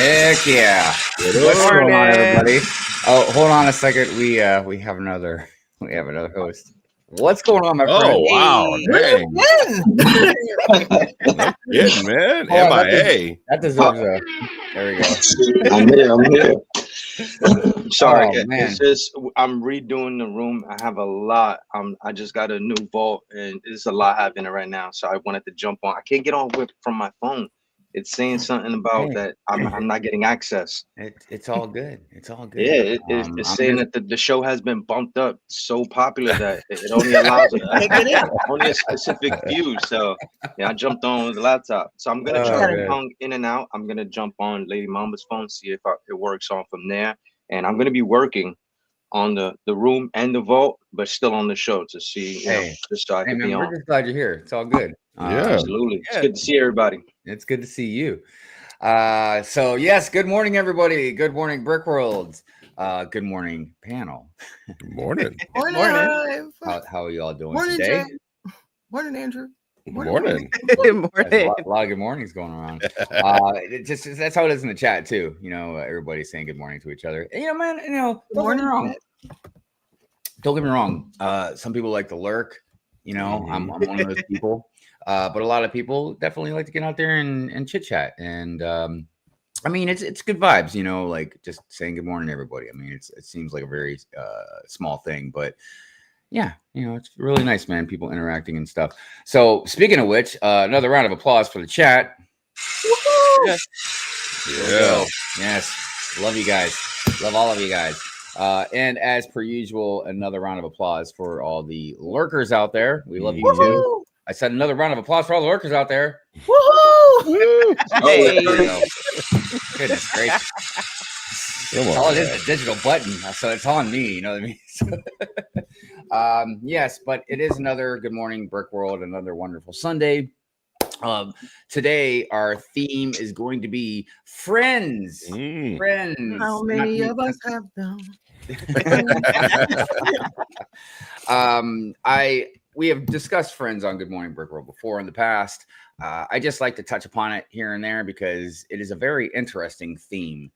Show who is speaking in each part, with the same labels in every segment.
Speaker 1: Heck yeah. What's going on, everybody? Oh, hold on a second. We have another host. What's going on, my friend?
Speaker 2: Oh, wow. Dang. No kidding, man.
Speaker 1: Hold on,
Speaker 2: MIA.
Speaker 1: that deserves a. There we go.
Speaker 3: I'm here. Sorry,
Speaker 1: Oh, man.
Speaker 3: it's just I'm redoing the room. I have a lot. I just got a new vault, and there's a lot happening right now. So I wanted to jump on. I can't get on from my phone. It's saying something about that I'm not getting access.
Speaker 1: It's all good. It's all good.
Speaker 3: Yeah, it's saying that the show has been bumped up so popular that it only allows only a specific few. So yeah, I jumped on with the laptop. So I'm gonna try to hung in and out. I'm gonna jump on Lady Mamba's phone, see if it works on from there. And I'm gonna be working on the room and the vault, but still on the show to see, just so I can be on.
Speaker 1: We're just glad you're here. It's all good.
Speaker 3: Absolutely. It's good to see everybody.
Speaker 1: It's good to see you. So yes, good morning, everybody. Good morning, Brick World. Good morning, panel.
Speaker 2: Good morning.
Speaker 4: Morning.
Speaker 1: How are you all doing
Speaker 4: Morning,
Speaker 1: today?
Speaker 4: Jay. Morning, Andrew.
Speaker 2: Morning.
Speaker 4: Good morning.
Speaker 1: A lot of good mornings going around. That's how it is in the chat too. Everybody's saying good morning to each other. And, man, don't get me wrong. Don't get me wrong. Some people like to lurk. I'm one of those people. But a lot of people definitely like to get out there and chit chat. And it's good vibes. Like just saying good morning to everybody. It seems like a very small thing, but yeah, it's really nice, man. People interacting and stuff. So speaking of which, another round of applause for the chat.
Speaker 2: Yeah.
Speaker 1: Yes. Love you guys. Love all of you guys. And as per usual, another round of applause for all the lurkers out there. We love you too. I said another round of applause for all the lurkers out there.
Speaker 4: Woohoo!
Speaker 1: Hey, there we go. Goodness gracious. All it is a digital button, so it's on me. You know what I mean? Yes, but it is another good morning, Brick World. Another wonderful Sunday. Today our theme is going to be friends. Friends.
Speaker 4: How many of us have them?
Speaker 1: We have discussed friends on Good Morning Brick World before in the past. I just like to touch upon it here and there because it is a very interesting theme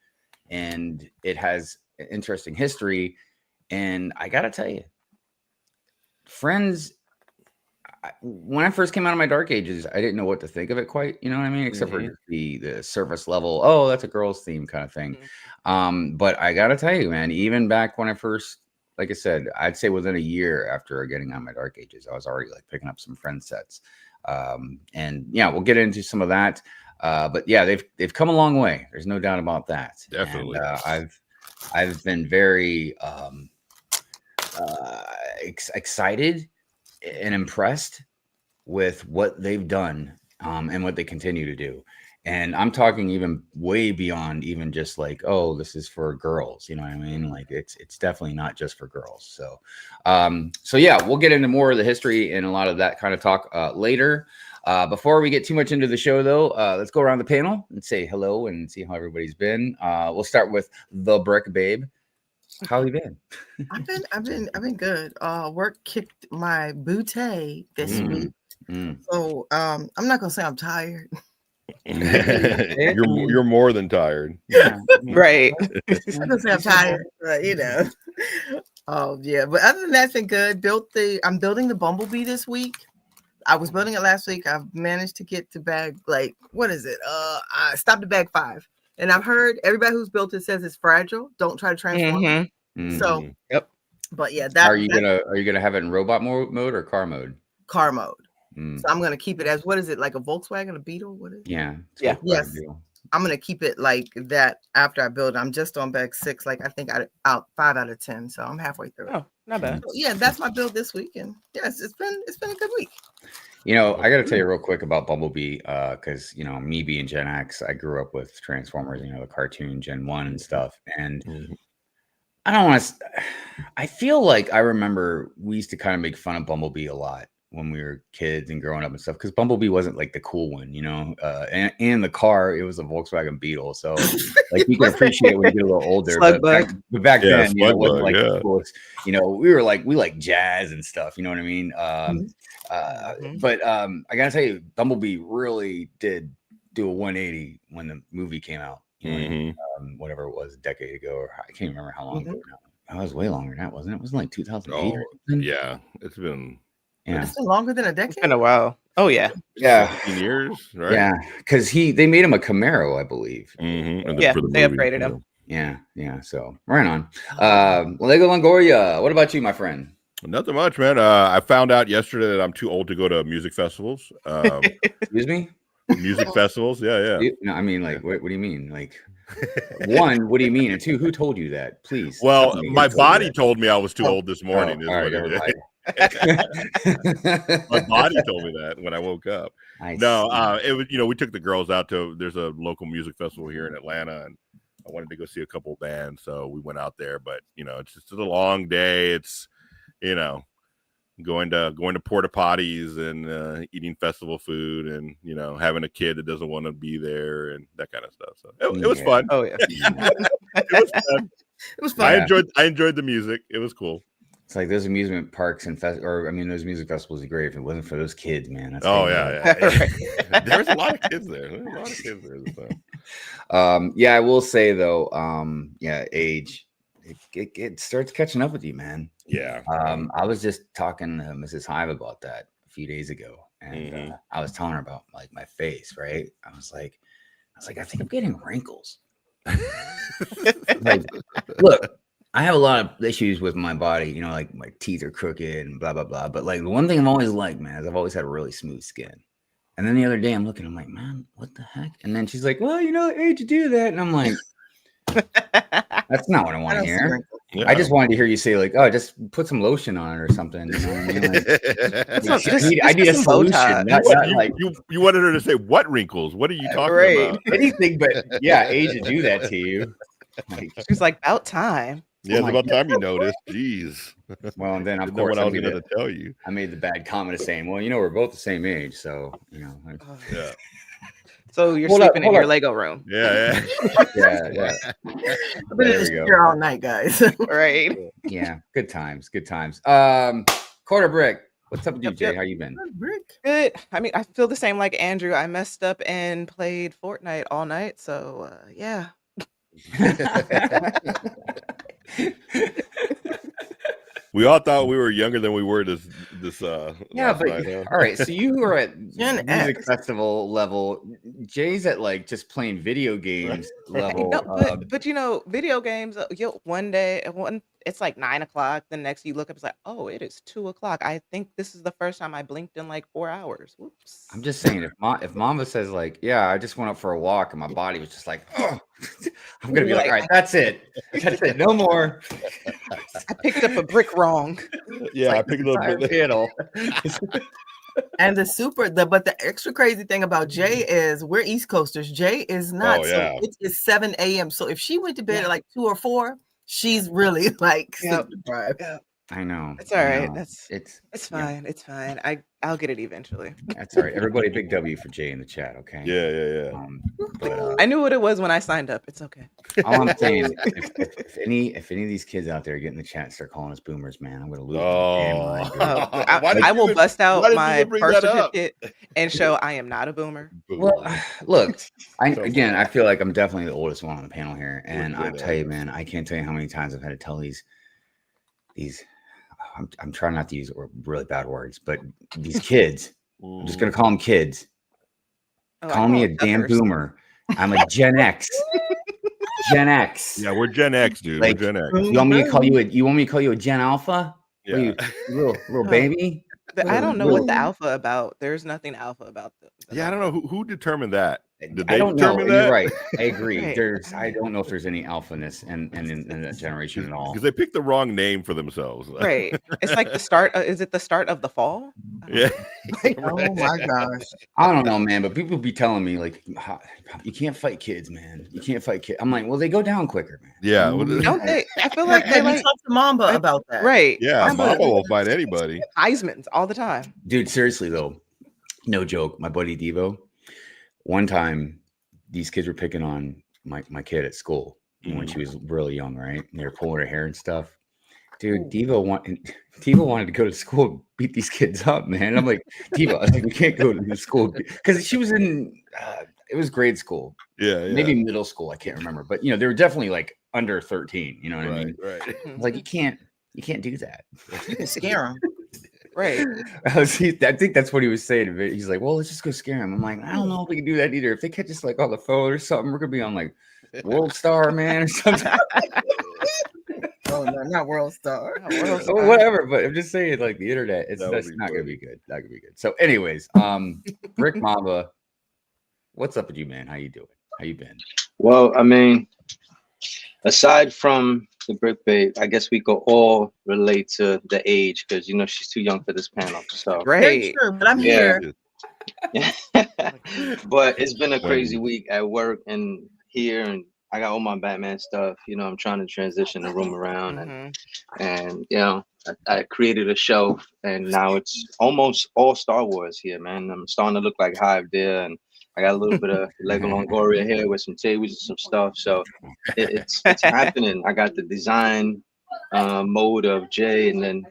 Speaker 1: and it has an interesting history. And I got to tell you, friends, when I first came out of my dark ages, I didn't know what to think of it quite, you know what I mean? Except for the surface level, oh, that's a girl's theme kind of thing. But I got to tell you, man, even back when I first, like I said, I'd say within a year after getting on my dark ages, I was already like picking up some friend sets. And yeah, we'll get into some of that. But yeah, they've come a long way. There's no doubt about that.
Speaker 2: Definitely.
Speaker 1: And, I've been very excited and impressed with what they've done and what they continue to do. And I'm talking even way beyond even just like, oh, this is for girls. You know what I mean? Like it's definitely not just for girls. So yeah, we'll get into more of the history and a lot of that kind of talk later. Before we get too much into the show, though, let's go around the panel and say hello and see how everybody's been. We'll start with the Brick Babe. How you been?
Speaker 4: I've been good. Work kicked my booty this week. So I'm not gonna say I'm tired.
Speaker 2: You're more than tired.
Speaker 4: Right. I'm not gonna say I'm tired, but Oh yeah. But other than that, it's been good. I'm building the Bumblebee this week. I was building it last week. I've managed to get to bag, like, what is it? I stopped at bag 5. And I've heard everybody who's built it says it's fragile. Don't try to transform it. So
Speaker 1: yep.
Speaker 4: But yeah, are you
Speaker 1: gonna have it in robot mode or car mode?
Speaker 4: Car mode. So I'm gonna keep it as, what is it, like a Volkswagen, a Beetle? What is it?
Speaker 1: Yeah.
Speaker 4: Yes. I'm gonna keep it like that after I build it. I'm just on bag 6, like I think out 5 out of 10. So I'm halfway through.
Speaker 5: Oh, not bad.
Speaker 4: So, yeah, that's my build this week. And yes, it's been a good week.
Speaker 1: I got to tell you real quick about Bumblebee, because me being Gen X, I grew up with Transformers, the cartoon Gen 1 and stuff. And I don't want to. I feel like I remember we used to kind of make fun of Bumblebee a lot when we were kids and growing up and stuff, because Bumblebee wasn't like the cool one, and the car, it was a Volkswagen Beetle. So like you can appreciate it when you get a little older. But back then, it wasn't like the coolest. We like jazz and stuff, you know what I mean? But I gotta tell you, Bumblebee really did do a 180 when the movie came out. you know,
Speaker 2: Mhm.
Speaker 1: whatever it was, a decade ago, or I can't remember how long
Speaker 4: Mhm.
Speaker 1: ago now. That was way longer than that, wasn't it? It wasn't like 2008 or
Speaker 2: Oh,
Speaker 1: something.
Speaker 2: yeah. It's been
Speaker 1: Yeah.
Speaker 4: It's been longer than a
Speaker 5: It's
Speaker 4: decade.
Speaker 5: been a while. Oh yeah.
Speaker 1: Yeah.
Speaker 2: 17 years, right?
Speaker 1: Yeah. Because they made him a Camaro, I believe.
Speaker 2: Mhm. And
Speaker 5: Yeah,
Speaker 2: for the
Speaker 5: they
Speaker 2: movie,
Speaker 5: upgraded him.
Speaker 1: Yeah. So right on. Lego Longoria, what about you, my friend?
Speaker 2: Nothing much, man. I found out yesterday that I'm too old to go to music festivals.
Speaker 1: Excuse me?
Speaker 2: Music festivals, yeah.
Speaker 1: No, I mean, like, what do you mean? Like, one, what do you mean? And two, who told you that? Please.
Speaker 2: Well,
Speaker 1: tell me who
Speaker 2: my
Speaker 1: told you
Speaker 2: body
Speaker 1: that.
Speaker 2: told me I was too
Speaker 1: Oh,
Speaker 2: old this morning. Is
Speaker 1: all right,
Speaker 2: what it
Speaker 1: never
Speaker 2: is.
Speaker 1: mind.
Speaker 2: My body told me that when I woke up.
Speaker 1: I
Speaker 2: No,
Speaker 1: see.
Speaker 2: it was, we took the girls out to, there's a local music festival here in Atlanta, and I wanted to go see a couple bands, so we went out there. But it's just a long day. It's going to porta potties and eating festival food, and having a kid that doesn't want to be there and that kind of stuff. So it was fun.
Speaker 5: Oh yeah.
Speaker 2: It was fun.
Speaker 4: It was fun.
Speaker 2: I enjoyed the music. It was cool.
Speaker 1: It's like those amusement parks and those music festivals are great. If it wasn't for those kids, man. That's
Speaker 2: Yeah. There's a lot of kids there. There's a lot of kids there this time.
Speaker 1: Yeah, I will say though, age it starts catching up with you, man.
Speaker 2: Yeah.
Speaker 1: I was just talking to Mrs. Hive about that a few days ago, and I was telling her about like my face, right? I was like, I think I'm getting wrinkles. Like, look, I have a lot of issues with my body, like my teeth are crooked and blah blah blah. But like the one thing I've always liked, man, is I've always had really smooth skin. And then the other day I'm looking, I'm like, man, what the heck? And then she's like, well, age to do that. And I'm like, that's not what I want to hear.
Speaker 2: Yeah.
Speaker 1: I just wanted to hear you say, like, oh, just put some lotion on it or something. You know what I mean? Like, I need a
Speaker 5: some
Speaker 1: solution.
Speaker 5: Botox.
Speaker 1: Not like
Speaker 2: You wanted her to say what wrinkles? What are you talking
Speaker 5: Right.
Speaker 2: about?
Speaker 1: anything, but yeah, age to do that to you. Like,
Speaker 5: She's like, about time.
Speaker 2: Yeah, it's about time you noticed. Jeez.
Speaker 1: well, and then of
Speaker 2: Didn't know
Speaker 1: course
Speaker 2: what I was going to tell you.
Speaker 1: I made the bad comment of saying, well, we're both the same age, so like,
Speaker 2: Yeah.
Speaker 5: So you're
Speaker 1: Hold up,
Speaker 5: sleeping in
Speaker 1: hold
Speaker 5: your
Speaker 1: up.
Speaker 5: Lego room.
Speaker 2: Yeah.
Speaker 1: yeah.
Speaker 4: I've been in
Speaker 1: There
Speaker 4: this
Speaker 1: we go.
Speaker 4: chair all night, guys.
Speaker 5: Right.
Speaker 1: Yeah, good times. Quarter brick. What's up with you,
Speaker 5: Yep,
Speaker 1: Jay?
Speaker 5: yep.
Speaker 1: How you been?
Speaker 4: Rick.
Speaker 5: Good. I mean, I feel the same like Andrew. I messed up and played Fortnite all night. So yeah.
Speaker 2: We all thought we were younger than we were this
Speaker 1: Yeah,
Speaker 2: last
Speaker 1: but
Speaker 2: night, huh?
Speaker 1: all right. So you were at
Speaker 4: Gen
Speaker 1: music
Speaker 4: X.
Speaker 1: festival level. Jay's at like just playing video games level.
Speaker 5: No, but video games. One day, it's like 9 o'clock. The next you look up, it's like, oh, it is 2 o'clock. I think this is the first time I blinked in like 4 hours. Whoops.
Speaker 1: I'm just saying, if Mama says like, yeah, I just went up for a walk and my body was just like, oh, I'm gonna be like, all right, that's it, no more.
Speaker 5: I picked up a brick wrong.
Speaker 2: Yeah, I
Speaker 1: Like
Speaker 2: picked
Speaker 1: the
Speaker 2: it up.
Speaker 1: entire panel.
Speaker 4: And but the extra crazy thing about Jay is we're East Coasters. Jay is not.
Speaker 2: Oh, yeah.
Speaker 4: So it is 7 a.m. So if she went to bed at like 2 or 4, she's really like
Speaker 5: Yep.
Speaker 4: sleep deprived.
Speaker 1: I know.
Speaker 5: It's all
Speaker 1: I
Speaker 5: right.
Speaker 1: know.
Speaker 5: It's
Speaker 1: yeah,
Speaker 5: fine. It's fine. I'll get it eventually.
Speaker 1: that's all right. Everybody, big W for Jay in the chat. Okay.
Speaker 2: Yeah.
Speaker 1: But
Speaker 5: I knew what it was when I signed up. It's okay.
Speaker 1: all I'm saying, if any of these kids out there get in the chat and start calling us boomers, man, I'm gonna lose. my damn mind, dude.
Speaker 2: Why did
Speaker 5: I
Speaker 2: you
Speaker 5: will
Speaker 2: even-
Speaker 5: bust
Speaker 2: why
Speaker 5: out
Speaker 2: did you
Speaker 5: my
Speaker 2: even bring
Speaker 5: birth
Speaker 2: that up?
Speaker 5: certificate and show I am not a boomer.
Speaker 1: Well, look, I feel like I'm definitely the oldest one on the panel here, and
Speaker 2: You're
Speaker 1: I
Speaker 2: good
Speaker 1: tell you,
Speaker 2: at it.
Speaker 1: man, I can't tell you how many times I've had to tell these. I'm trying not to use really bad words, but these kids. I'm just gonna call them kids.
Speaker 5: Oh, I
Speaker 1: Call me a
Speaker 5: them
Speaker 1: damn
Speaker 5: duffers.
Speaker 1: boomer. I'm a Gen X. Gen X.
Speaker 2: Yeah, we're Gen X, dude.
Speaker 1: Like,
Speaker 2: we're Gen X.
Speaker 1: You want me to call you a Gen Alpha? What are
Speaker 2: Yeah.
Speaker 1: you, little
Speaker 5: No.
Speaker 1: baby?
Speaker 5: I don't know what the
Speaker 1: Really?
Speaker 5: alpha about. There's nothing alpha about them.
Speaker 2: Yeah, I don't know who determined that. Did
Speaker 1: I
Speaker 2: they
Speaker 1: don't know.
Speaker 2: determine
Speaker 1: You're
Speaker 2: that?
Speaker 1: right. I agree.
Speaker 5: Right.
Speaker 1: I don't know if there's any alphaness in that generation at all.
Speaker 2: Because they picked the wrong name for themselves.
Speaker 5: Right. It's like the start. Is it the start of the fall? I don't
Speaker 2: Yeah.
Speaker 5: know.
Speaker 4: Oh my gosh.
Speaker 1: I don't know, man, but people be telling me like, you can't fight kids, man. You can't fight kids. I'm like, well, they go down quicker, man.
Speaker 2: Yeah.
Speaker 5: Don't they? I feel like they
Speaker 4: Have you
Speaker 5: like
Speaker 4: talked to Mamba about that?
Speaker 5: right.
Speaker 2: Yeah,
Speaker 5: I'm
Speaker 2: Mama
Speaker 5: like,
Speaker 2: will fight anybody.
Speaker 5: Heisman's all the time.
Speaker 1: Dude, seriously though, no joke. My buddy Devo, one time these kids were picking on my kid at school when she was really young, right? And they were pulling her hair and stuff. Dude, Devo wanted to go to school and beat these kids up, man. I'm like, Devo, I was like, we can't go to the school because she was in it was grade school,
Speaker 2: Yeah,
Speaker 1: maybe middle school. I can't remember, but they were definitely like under 13. You know what I mean?
Speaker 2: right.
Speaker 1: I was like, you can't do that.
Speaker 4: You can scare them.
Speaker 5: Right.
Speaker 1: I think that's what he was saying. He's like, well, let's just go scare him. I'm like, I don't know if we can do that either. If they catch us like on the phone or something, we're gonna be on like World Star, man, or something.
Speaker 4: Oh no, not World Star.
Speaker 1: Or whatever. But I'm just saying, like the internet,
Speaker 2: That
Speaker 1: that's
Speaker 2: would be
Speaker 1: not gonna
Speaker 2: funny.
Speaker 1: be good. Not gonna be good. So, anyways, Rick Mamba, what's up with you, man? How you doing? How you been?
Speaker 3: Well, I mean, aside from the brick babe, I guess we could all relate to the age because she's too young for this panel. So
Speaker 4: Very
Speaker 5: Right.
Speaker 4: true, but I'm
Speaker 3: Yeah.
Speaker 4: here.
Speaker 3: but it's been a crazy week at work and here, and I got all my Batman stuff. I'm trying to transition the room around,
Speaker 5: Mhm.
Speaker 3: and I created a shelf, and now it's almost all Star Wars here, man. I'm starting to look like Hive there, and I got a little bit of Lego Longoria here with some tables and some stuff. So it's happening. I got the design mode of Jay, and then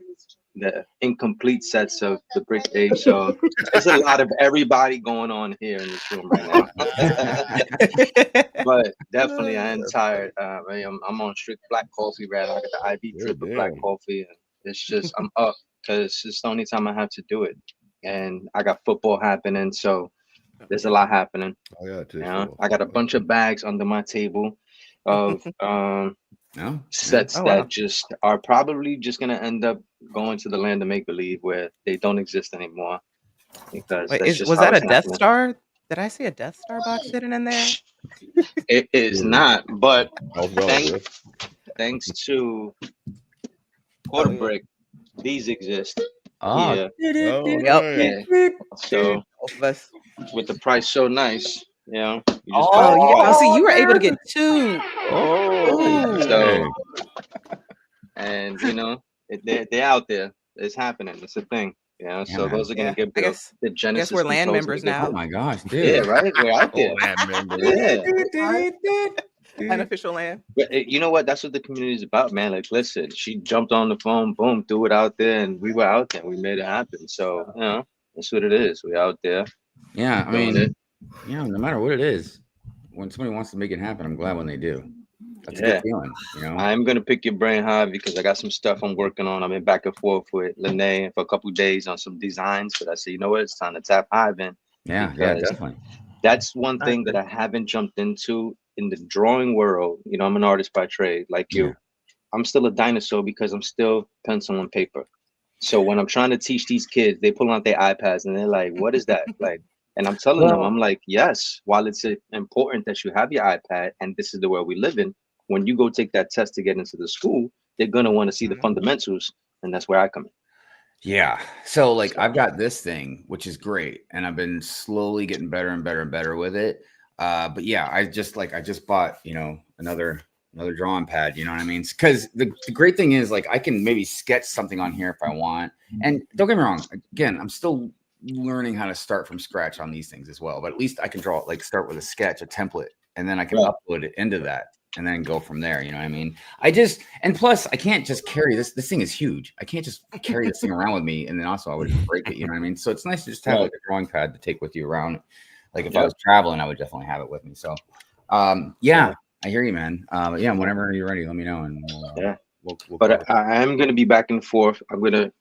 Speaker 3: the incomplete sets of the brick age. So there's a lot of everybody going on here in this room right now. But definitely I am tired. I'm on strict black coffee right now. I got the IV drip of black coffee, and it's just I'm up because it's the only time I have to do it. And I got football happening, so there's a lot happening.
Speaker 2: Oh, yeah, too.
Speaker 3: I got a bunch of bags under my table of
Speaker 1: No?
Speaker 3: sets
Speaker 5: Oh,
Speaker 3: that
Speaker 5: wow.
Speaker 3: just are probably just gonna end up going to the land of make believe where they don't exist anymore. Because
Speaker 5: Wait,
Speaker 3: that's just
Speaker 5: was
Speaker 3: how
Speaker 5: that a
Speaker 3: it's
Speaker 5: Death
Speaker 3: happening.
Speaker 5: Star? Did I see a Death Star box sitting in there?
Speaker 3: It is not, but
Speaker 2: Thank
Speaker 3: thanks to Quarter
Speaker 5: Oh, yeah.
Speaker 3: Brick, these exist.
Speaker 1: Oh,
Speaker 3: Yeah.
Speaker 5: Yep.
Speaker 3: So
Speaker 5: Both of us.
Speaker 3: with the price so nice, you just
Speaker 5: Oh,
Speaker 3: gotta-
Speaker 5: see, you were able to get two.
Speaker 1: Oh,
Speaker 3: So and they're out there. It's happening. It's a thing.
Speaker 1: Yeah,
Speaker 3: So
Speaker 1: man.
Speaker 3: those are gonna
Speaker 5: Yeah,
Speaker 3: get
Speaker 5: I
Speaker 3: built.
Speaker 5: guess-
Speaker 3: The Genesis
Speaker 5: we're land
Speaker 3: controls are
Speaker 5: members
Speaker 3: gonna get
Speaker 1: Oh
Speaker 5: now.
Speaker 1: my gosh, dude.
Speaker 3: built. Yeah, right. We're out there. Yeah.
Speaker 5: Unofficial land.
Speaker 3: But you know what? That's what the community is about, man. Like, listen, she jumped on the phone, boom, threw it out there, and we were out there. We made it happen. So, that's what it is. We're out there.
Speaker 1: Yeah, I
Speaker 3: doing
Speaker 1: mean,
Speaker 3: it.
Speaker 1: no matter what it is, when somebody wants to make it happen, I'm glad when they do. That's a
Speaker 3: Yeah.
Speaker 1: good feeling,
Speaker 3: I'm gonna pick your brain hard because I got some stuff I'm working on. I've been back and forth with Lene for a couple of days on some designs, but I said, you know what? It's time to tap Ivan.
Speaker 1: Yeah,
Speaker 3: because
Speaker 1: definitely.
Speaker 3: That's one thing that I haven't jumped into in the drawing world. I'm an artist by trade, like you.
Speaker 1: Yeah.
Speaker 3: I'm still a dinosaur because I'm still pencil and paper. So when I'm trying to teach these kids, they pull out their iPads and they're like, "What is that?" Like, and I'm telling them, I'm like, "Yes, while it's important that you have your iPad, and this is the world we live in, when you go take that test to get into the school, they're gonna want to see the fundamentals, and that's where I come in."
Speaker 1: Yeah. So like I've got this thing, which is great, and I've been slowly getting better and better and better with it. But yeah, I just bought, another drawing pad, you know what I mean? Because the great thing is like I can maybe sketch something on here if I want. And don't get me wrong, again, I'm still learning how to start from scratch on these things as well. But at least I can draw start with a sketch, a template, and then I can upload it into that and then go from there. You know what I mean? And plus I can't just carry this. This thing is huge. I can't just carry this thing around with me. And then also I would break it. You know what I mean? So it's nice to just have like a drawing pad to take with you around. Like if I was traveling, I would definitely have it with me. So, yeah, I hear you, man. But yeah, whenever you're ready, let me know. And we'll
Speaker 3: But I am going to be back and forth. I'm going to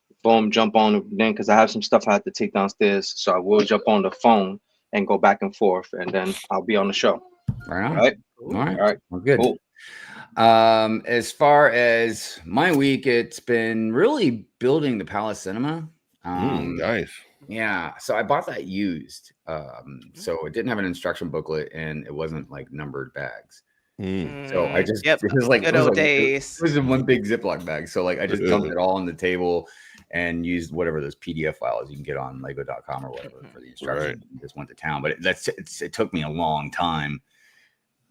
Speaker 3: jump on then because I have some stuff I have to take downstairs. So I will jump on the phone and go back and forth, and then I'll be on the show.
Speaker 1: Right on.
Speaker 3: All right.
Speaker 1: All right.
Speaker 3: All right.
Speaker 1: Well, good.
Speaker 3: Cool.
Speaker 1: As far as my week, it's been really building the Palace Cinema.
Speaker 2: Nice.
Speaker 1: Yeah, so I bought that used. So it didn't have an instruction booklet and it wasn't like numbered bags. So I just
Speaker 5: Yep.
Speaker 1: it was like
Speaker 5: Good
Speaker 1: it was
Speaker 5: old
Speaker 1: like-
Speaker 5: days.
Speaker 1: It was in one big Ziploc bag. So like I just dumped it all on the table and used whatever those PDF files you can get on Lego.com or whatever for the instructions. And just went to town. But it took me a long time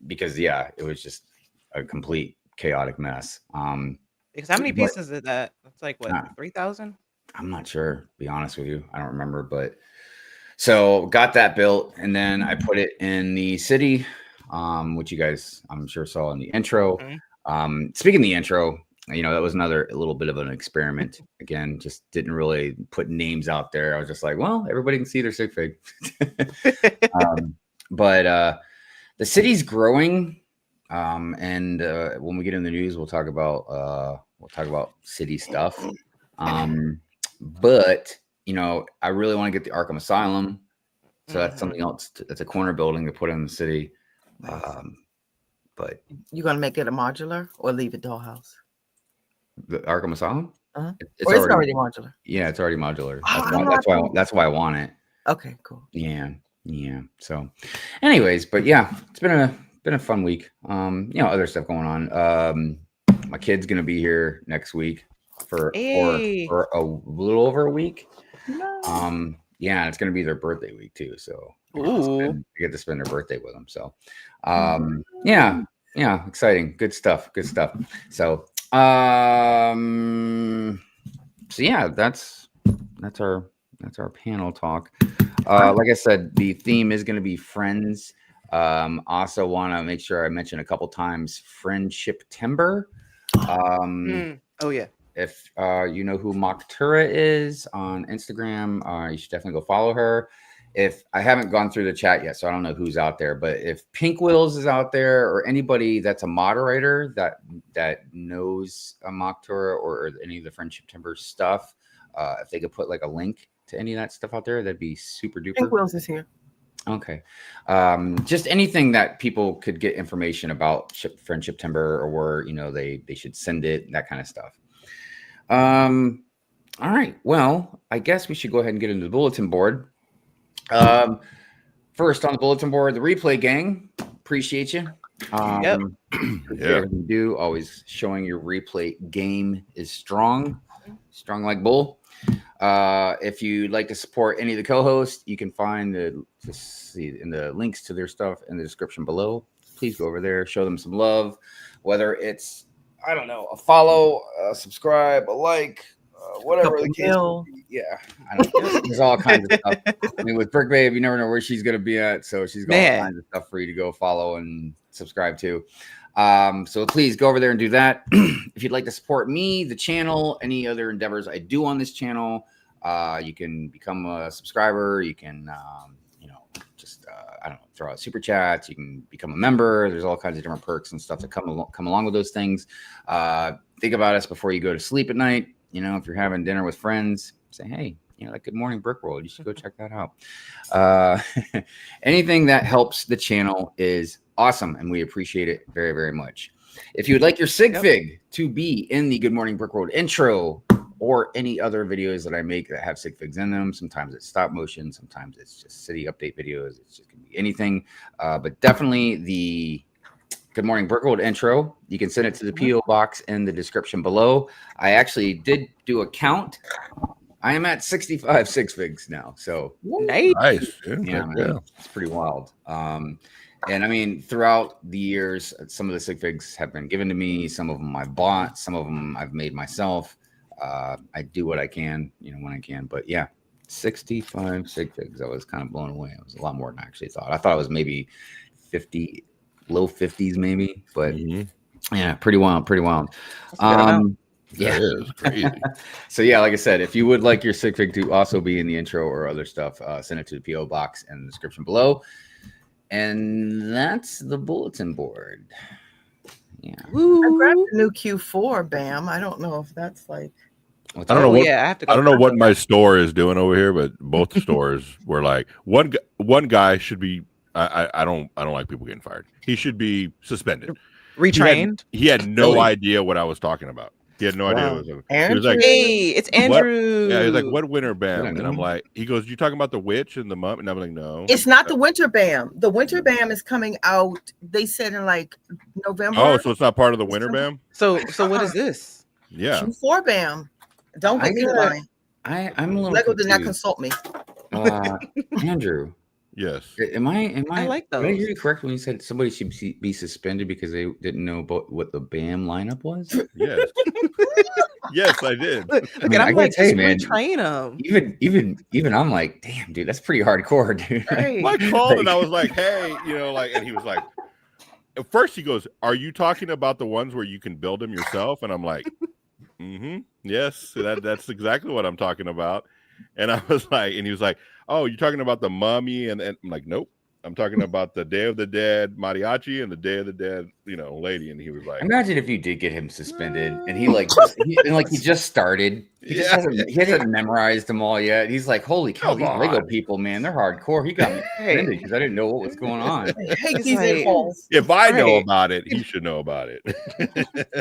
Speaker 1: because it was just a complete chaotic mess.
Speaker 5: Because how many
Speaker 1: but-
Speaker 5: pieces is that? That's like what,
Speaker 1: Nah.
Speaker 5: 3,000?
Speaker 1: I'm not sure, to be honest with you. I don't remember, but so got that built and then I put it in the city, which you guys I'm sure saw in the intro. Speaking of the intro, that was another little bit of an experiment. Again, just didn't really put names out there. I was just like, well, everybody can see their sig fig. But the city's growing. And when we get in the news, we'll talk about city stuff. But I really want to get the Arkham Asylum, so that's something else. That's a corner building to put in the city. But
Speaker 4: You gonna make it a modular or leave it dollhouse?
Speaker 1: the Arkham Asylum,
Speaker 4: It's already modular.
Speaker 1: yeah, it's already modular.
Speaker 4: Oh,
Speaker 1: That's why I want it.
Speaker 4: Okay, cool.
Speaker 1: Yeah. So, anyways, but yeah, it's been a fun week. Other stuff going on. My kid's gonna be here next week for a little over a week.
Speaker 4: No.
Speaker 1: Yeah, it's gonna be their birthday week too. So
Speaker 5: Ooh.
Speaker 1: I get to spend their birthday with them. So, yeah, exciting, good stuff. So, so yeah, that's our panel talk. Like I said, the theme is going to be friends. Also want to make sure I mention a couple times Friendship Timber.
Speaker 5: Oh yeah.
Speaker 1: If you know who Moctura is on Instagram, you should definitely go follow her. If I haven't gone through the chat yet, so I don't know who's out there, but if Pink Wills is out there or anybody that's a moderator that knows Moctura or any of the Friendship Timber stuff, if they could put like a link to any of that stuff out there, that'd be super duper.
Speaker 4: Pink Wills is here.
Speaker 1: Okay. Just anything that people could get information about Friendship Timber or where, they should send it, that kind of stuff. All right. Well, I guess we should go ahead and get into the bulletin board. First on the bulletin board, the Replay Gang. Appreciate you.
Speaker 5: Yep.
Speaker 1: Everything you do, always showing your replay game is strong like bull. If you'd like to support any of the co-hosts, you can find the links to their stuff in the description below. Please go over there, show them some love, whether it's a follow, a subscribe, a like, whatever the case. Yeah, I don't know. There's all kinds of stuff. I mean, with Brick Babe, you never know where she's gonna be at, so she's got all kinds of stuff for you to go follow and subscribe to. So please go over there and do that. If you'd like to support me, the channel, any other endeavors I do on this channel, you can become a subscriber. You can, throw out super chats. You can become a member. There's all kinds of different perks and stuff that come along with those things. Think about us before you go to sleep at night. If you're having dinner with friends, say, hey, like Good Morning Brick World, you should go check that out. Anything that helps the channel is awesome, and we appreciate it very, very much. If you would like your sig fig to be in the Good Morning Brick World intro or any other videos that I make that have sig figs in them, sometimes it's stop motion, sometimes it's just city update videos, it's just gonna be anything, but definitely the Good Morning Brick World intro, you can send it to the PO box in the description below. I actually did do a count. I am at 65 sig figs now, so
Speaker 2: Nice.
Speaker 1: yeah, man, it's pretty wild. And I mean, throughout the years, some of the sig figs have been given to me. Some of them I bought. Some of them I've made myself. I do what I can, when I can. But yeah, 65 sig figs. I was kind of blown away. It was a lot more than I actually thought. I thought it was maybe 50, low 50s maybe. But yeah, pretty wild. Yeah,
Speaker 2: it's crazy.
Speaker 1: So yeah, like I said, if you would like your sig fig to also be in the intro or other stuff, send it to the PO box in the description below. And that's the bulletin board. Yeah.
Speaker 4: I grabbed the new Q4, Bam. I don't know if that's like.
Speaker 2: I don't know what
Speaker 5: I have to go
Speaker 2: I don't know what my store is doing over here, but both stores were like one guy should be. I don't like people getting fired. He should be suspended,
Speaker 5: retrained.
Speaker 2: He had no idea what I was talking about. He had no idea. He was like,
Speaker 5: hey, it's Andrew.
Speaker 2: What? Yeah, he's like, what winter bam? And I'm like, he goes, you talking about the witch and the mump? And I'm like, no.
Speaker 4: It's not the winter bam. The winter bam is coming out, they said in like November.
Speaker 2: Oh, so it's not part of the winter bam?
Speaker 5: So what is this?
Speaker 2: Yeah.
Speaker 4: Q4 bam. Don't get me lying.
Speaker 1: I'm a little
Speaker 4: Lego did not
Speaker 1: confused.
Speaker 4: consult me.
Speaker 1: Andrew.
Speaker 2: Yes.
Speaker 1: Am I
Speaker 5: like those.
Speaker 1: Did I hear you correct when you said somebody should be suspended because they didn't know about what the BAM lineup was?
Speaker 2: Yes. Yes, I did.
Speaker 5: Look,
Speaker 1: I mean,
Speaker 5: I'm
Speaker 1: I
Speaker 5: like,
Speaker 1: gotta tell you,
Speaker 5: just
Speaker 1: man,
Speaker 5: retrain them.
Speaker 1: Even I'm like, damn, dude, that's pretty hardcore, dude.
Speaker 5: Right.
Speaker 2: I called and I was like, hey, and he was like, at first he goes, are you talking about the ones where you can build them yourself? And I'm like, yes, that's exactly what I'm talking about. And I was like, and he was like, oh, you're talking about the mummy? And I'm like, nope. I'm talking about the Day of the Dead mariachi and the Day of the Dead, lady. And he was like,
Speaker 1: Imagine if you did get him suspended and he just started. He hasn't memorized them all yet. He's like, holy cow,
Speaker 2: Come
Speaker 1: these
Speaker 2: on.
Speaker 1: Lego people, man, they're hardcore. He got me suspended because I didn't know what was going on.
Speaker 4: I hate
Speaker 5: He's
Speaker 4: these
Speaker 5: like-
Speaker 4: earphones.
Speaker 2: if I know
Speaker 5: Right.
Speaker 2: about it, he should know about it.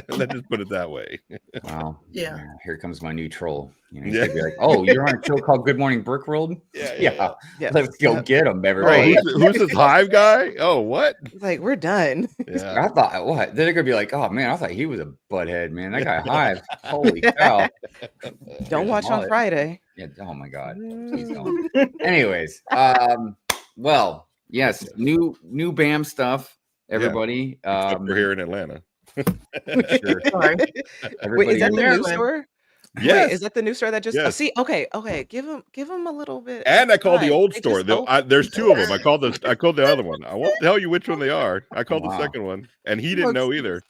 Speaker 2: Let's just put it that way.
Speaker 1: Wow.
Speaker 4: Yeah.
Speaker 1: Here comes my new troll. He's
Speaker 2: Yeah.
Speaker 1: gonna be like, oh, you're on a show called Good Morning Brickworld? Yeah.
Speaker 5: Yes.
Speaker 1: Let's go get him,
Speaker 2: Oh,
Speaker 1: everybody.
Speaker 2: who's this Hive guy? Oh, what?
Speaker 5: He's like, we're done.
Speaker 2: Yeah.
Speaker 1: I thought, what? They're gonna be like, oh man, I thought he was a butthead, man. That guy Hive. Holy cow.
Speaker 5: Don't watch on
Speaker 1: mullet.
Speaker 5: Friday.
Speaker 1: Yeah. Oh my God. Please don't. Anyways, well, yes, new BAM stuff, everybody.
Speaker 2: Except we're here in Atlanta.
Speaker 1: Sure.
Speaker 4: Sorry.
Speaker 5: Wait,
Speaker 1: Everybody
Speaker 5: is that the new
Speaker 4: Maryland.
Speaker 5: store?
Speaker 2: Yes.
Speaker 5: Wait, is that the new store that just?
Speaker 2: Yes.
Speaker 5: See, okay. Give him a little bit.
Speaker 2: And I called the
Speaker 5: time.
Speaker 2: old
Speaker 5: They
Speaker 2: store.
Speaker 5: just opened-
Speaker 2: There's two of them. I called the other one. I won't tell you which one they are. I called
Speaker 1: Wow.
Speaker 2: the second one, and he didn't know either.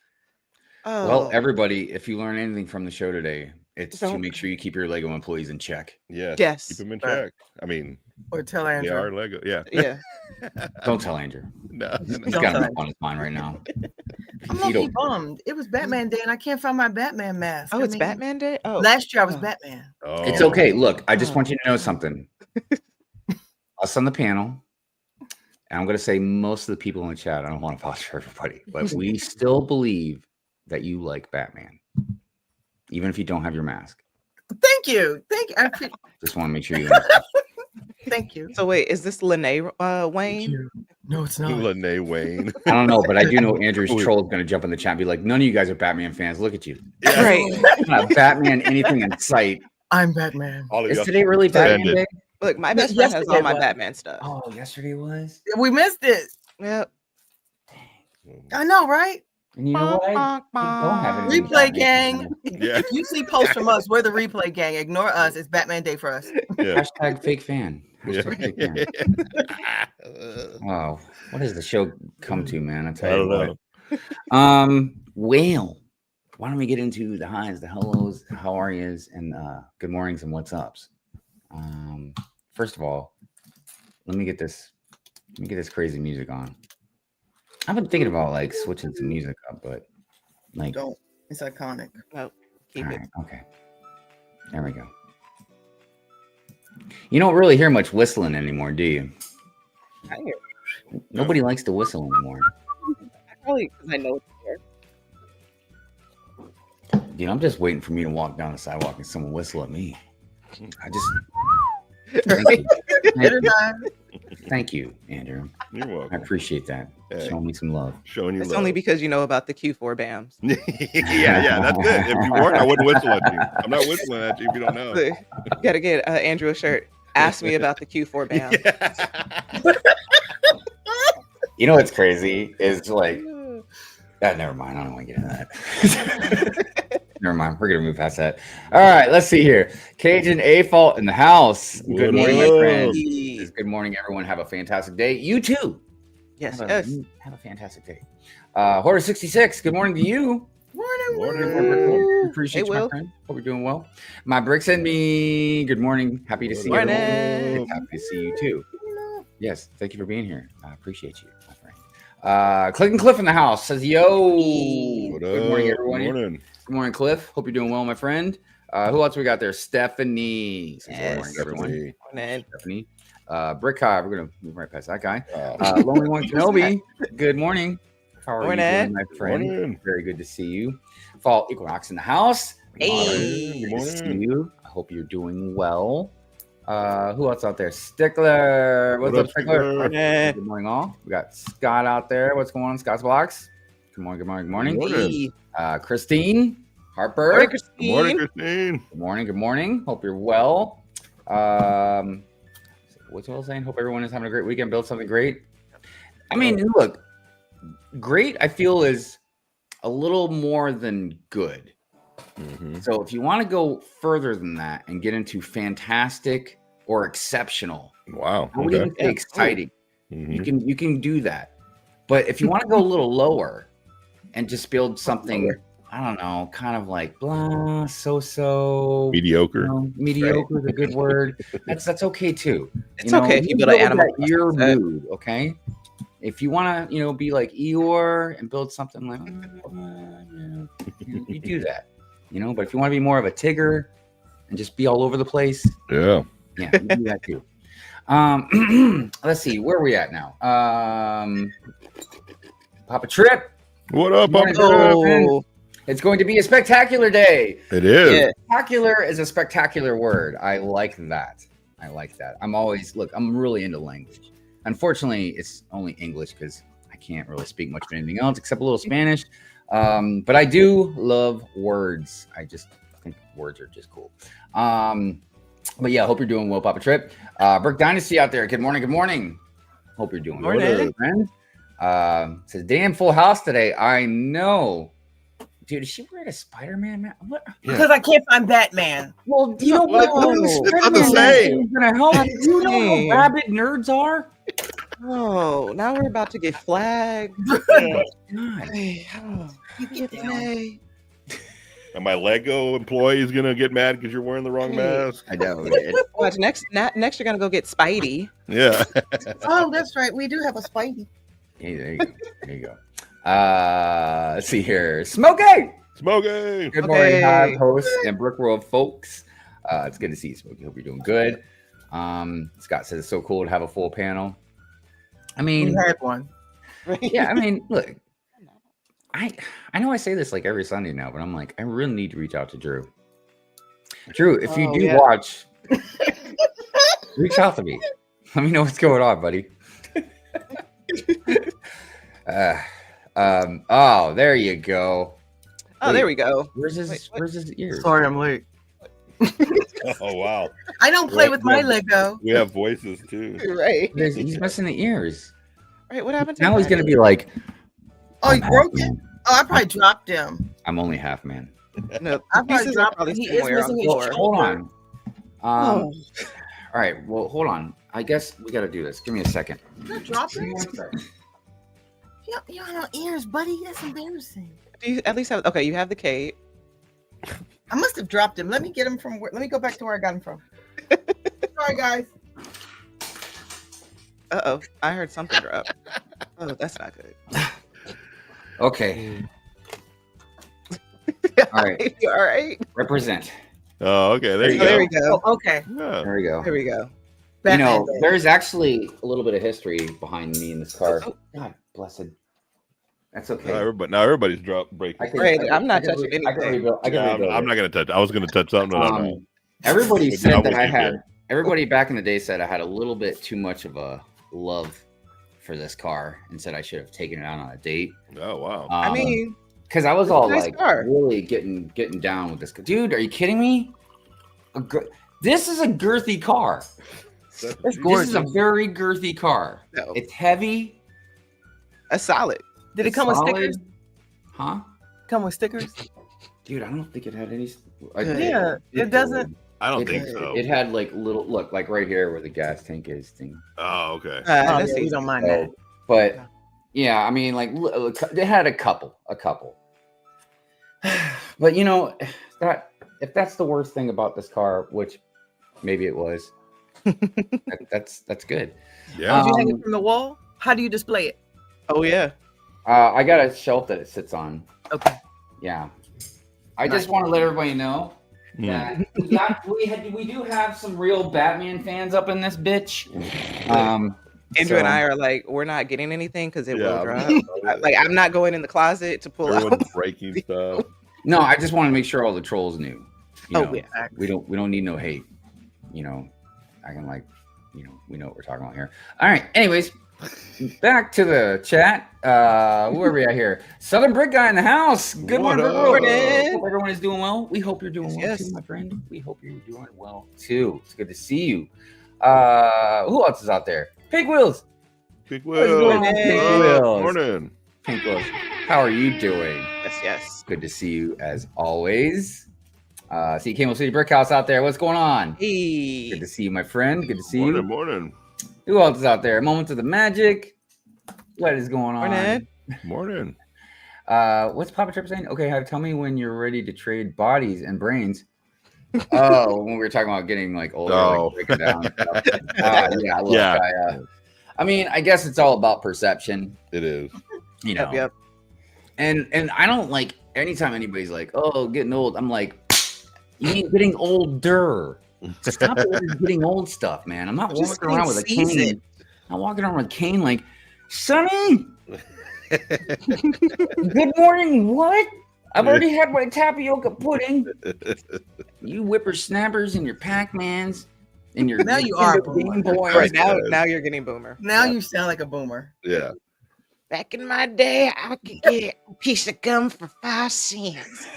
Speaker 5: Oh,
Speaker 1: Well, everybody, if you learn anything from the show today, it's to
Speaker 5: Don't-
Speaker 1: make sure you keep your Lego employees in check.
Speaker 2: Yes.
Speaker 5: Yes.
Speaker 2: Keep them in
Speaker 4: Right.
Speaker 2: check. I mean,
Speaker 4: Or tell
Speaker 2: they
Speaker 4: Andrew.
Speaker 2: are Lego. Yeah.
Speaker 5: yeah.
Speaker 1: Don't tell Andrew.
Speaker 2: No.
Speaker 1: He's
Speaker 4: Don't
Speaker 1: got
Speaker 4: tell
Speaker 1: enough
Speaker 4: him.
Speaker 1: on his mind right now.
Speaker 4: I'm
Speaker 1: He
Speaker 4: lucky
Speaker 1: don't-
Speaker 4: bummed. It was Batman Day and I can't find my Batman mask.
Speaker 5: Oh,
Speaker 4: I
Speaker 5: it's
Speaker 4: mean,
Speaker 5: Batman Day. Oh,
Speaker 4: Last year I was
Speaker 5: Oh.
Speaker 4: Batman.
Speaker 2: Oh.
Speaker 1: It's okay. Look, I just want you to know something. Us on the panel, and I'm going to say most of the people in the chat, I don't want to vouch for everybody, but we still believe that you like Batman, even if you don't have your mask.
Speaker 4: Thank you.
Speaker 1: Just want to make sure you understand.
Speaker 4: Thank you.
Speaker 5: So wait, is this Lene Wayne?
Speaker 4: No, it's not.
Speaker 2: Lene Wayne.
Speaker 1: I don't know, but I do know Andrew's troll is going to jump in the chat and be like, none of you guys are Batman fans. Look at you.
Speaker 5: Right.
Speaker 1: Not Batman, anything in sight.
Speaker 4: I'm Batman.
Speaker 2: All of
Speaker 1: Is
Speaker 2: y'all
Speaker 1: today really Batman
Speaker 2: suspended.
Speaker 1: Day?
Speaker 5: Look, my
Speaker 4: Yes,
Speaker 5: best friend has
Speaker 4: yesterday
Speaker 5: all my
Speaker 4: was.
Speaker 5: Batman stuff.
Speaker 1: Oh, yesterday was.
Speaker 4: We missed it.
Speaker 5: Yep.
Speaker 4: I know, right?
Speaker 1: And you know what? I don't have any
Speaker 4: Replay
Speaker 1: Batman
Speaker 4: gang.
Speaker 1: fans.
Speaker 2: Yeah.
Speaker 4: If you see posts from us, we're the replay gang. Ignore us. It's Batman Day for us.
Speaker 2: Yeah.
Speaker 1: Hashtag fake fan. Hashtag fake fan. Wow, what does the show come to, man? I
Speaker 2: I
Speaker 1: tell you
Speaker 2: don't
Speaker 1: what.
Speaker 2: know.
Speaker 1: Well, why don't we get into the highs, the hellos, how are yous, and good mornings and what's ups? First of all, let me get this crazy music on. I've been thinking about like switching some music up, but like,
Speaker 4: Don't. It's iconic.
Speaker 5: Keep
Speaker 1: all
Speaker 5: it.
Speaker 1: right, okay, there we go. You don't really hear much whistling anymore, do you?
Speaker 5: I hear.
Speaker 1: Nobody likes to whistle anymore.
Speaker 5: Probably because I know it's there.
Speaker 1: Dude, I'm just waiting for me to walk down the sidewalk and someone whistle at me. Thank you.
Speaker 4: Better die.
Speaker 1: Thank you, Andrew.
Speaker 2: You're
Speaker 1: I
Speaker 2: welcome.
Speaker 1: appreciate that.
Speaker 2: Hey.
Speaker 1: Showing me some love.
Speaker 2: Showing you
Speaker 5: It's
Speaker 2: love.
Speaker 5: only because you know about the Q4 BAMs.
Speaker 2: yeah, that's it. If you weren't, I wouldn't whistle at you. I'm not whistling at you if you don't know.
Speaker 5: You gotta get Andrew a shirt. Ask me about the Q4 BAM.
Speaker 1: You know what's crazy is like, never mind. I don't want to get into that. Never mind. We're gonna move past that. All right, let's see here. Cajun A Fault in the house. Good
Speaker 2: What
Speaker 1: morning, my
Speaker 2: up?
Speaker 1: friends. Good morning, everyone. Have a fantastic day. You too.
Speaker 5: Yes,
Speaker 1: Have
Speaker 5: yes.
Speaker 1: a fantastic day. Hoarder 66. Good morning to you.
Speaker 2: Morning.
Speaker 1: Appreciate
Speaker 5: Hey,
Speaker 1: you, my
Speaker 5: Will.
Speaker 1: friend. Hope you're doing well. My bricks and me. Good morning. Happy to see you.
Speaker 5: Morning.
Speaker 1: Happy to see you too. Yes, thank you for being here. I appreciate you, my friend. Click and Cliff in the house says, "Yo,
Speaker 2: What
Speaker 1: good morning,
Speaker 2: up?
Speaker 1: everyone.
Speaker 2: Morning.
Speaker 1: Good morning, Cliff. Hope you're doing well, my friend. Who else we got there? Stephanie. Says,
Speaker 5: Yes.
Speaker 1: good morning, everyone.
Speaker 2: Stephanie.
Speaker 5: Morning.
Speaker 1: Stephanie. Brick Hive. We're gonna move right past that guy.
Speaker 2: Wow.
Speaker 1: Lonely One Kenobi. Good morning. How are you
Speaker 5: Morning.
Speaker 1: doing, my friend?
Speaker 2: Morning.
Speaker 1: Very good to see you. Fall Equinox in the house.
Speaker 5: Hey.
Speaker 1: Good to see you. I hope you're doing well. Who else out there? Stickler. What's
Speaker 2: What
Speaker 1: up,
Speaker 2: up,
Speaker 1: Stickler?
Speaker 2: Stickler?
Speaker 5: Morning.
Speaker 1: Good morning, all. We got Scott out there. What's going on, Scott's Blocks? Good morning, good morning, good morning.
Speaker 2: Morning.
Speaker 1: Christine Harper.
Speaker 5: Morning,
Speaker 2: Good
Speaker 5: Christine.
Speaker 2: morning, Christine.
Speaker 1: Good morning, good morning. Hope you're well. What's all saying? Hope everyone is having a great weekend. Build something great. I mean, look, great, I feel, is a little more than good.
Speaker 2: Mhm.
Speaker 1: So if you want to go further than that and get into fantastic or exceptional,
Speaker 2: Wow.
Speaker 1: I would
Speaker 2: Okay.
Speaker 1: even say exciting.
Speaker 2: Mhm.
Speaker 1: You can do that. But if you want to go a little lower and just build something, I don't know, kind of like blah, so
Speaker 2: Mediocre.
Speaker 1: mediocre is a good word. That's okay too.
Speaker 5: It's okay if you build
Speaker 1: go
Speaker 5: an
Speaker 1: with
Speaker 5: Animal
Speaker 1: that your
Speaker 5: Crossing set.
Speaker 1: mood, okay? If you want to, be like Eeyore and build something like, you do that, But if you want to be more of a Tigger and just be all over the place,
Speaker 2: Yeah.
Speaker 1: yeah, you do that too. Let's see, where are we at now? Papa Trip.
Speaker 2: What up,
Speaker 1: Morning,
Speaker 2: Papa?
Speaker 5: Oh,
Speaker 1: It's going to be a spectacular day.
Speaker 2: It is.
Speaker 5: yeah.
Speaker 1: Spectacular is a spectacular word. I like that. I'm really into language. Unfortunately, it's only English because I can't really speak much of anything else except a little Spanish. But I do love words. I just think words are just cool. But yeah, hope you're doing well, Papa Trip. Brick Dynasty out there. Good morning. Good morning. Hope you're doing
Speaker 5: Morning.
Speaker 1: well, friend. Says damn full house today. I know. Dude, is she wearing a Spider-Man mask? What?
Speaker 4: Because I can't find Batman.
Speaker 1: Well, you know what?
Speaker 2: It's not the same.
Speaker 1: It's gonna help.
Speaker 5: Not the
Speaker 1: You know
Speaker 5: same.
Speaker 1: how rabid nerds are.
Speaker 5: Oh, now we're about to get flagged.
Speaker 1: God.
Speaker 5: Hey, oh,
Speaker 4: You
Speaker 5: get
Speaker 4: get down.
Speaker 5: flagged.
Speaker 2: And my Lego employee is gonna get mad because you're wearing the wrong mask.
Speaker 1: I know. Man.
Speaker 5: Watch next you're gonna go get Spidey.
Speaker 2: Yeah.
Speaker 4: Oh, that's right. We do have a Spidey.
Speaker 1: Hey, there you go. There you go. Let's see here. Smokey.
Speaker 2: Smoking.
Speaker 1: Good morning,
Speaker 5: Okay.
Speaker 1: Hive hosts and Brickworld folks. It's good to see you, Smokey. Hope you're doing good. Scott says it's so cool to have a full panel. I
Speaker 4: We
Speaker 1: mean,
Speaker 4: had one.
Speaker 1: yeah. I mean, look. I know I say this like every Sunday now, but I'm like, I really need to reach out to Drew. Drew, if you
Speaker 5: Oh,
Speaker 1: do
Speaker 5: yeah.
Speaker 1: watch, reach out to me. Let me know what's going on, buddy. Oh, there you go.
Speaker 5: Oh, there we go.
Speaker 1: Where's his
Speaker 5: Wait, what?
Speaker 1: Where's his ears?
Speaker 4: Sorry, I'm late.
Speaker 2: Oh wow.
Speaker 4: I don't play
Speaker 2: Right,
Speaker 4: with my
Speaker 2: yeah.
Speaker 4: Lego.
Speaker 2: We have voices too.
Speaker 5: Right.
Speaker 1: He's missing the ears.
Speaker 5: Right. What happened to
Speaker 1: Now he's
Speaker 5: that?
Speaker 1: gonna be like,
Speaker 4: Oh, you
Speaker 1: I'm
Speaker 4: broke
Speaker 1: half
Speaker 4: it?
Speaker 1: man.
Speaker 4: Oh, I probably dropped him.
Speaker 1: I'm only half man.
Speaker 5: No,
Speaker 4: I probably
Speaker 5: pieces are
Speaker 4: dropped
Speaker 5: probably
Speaker 4: him. He is
Speaker 5: somewhere on
Speaker 4: missing
Speaker 5: the
Speaker 4: his
Speaker 5: floor.
Speaker 4: shoulder.
Speaker 1: Hold on.
Speaker 5: Oh.
Speaker 1: All right. Well, hold on. I guess we got to do this. Give me a second.
Speaker 4: You dropped
Speaker 1: Give me
Speaker 4: him?
Speaker 1: one second.
Speaker 4: You don't have no ears, buddy. That's embarrassing.
Speaker 5: Do you at least have okay? You have the cape.
Speaker 4: I must have dropped him. Let me get him from where. Let me go back to where I got him from. Sorry, guys.
Speaker 5: Oh, I heard something drop. Oh, that's not good.
Speaker 1: Okay. All right.
Speaker 5: You all right?
Speaker 1: Represent.
Speaker 2: Oh, okay. There you
Speaker 5: Oh, there we
Speaker 2: go.
Speaker 5: go.
Speaker 4: Oh, okay.
Speaker 2: Yeah.
Speaker 1: There we go.
Speaker 5: There we go.
Speaker 4: Batman Day.
Speaker 1: There's actually a little bit of history behind me in this car.
Speaker 5: Oh.
Speaker 1: God blessed. That's okay.
Speaker 2: Now everybody's breaking.
Speaker 1: I could-
Speaker 5: Right,
Speaker 1: I could-
Speaker 5: I'm not
Speaker 1: I could
Speaker 5: touching
Speaker 1: I could
Speaker 5: anything.
Speaker 1: rebuild- I could
Speaker 2: Yeah,
Speaker 1: rebuild
Speaker 2: I'm
Speaker 1: it.
Speaker 2: not gonna touch. I was gonna touch something. But I'm not.
Speaker 1: Everybody
Speaker 2: But
Speaker 1: said
Speaker 2: now
Speaker 1: that
Speaker 2: we
Speaker 1: I
Speaker 2: can
Speaker 1: had.
Speaker 2: do.
Speaker 1: Everybody back in the day said I had a little bit too much of a love for this car, and said I should have taken it out on a date.
Speaker 2: Oh wow.
Speaker 5: I mean,
Speaker 1: because I was
Speaker 5: it's a
Speaker 1: all
Speaker 5: nice
Speaker 1: like
Speaker 5: car.
Speaker 1: really getting down with this. Dude, are you kidding me? This is a girthy car.
Speaker 2: That's
Speaker 1: This is a very girthy car.
Speaker 5: no,
Speaker 1: It's heavy.
Speaker 5: a solid.
Speaker 4: Did it
Speaker 1: it's
Speaker 4: come with
Speaker 1: solid.
Speaker 4: stickers?
Speaker 1: Huh?
Speaker 4: Come with stickers?
Speaker 1: Dude, I don't think it had any.
Speaker 4: Yeah, it doesn't.
Speaker 2: I don't
Speaker 1: It,
Speaker 2: think so.
Speaker 1: it had like little look like right here where the gas tank is thing.
Speaker 2: Oh, okay.
Speaker 4: Oh,
Speaker 5: That's
Speaker 4: yeah, we
Speaker 5: easy.
Speaker 4: don't mind that.
Speaker 1: But yeah, I mean, like they had a couple. But if that's the worst thing about this car, which maybe it was, that's good.
Speaker 2: Yeah.
Speaker 4: Did you hang
Speaker 1: Um,
Speaker 4: it from the wall? How do you display it?
Speaker 5: Oh yeah.
Speaker 1: I got a shelf that it sits on.
Speaker 4: Okay.
Speaker 1: Yeah. I
Speaker 4: Nice.
Speaker 1: just want to let everybody know
Speaker 2: Hmm.
Speaker 1: that we do have some real Batman fans up in this bitch.
Speaker 5: Andrew and
Speaker 1: so-
Speaker 5: I are like, we're not getting anything because it
Speaker 2: Yeah,
Speaker 5: will drop. Like I'm not going in the closet to pull out.
Speaker 2: Everyone's breaking stuff.
Speaker 1: No, I just want to make sure all the trolls knew. You
Speaker 5: Oh
Speaker 1: know,
Speaker 5: yeah.
Speaker 1: we don't need no hate. I can we know what we're talking about here. All right. Anyways, back to the chat. Where are we at here? Southern Brick Guy in the house. Good
Speaker 2: What
Speaker 1: morning,
Speaker 2: up?
Speaker 1: Brick. Hope everyone is doing well. We hope you're doing well
Speaker 5: Yes.
Speaker 1: too, my friend. We hope you're doing well too. It's good to see you. Who else is out there? Pink Wheels.
Speaker 2: Big
Speaker 1: What's
Speaker 2: Will.
Speaker 1: going on, Pink Wheels?
Speaker 2: Morning.
Speaker 1: Pink Wheels. How are you doing?
Speaker 5: Yes.
Speaker 1: Good to see you as always. See Camel City Brick House out there. What's going on?
Speaker 5: Hey.
Speaker 1: Good to see you, my friend. Good to see
Speaker 2: Morning.
Speaker 1: you.
Speaker 2: Morning.
Speaker 1: Who else is out there? Moments of the Magic. What is going on?
Speaker 5: Morning.
Speaker 2: Morning.
Speaker 1: What's Papa Trip saying? Okay, tell me when you're ready to trade bodies and brains. Oh, when we were talking about getting like older,
Speaker 2: Oh.
Speaker 1: like breaking down. And stuff. Yeah, look,
Speaker 2: Yeah.
Speaker 1: I mean, I guess it's all about perception,
Speaker 2: It is.
Speaker 1: you know.
Speaker 5: Yep.
Speaker 1: And I don't like anytime anybody's like, "Oh, getting old." I'm like, "You mean getting older? Stop with this getting old stuff, man. I'm not
Speaker 5: Just
Speaker 1: walking around with a
Speaker 5: getting
Speaker 1: cane.
Speaker 5: seasoned.
Speaker 1: I'm walking around with a cane like, Sonny, good morning. What? I've already had my tapioca pudding. You whippersnappers and your Pac-Mans and your
Speaker 4: Now you are a
Speaker 1: Game
Speaker 4: boomer.
Speaker 1: Boys.
Speaker 5: Right now you're getting boomer.
Speaker 4: Now you sound like a boomer.
Speaker 2: Yeah.
Speaker 5: Back in my day, I could get a piece of gum for 5 cents.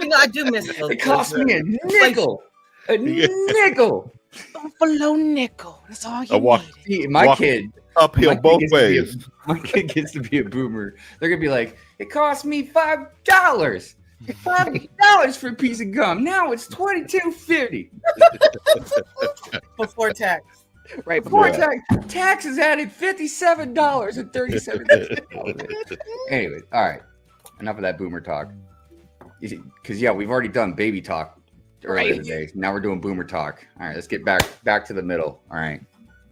Speaker 4: You know, I do miss those.
Speaker 1: It cost me a nickel. A nickel.
Speaker 5: Buffalo nickel. That's all you
Speaker 2: walk-
Speaker 5: needed.
Speaker 1: See, my
Speaker 2: Walk-
Speaker 1: kid
Speaker 2: Uphill
Speaker 1: My
Speaker 2: both
Speaker 1: kid gets to be a-
Speaker 2: ways.
Speaker 1: my kid gets to be a boomer. They're gonna be like, it cost me $5. $5 for a piece of gum. Now it's $22.50.
Speaker 4: Before tax.
Speaker 5: Right
Speaker 1: Before
Speaker 5: before
Speaker 1: taxes added $57.37. Anyway, all right. Enough of that boomer talk. Because yeah, we've already done baby talk earlier
Speaker 5: Right.
Speaker 1: today. Now we're doing boomer talk. All right, let's get back to the middle. All right,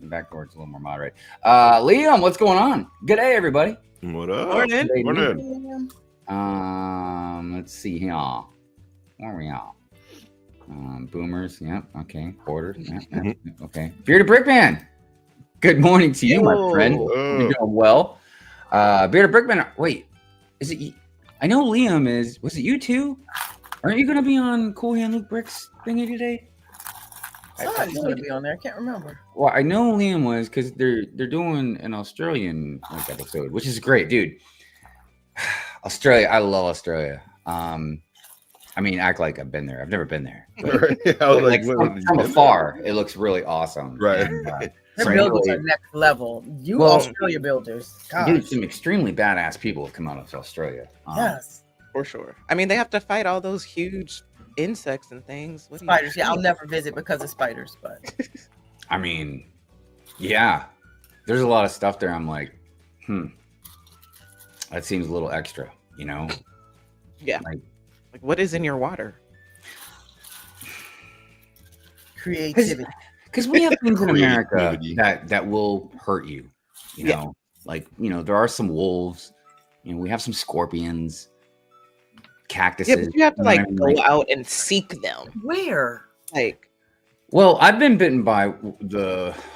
Speaker 1: back towards a little more moderate. Liam, what's going on? Good day, everybody.
Speaker 2: What up?
Speaker 5: Morning.
Speaker 1: Good day,
Speaker 2: Morning.
Speaker 1: Let's see here. Where are we at? Boomers, yep, okay. Quarters, yep, okay. Bearded Brickman, good morning to you, my friend.
Speaker 5: Yo.
Speaker 1: You're doing well. Bearded Brickman, wait, is it? I know Liam is. Was it you too? Aren't you going to be on Cool Hand Luke Bricks thingy today?
Speaker 4: Somebody's gonna be on there. I can't remember.
Speaker 1: Well, I know Liam was because they're doing an Australian like episode, which is great, dude. Australia, I love Australia. I mean, act like I've been there. I've never been there. But,
Speaker 2: I was
Speaker 1: like,
Speaker 2: what-
Speaker 1: from afar, it looks really awesome.
Speaker 2: Right.
Speaker 1: And,
Speaker 4: Their
Speaker 1: so
Speaker 4: buildings
Speaker 1: really-
Speaker 4: are next level. You
Speaker 1: Well,
Speaker 4: Australia builders.
Speaker 1: dude,
Speaker 4: Gosh.
Speaker 1: some extremely badass people have come out of Australia.
Speaker 4: Yes.
Speaker 5: For sure. I mean, they have to fight all those huge insects and things. What do you
Speaker 4: Spiders. Yeah, I'll never visit because of spiders, but
Speaker 1: I mean, yeah, there's a lot of stuff there. I'm like, that seems a little extra, you know?
Speaker 5: Yeah.
Speaker 1: Like,
Speaker 5: Like, what is in your water?
Speaker 4: creativity.
Speaker 1: because we have things in America
Speaker 2: Creativity.
Speaker 1: that will hurt you, you
Speaker 5: Yeah.
Speaker 1: know? Like, you know, there are some wolves, you know, we have some scorpions, cactuses.
Speaker 5: Yeah, but you have to
Speaker 1: know what I
Speaker 5: like
Speaker 1: mean?
Speaker 5: go
Speaker 1: Like,
Speaker 5: out and seek them.
Speaker 4: Where?
Speaker 5: Like,
Speaker 1: well, I've been bitten by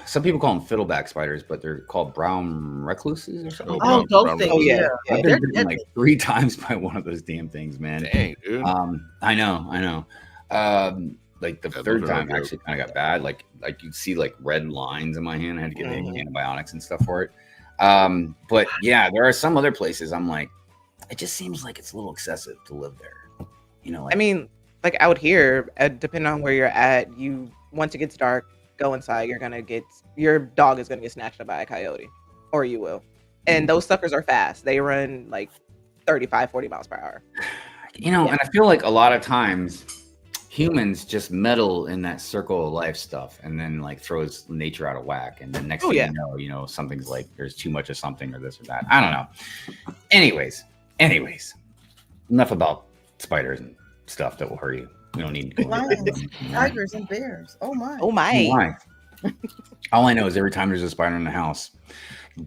Speaker 1: some people call them fiddleback spiders, but they're called brown recluses or something.
Speaker 4: Oh, those things.
Speaker 5: Oh, yeah.
Speaker 4: Yeah.
Speaker 1: I've
Speaker 4: They're
Speaker 1: been bitten like 3 times by one of those damn things, man.
Speaker 2: Dang, dude.
Speaker 1: I know. Like the
Speaker 2: Yeah,
Speaker 1: third
Speaker 2: those are
Speaker 1: time
Speaker 2: no joke.
Speaker 1: actually kind of got bad. Like you'd see like red lines in my hand. I had to get
Speaker 5: Mhm.
Speaker 1: antibiotics and stuff for it. But yeah, there are some other places I'm like, it just seems like it's a little excessive to live there. You know, like,
Speaker 5: I mean, like out here, depending on where you're at, you once it gets dark, go inside. Your dog is gonna get snatched up by a coyote, or you will. And those suckers are fast. They run like 35, 40 miles per hour.
Speaker 1: you know,
Speaker 5: yeah.
Speaker 1: and I feel like a lot of times humans just meddle in that circle of life stuff and then like throws nature out of whack. And then next
Speaker 5: Oh,
Speaker 1: thing
Speaker 5: yeah.
Speaker 1: you know, something's like there's too much of something or this or that. I don't know. Anyways, enough about spiders and stuff that will hurt you. We don't need to go into
Speaker 4: Lions,
Speaker 1: that.
Speaker 4: tigers, and bears. Oh my.
Speaker 5: Oh my!
Speaker 1: Why? All I know is every time there's a spider in the house,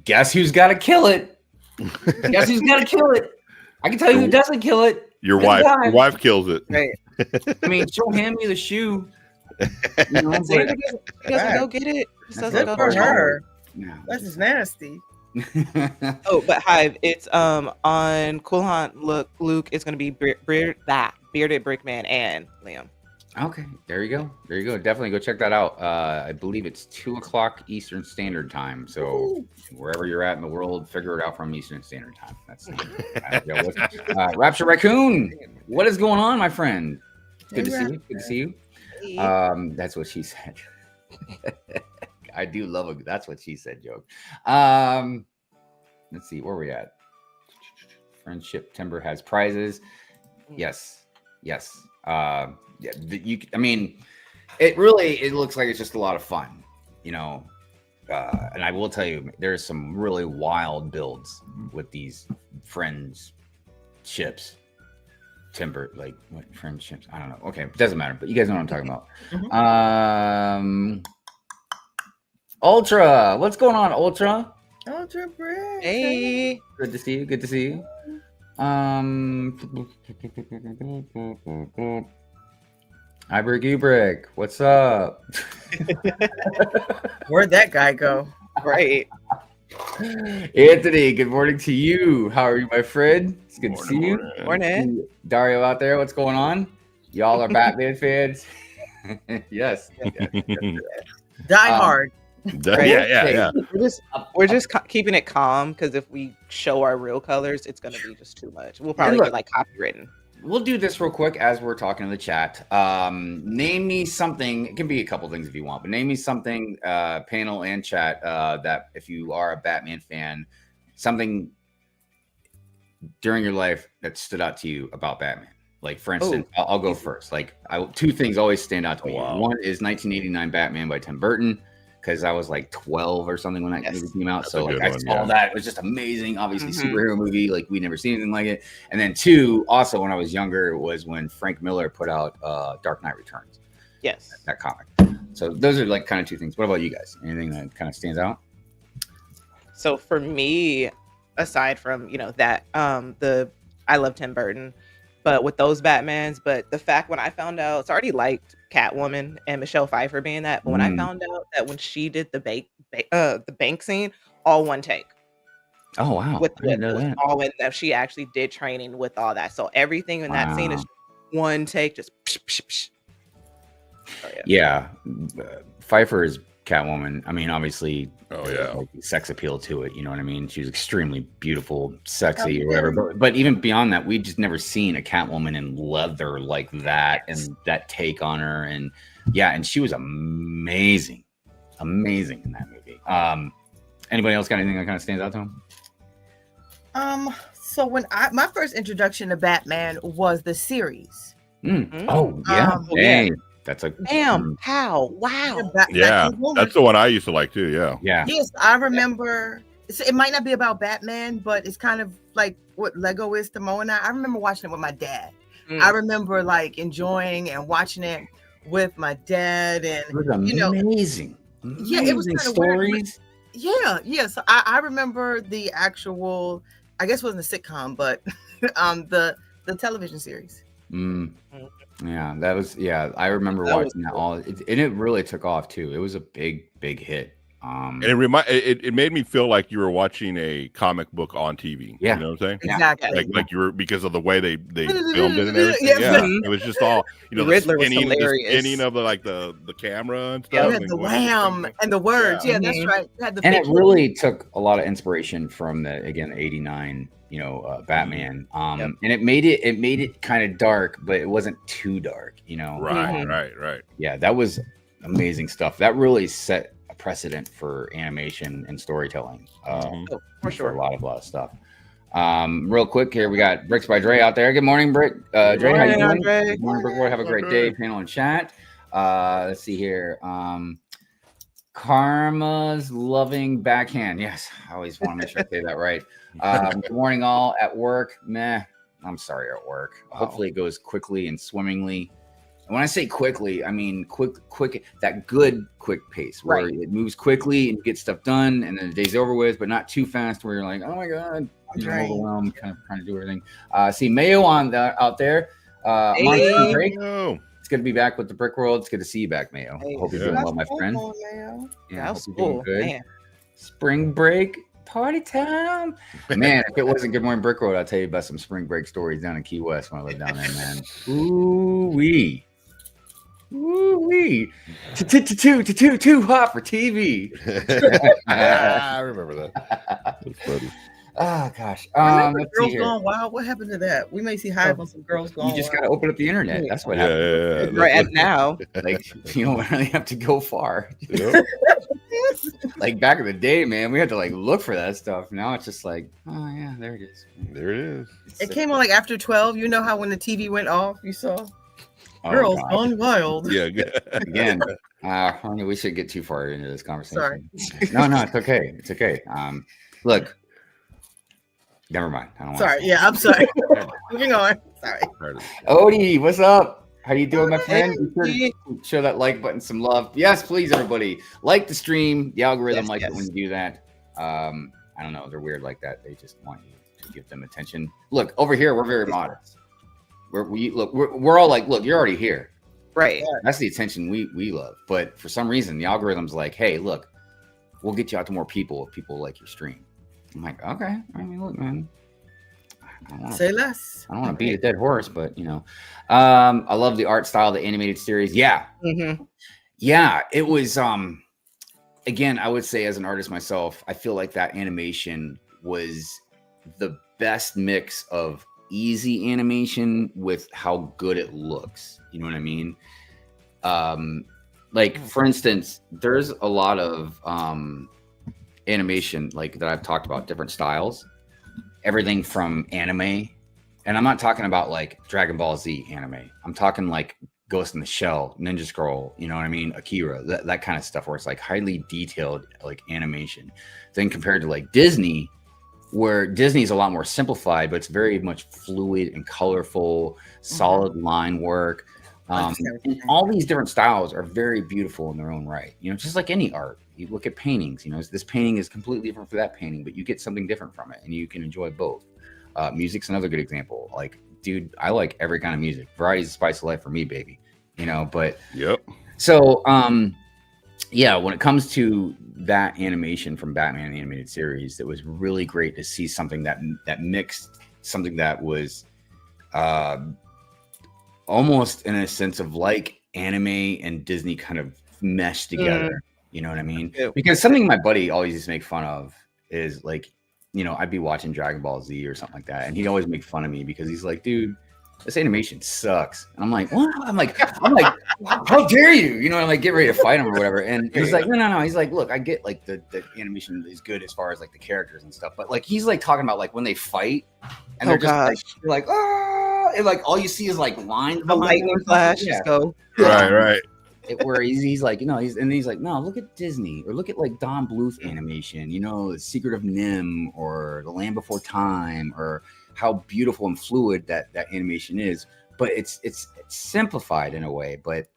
Speaker 1: guess who's got to kill it? Guess who's got to kill it? I can tell you who doesn't kill it.
Speaker 2: Your
Speaker 1: Good
Speaker 2: wife.
Speaker 1: God.
Speaker 2: Your wife kills it.
Speaker 5: Right.
Speaker 1: I mean, she'll hand me the shoe. You know,
Speaker 5: See,
Speaker 1: but,
Speaker 5: he doesn't go get it. He
Speaker 1: That's
Speaker 5: doesn't
Speaker 1: good
Speaker 5: go
Speaker 4: for
Speaker 5: get it.
Speaker 4: her.
Speaker 1: yeah.
Speaker 4: That's just nasty.
Speaker 5: Oh, but Hive, it's on Cool Hunt. Luke, it's gonna be Bearded Brickman and Liam.
Speaker 1: Okay, there you go. Definitely go check that out. I believe it's 2:00 Eastern Standard Time. So wherever you're at in the world, figure it out from Eastern Standard Time. That's Rapture Raccoon. What is going on, my friend? Good to see you. Good to see you. That's what she said. I do love a that's what she said joke. Let's see where we at. Friendship Timber has prizes. Yes. Yeah, I mean, it looks like it's just a lot of fun, you know. And I will tell you, there's some really wild builds with these friends ships. Timber, like what friendships? I don't know. Okay, it doesn't matter. But you guys know what I'm talking about. Ultra, what's going on, Ultra?
Speaker 4: Ultra Brick.
Speaker 5: Hey.
Speaker 1: Good to see you. Good to see you. Ibrick Ubrick, what's up?
Speaker 4: Where'd that guy go?
Speaker 5: Right.
Speaker 1: Anthony, good morning to you. How are you, my friend? It's good to see you.
Speaker 5: Morning.
Speaker 1: Dario out there, what's going on? Y'all are Batman fans? Yes.
Speaker 4: Die Hard.
Speaker 2: Yeah.
Speaker 5: We're just keeping it calm because if we show our real colors, it's gonna be just too much. We'll probably
Speaker 1: look,
Speaker 5: get like copywritten.
Speaker 1: We'll do this real quick as we're talking in the chat. Name me something. It can be a couple things if you want, but name me something, panel and chat, that if you are a Batman fan, something during your life that stood out to you about Batman. Like, for instance, I'll go first. Like, two things always stand out to me.
Speaker 2: Wow.
Speaker 1: One is 1989 Batman by Tim Burton, because I was like 12 or something when that movie came out.
Speaker 2: That's
Speaker 1: So
Speaker 2: a
Speaker 1: like
Speaker 2: good
Speaker 1: I
Speaker 2: one,
Speaker 1: saw
Speaker 2: yeah.
Speaker 1: that. It was just amazing. Obviously,
Speaker 5: Mhm.
Speaker 1: superhero movie. Like, we'd never seen anything like it. And then two, also when I was younger, was when Frank Miller put out Dark Knight Returns,
Speaker 5: Yes.
Speaker 1: that comic. So those are like kind of two things. What about you guys? Anything that kind of stands out?
Speaker 5: So for me, aside from that, I love Tim Burton, but with those Batmans, but the fact when I found out, it's already liked Catwoman and Michelle Pfeiffer being that, but when I found out that when she did the bank scene, all one take
Speaker 1: Oh wow,
Speaker 5: with
Speaker 1: I didn't know
Speaker 5: with
Speaker 1: that.
Speaker 5: all in that she actually did training with all that, so everything in that scene is one take, just psh, psh, psh. So,
Speaker 1: Yeah, Pfeiffer is Catwoman. I mean, obviously,
Speaker 2: Oh, yeah.
Speaker 1: like, sex appeal to it. You know what I mean? She was extremely beautiful, sexy,
Speaker 4: Oh,
Speaker 1: or whatever.
Speaker 4: yeah.
Speaker 1: But even beyond that, we just never seen a Catwoman in leather like that, and that take on her. And yeah, and she was amazing in that movie. Anybody else got anything that kind of stands out to them?
Speaker 4: So when my first introduction to Batman was the series.
Speaker 1: Oh yeah,
Speaker 4: Oh,
Speaker 1: dang. That's a
Speaker 5: Bam, pow, wow.
Speaker 2: Yeah,
Speaker 4: Batwoman.
Speaker 2: that's the one I used to like too. Yeah.
Speaker 1: yeah.
Speaker 4: Yes, I remember. It might not be about Batman, but it's kind of like what Lego is to Mo and I. I remember watching it with my dad.
Speaker 5: Mm.
Speaker 4: I remember like enjoying and watching it with my dad, and
Speaker 1: It was amazing.
Speaker 4: Yeah, it was
Speaker 1: Amazing
Speaker 4: kinda weird,
Speaker 1: stories.
Speaker 4: yeah. So I remember the actual. I guess it wasn't a sitcom, but the television series.
Speaker 1: Yeah, that was I remember
Speaker 5: That was
Speaker 1: watching that
Speaker 5: cool.
Speaker 1: all, and it really took off too. It was a big hit.
Speaker 2: And it made me feel like you were watching a comic book on TV.
Speaker 1: Yeah.
Speaker 2: You know what I'm saying?
Speaker 1: Yeah.
Speaker 4: Exactly.
Speaker 2: Like you were, because of the way they filmed it and everything.
Speaker 4: Yeah.
Speaker 2: Yeah, it was just all the
Speaker 5: Riddler was
Speaker 2: spinning,
Speaker 5: hilarious.
Speaker 2: of the camera and
Speaker 4: You
Speaker 2: stuff.
Speaker 4: had
Speaker 2: and
Speaker 4: the
Speaker 2: what-
Speaker 4: wham and the words. Yeah, that's
Speaker 5: Mhm.
Speaker 4: right. You had the
Speaker 1: And it
Speaker 4: big-
Speaker 1: really took a lot of inspiration from the '89 Batman.
Speaker 5: Yep.
Speaker 1: And it made it kind of dark, but it wasn't too dark.
Speaker 2: Right, right.
Speaker 1: Yeah, that was amazing stuff. That really set a precedent for animation and storytelling.
Speaker 2: Mhm.
Speaker 5: Oh, for
Speaker 1: For a
Speaker 5: sure.
Speaker 1: lot of stuff. Real quick here, we got Bricks by Dre out there. Good morning, Brick. Dre, how you
Speaker 5: morning,
Speaker 1: doing?
Speaker 5: Andre.
Speaker 1: Good morning, Brick. Have a great day. Panel and chat. Let's see here. Karma's loving backhand. Yes, I always want to make sure I say that right. Good morning, all at work. Meh. I'm sorry, at work. Hopefully, it goes quickly and swimmingly. And when I say quickly, I mean quick. That good quick pace where
Speaker 5: Right.
Speaker 1: it moves quickly and you get stuff done, and then the day's over with, but not too fast where you're like, oh my god,
Speaker 4: Right.
Speaker 1: overwhelmed, kind of trying to do everything. See Mayo out there.
Speaker 5: Hey.
Speaker 1: Monster Break.
Speaker 2: Oh,
Speaker 1: It's good to be back with the Brick World. It's good to see you back, Mayo.
Speaker 5: Hey.
Speaker 1: Hope you're
Speaker 2: Yeah.
Speaker 1: doing well, my
Speaker 4: That's
Speaker 1: friend.
Speaker 4: cool, man.
Speaker 1: Yeah,
Speaker 5: That
Speaker 1: hope
Speaker 5: was
Speaker 1: you're doing
Speaker 5: cool.
Speaker 1: good.
Speaker 5: Man.
Speaker 1: Spring break party time, man. If it wasn't Good Morning Brick Road, I'll tell you about some spring break stories down in Key West when I lived down there, man. Ooh wee, too hot for TV.
Speaker 2: I remember that. That's funny.
Speaker 1: Oh gosh.
Speaker 4: Remember
Speaker 1: Let's see
Speaker 4: Girls
Speaker 1: here.
Speaker 4: Gone Wild? What happened to that? We may see Hive on some Girls Gone
Speaker 1: You just got
Speaker 4: Wild.
Speaker 1: to open up the internet. That's what
Speaker 2: Yeah,
Speaker 1: happened.
Speaker 2: yeah.
Speaker 5: Right at now.
Speaker 1: Like, you don't really have to go far.
Speaker 2: Yep.
Speaker 1: Like back in the day, man, we had to like look for that stuff. Now it's just like, oh yeah, there it is.
Speaker 2: There it is.
Speaker 4: It came on like after 12. You know how when the TV went off, you saw
Speaker 1: Oh,
Speaker 4: Girls
Speaker 1: God.
Speaker 4: Gone Wild.
Speaker 2: Yeah.
Speaker 1: Again, honey, we should get too far into this conversation.
Speaker 4: Sorry.
Speaker 1: No, it's okay. It's okay. Look, Never mind. I don't want
Speaker 4: Sorry. Yeah, I'm sorry. Moving on. Sorry.
Speaker 1: Odie, what's up? How you doing, my friend? Be
Speaker 5: Hey.
Speaker 1: sure to show that like button some love. Yes, please, everybody. Like the stream. The algorithm
Speaker 5: Yes,
Speaker 1: likes it
Speaker 5: yes.
Speaker 1: when you do that. I don't know. They're weird like that. They just want you to give them attention. Look, over here, we're very modest. We're all like, look, you're already here.
Speaker 5: Right.
Speaker 1: That's the attention we love. But for some reason, the algorithm's like, hey, look, we'll get you out to more people if people like your stream. I'm like, okay. I mean, look, man. I don't
Speaker 4: Say less.
Speaker 1: want to beat a dead horse, but you know, I love the art style, the animated series. Yeah,
Speaker 5: Mm-hmm.
Speaker 1: yeah, it was. Again, I would say as an artist myself, I feel like that animation was the best mix of easy animation with how good it looks. You know what I mean? Like for instance, there's a lot of animation like that I've talked about, different styles. Everything from anime, and I'm not talking about like Dragon Ball Z anime. I'm talking like Ghost in the Shell, Ninja Scroll, you know what I mean? Akira, that kind of stuff where it's like highly detailed like animation. Then compared to like Disney, where Disney's a lot more simplified, but it's very much fluid and colorful, solid line work. And all these different styles are very beautiful in their own right. You know, just like any art. You look at paintings, you know, this painting is completely different from that painting, but you get something different from it and you can enjoy both. Music's another good example. Like, dude, I like every kind of music. Variety's the spice of life for me, baby. You know, but
Speaker 2: Yep.
Speaker 1: so yeah, when it comes to that animation from Batman the Animated Series, it was really great to see something that mixed something that was almost in a sense of like anime and Disney kind of meshed together. You know what I mean?
Speaker 5: Yeah.
Speaker 1: Because something my buddy always used to make fun of is like, you know, I'd be watching Dragon Ball Z or something like that, and he'd always make fun of me because he's like, dude, this animation sucks. And I'm like, what? I'm like, how dare you? You know, I'm like, get ready to fight him or whatever. And he's like, no. He's like, look, I get like the animation is good as far as like the characters and stuff, but like he's like talking about like when they fight and they're just like, oh, and like all you see is like lines,
Speaker 5: The lightning flash,
Speaker 1: Yeah.
Speaker 5: just go.
Speaker 2: Right.
Speaker 1: Where he's like, you know, he's like, no, look at Disney or look at like Don Bluth animation, you know, The Secret of Nim or The Land Before Time, or how beautiful and fluid that animation is. But it's simplified in a way, but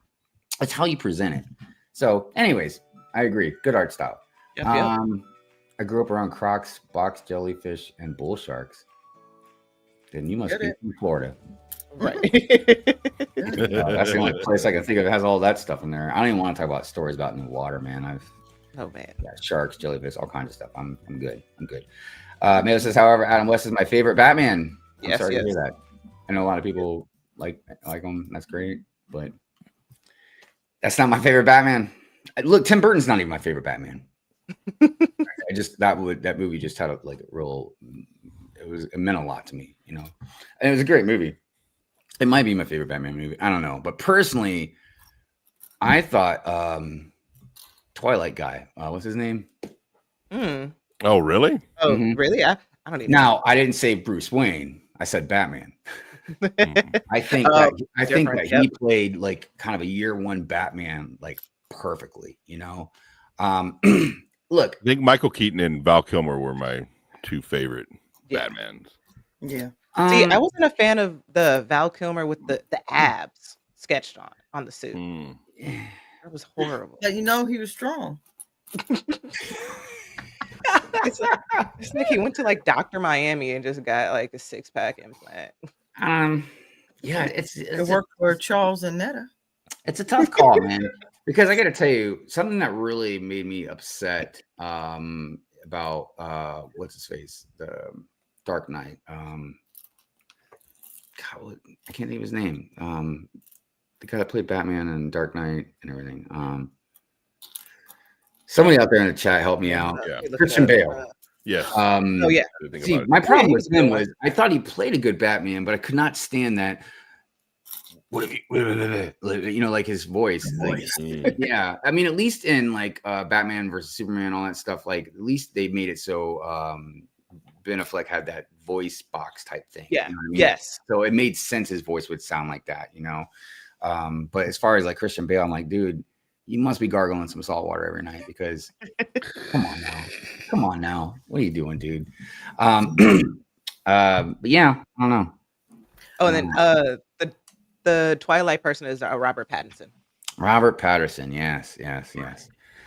Speaker 1: it's how you present it. So, anyways, I agree. Good art style.
Speaker 5: Yep.
Speaker 1: I grew up around crocs, box jellyfish, and bull sharks. Then you must be from Florida.
Speaker 5: Right.
Speaker 1: That's the only place I can think of that has all that stuff in there. I don't even want to talk about stories about in the water, man.
Speaker 5: Oh man.
Speaker 1: Sharks, jellyfish, all kinds of stuff. I'm good. Mayo says, however, Adam West is my favorite Batman. I'm sorry to hear that. I know a lot of people like him. That's great, but that's not my favorite Batman. Look, Tim Burton's not even my favorite Batman. That movie just had a real. It meant a lot to me, you know, and it was a great movie. It might be my favorite Batman movie. I don't know, but personally, I thought Twilight guy. What's his name?
Speaker 2: Oh, really?
Speaker 5: Oh,
Speaker 1: Mhm.
Speaker 5: really? I don't even.
Speaker 1: Now, I didn't say Bruce Wayne. I said Batman. I think that he played like kind of a year one Batman like perfectly, you know. Look,
Speaker 2: I think Michael Keaton and Val Kilmer were my two favorite
Speaker 5: Yeah.
Speaker 2: Batmans.
Speaker 4: Yeah.
Speaker 5: See, I wasn't a fan of the Val Kilmer with the abs sketched on the suit. That was horrible.
Speaker 4: Yeah, you know he was strong.
Speaker 5: It's like he went to like Dr. Miami and just got like a 6-pack implant.
Speaker 1: yeah,
Speaker 4: It worked for Charles and Netta.
Speaker 1: It's a tough call, man. Because I got to tell you, something that really made me upset about what's his face, the Dark Knight. God, I can't think of his name. The guy that played Batman and Dark Knight and everything. Somebody out there in the chat help me out.
Speaker 2: Yeah.
Speaker 1: Christian Bale.
Speaker 2: Yes.
Speaker 5: Oh yeah.
Speaker 1: See, my problem with him was I thought he played a good Batman, but I could not stand that. What if you know, like his voice? Like, yeah, I mean, at least in like Batman versus Superman, all that stuff. Like, at least they made it so Ben Affleck had that voice box type thing.
Speaker 5: Yeah.
Speaker 1: You know what I mean?
Speaker 5: Yes.
Speaker 1: So it made sense his voice would sound like that, you know. But as far as like Christian Bale, I'm like, dude, you must be gargling some salt water every night because come on now, what are you doing, dude? But yeah, I don't know.
Speaker 5: Oh, and then the Twilight person is Robert Pattinson.
Speaker 1: Robert Pattinson. Yes.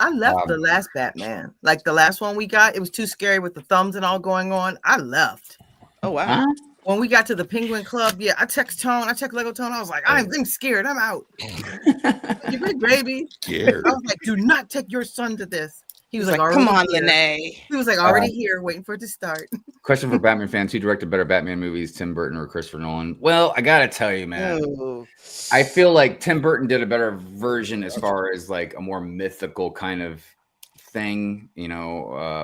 Speaker 4: I left the last Batman. Like the last one we got, it was too scary with the thumbs and all going on. I left.
Speaker 5: Oh wow.
Speaker 1: Huh?
Speaker 4: When we got to the Penguin Club, yeah, I text Lego Tone. I was like, I'm scared. I'm out. You big baby.
Speaker 2: Scared.
Speaker 4: I was like, do not take your son to this. He was like,
Speaker 5: come on,
Speaker 4: here.
Speaker 5: Yanae.
Speaker 4: He was like, already here, waiting for it to start.
Speaker 1: Question for Batman fans: who directed better Batman movies, Tim Burton or Christopher Nolan? Well, I gotta tell you, man, I feel like Tim Burton did a better version as far as like a more mythical kind of thing,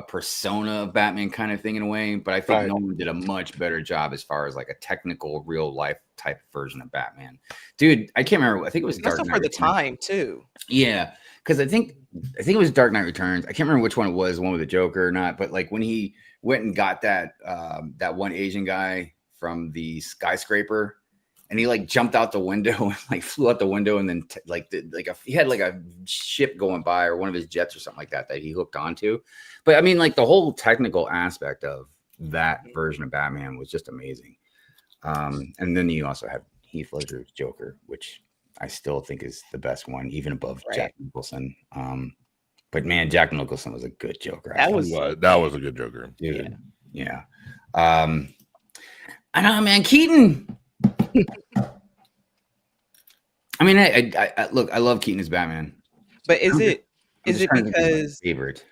Speaker 1: persona of Batman kind of thing in a way. But I think Nolan did a much better job as far as like a technical, real life type version of Batman. Dude, I can't remember. I think it was Dark Knight
Speaker 5: for the time too.
Speaker 1: Yeah, because I think it was Dark Knight Returns. I can't remember which one it was, the one with the Joker or not. But like when he went and got that one Asian guy from the skyscraper, and he like jumped out the window and like flew out the window, and then he had like a ship going by or one of his jets or something like that he hooked onto. But I mean, like the whole technical aspect of that version of Batman was just amazing. And then you also have Heath Ledger's Joker, which I still think is the best one, even above Jack Nicholson. But man, Jack Nicholson was a good Joker.
Speaker 2: That was a good Joker,
Speaker 1: dude. Yeah. I know, man. Keaton. I mean, I look. I love Keaton as Batman.
Speaker 5: But is it because
Speaker 1: favorite?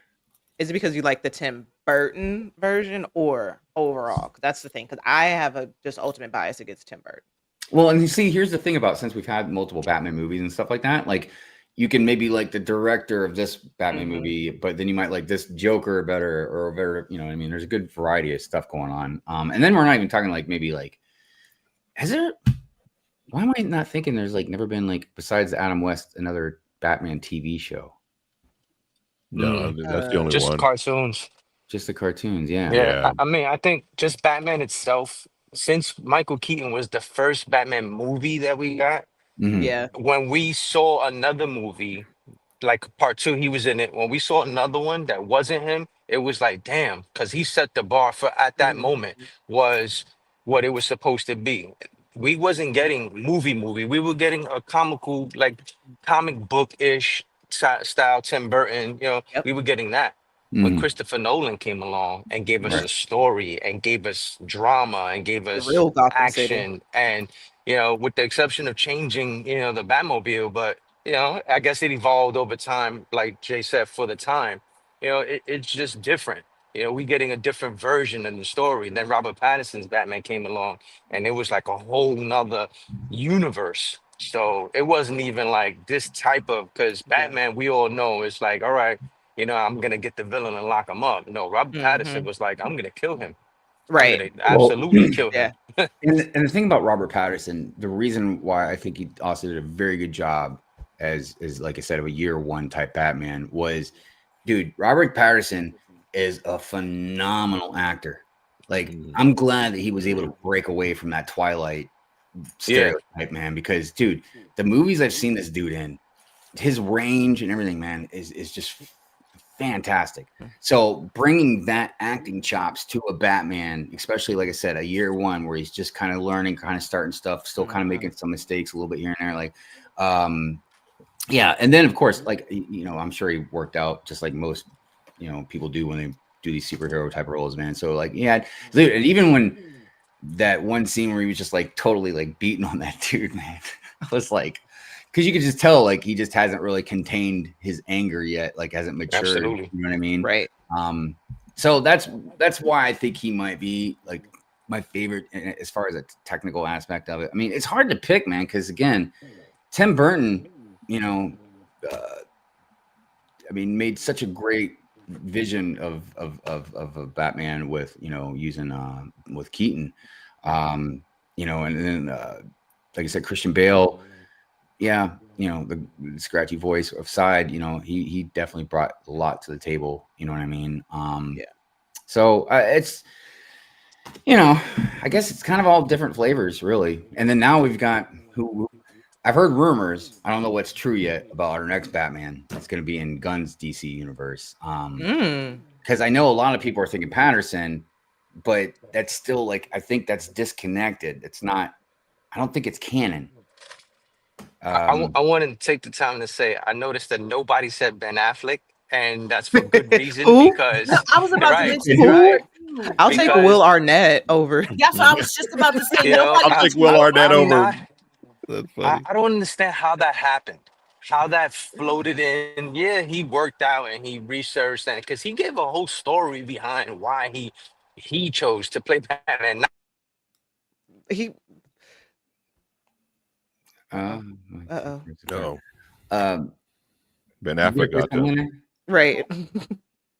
Speaker 5: Is it because you like the Tim Burton version or overall? Because that's the thing. Because I have a just ultimate bias against Tim Burton.
Speaker 1: Well, and you see, here's the thing about, since we've had multiple Batman movies and stuff like that, like you can maybe like the director of this Batman movie, but then you might like this Joker better or better. You know what I mean? There's a good variety of stuff going on. And then we're not even talking like maybe like, why am I not thinking there's like never been like, besides Adam West, another Batman TV show?
Speaker 2: No, that's the only
Speaker 6: just
Speaker 2: one.
Speaker 6: Cartoons.
Speaker 1: Just the cartoons, yeah.
Speaker 2: Yeah.
Speaker 6: I mean, I think just Batman itself, since Michael Keaton was the first Batman movie that we got,
Speaker 1: Mhm.
Speaker 5: Yeah.
Speaker 6: when we saw another movie, like part 2, he was in it. When we saw another one that wasn't him, it was like, damn, because he set the bar for at that moment was what it was supposed to be. We wasn't getting movie. We were getting a comical, like comic book-ish style Tim Burton.
Speaker 5: Yep.
Speaker 6: We were getting that. When
Speaker 1: Mhm.
Speaker 6: Christopher Nolan came along and gave us a story and gave us drama and gave us
Speaker 5: real Gotham City.
Speaker 6: action, and with the exception of changing the Batmobile, but I guess it evolved over time, like Jay said, for the time. It's just different. We getting a different version of the story. Then Robert Pattinson's Batman came along, and it was like a whole nother universe. So it wasn't even like this type of, because Batman, we all know, it's like, all right, I'm gonna get the villain and lock him up. No, Robert Pattinson was like, I'm gonna kill him.
Speaker 5: Right.
Speaker 6: I'm gonna absolutely kill him.
Speaker 5: Yeah.
Speaker 1: And the thing about Robert Pattinson, the reason why I think he also did a very good job as like I said, of a year one type Batman was, dude, Robert Pattinson is a phenomenal actor. Like, I'm glad that he was able to break away from that Twilight stereotype, man, because dude, the movies I've seen this dude in, his range and everything, man, is just fantastic. So bringing that acting chops to a Batman, especially like I said, a year one where he's just kind of learning, kind of starting stuff, still kind of making some mistakes a little bit here and there, like yeah. And then of course, like I'm sure he worked out just like most people do when they do these superhero type roles, man. So like, yeah, dude, and even when that one scene where he was just like totally like beating on that dude, man, I was like, because you could just tell like he just hasn't really contained his anger yet, like hasn't matured.
Speaker 6: Absolutely.
Speaker 1: You know what I mean?
Speaker 5: Right.
Speaker 1: So that's why I think he might be like my favorite as far as a technical aspect of it. I mean, it's hard to pick, man, because again, Tim Burton, made such a great vision of a Batman with using with Keaton, and then like I said, Christian Bale. Yeah, the scratchy voice aside, he definitely brought a lot to the table. You know what I mean? Yeah. So it's, I guess it's kind of all different flavors, really. And then now we've got who I've heard rumors. I don't know what's true yet about our next Batman. That's going to be in Gunn's DC universe. Because I know a lot of people are thinking Patterson, but that's still like I think that's disconnected. It's not. I don't think it's canon.
Speaker 6: I wanted to take the time to say I noticed that nobody said Ben Affleck, and that's for good reason
Speaker 5: Who?
Speaker 6: because
Speaker 4: No, I was about
Speaker 6: right,
Speaker 4: to mention
Speaker 5: Who?
Speaker 6: right.
Speaker 5: I'll take
Speaker 6: Because-
Speaker 5: Will Arnett over.
Speaker 4: That's what I was just about to say.
Speaker 6: You know,
Speaker 4: Nobody
Speaker 2: I'll
Speaker 4: else
Speaker 2: take Will Arnett
Speaker 6: I'm
Speaker 2: over.
Speaker 6: not-
Speaker 2: That's funny.
Speaker 6: I don't understand how that happened. How that floated in. Yeah, he worked out and he researched and because he gave a whole story behind why he chose to play Batman.
Speaker 5: He.
Speaker 1: Uh
Speaker 5: Uh-oh.
Speaker 2: No,
Speaker 1: Um,
Speaker 2: Ben
Speaker 1: you
Speaker 2: Affleck
Speaker 1: gonna say
Speaker 2: got
Speaker 1: something,
Speaker 2: that.
Speaker 1: Lena?
Speaker 5: Right.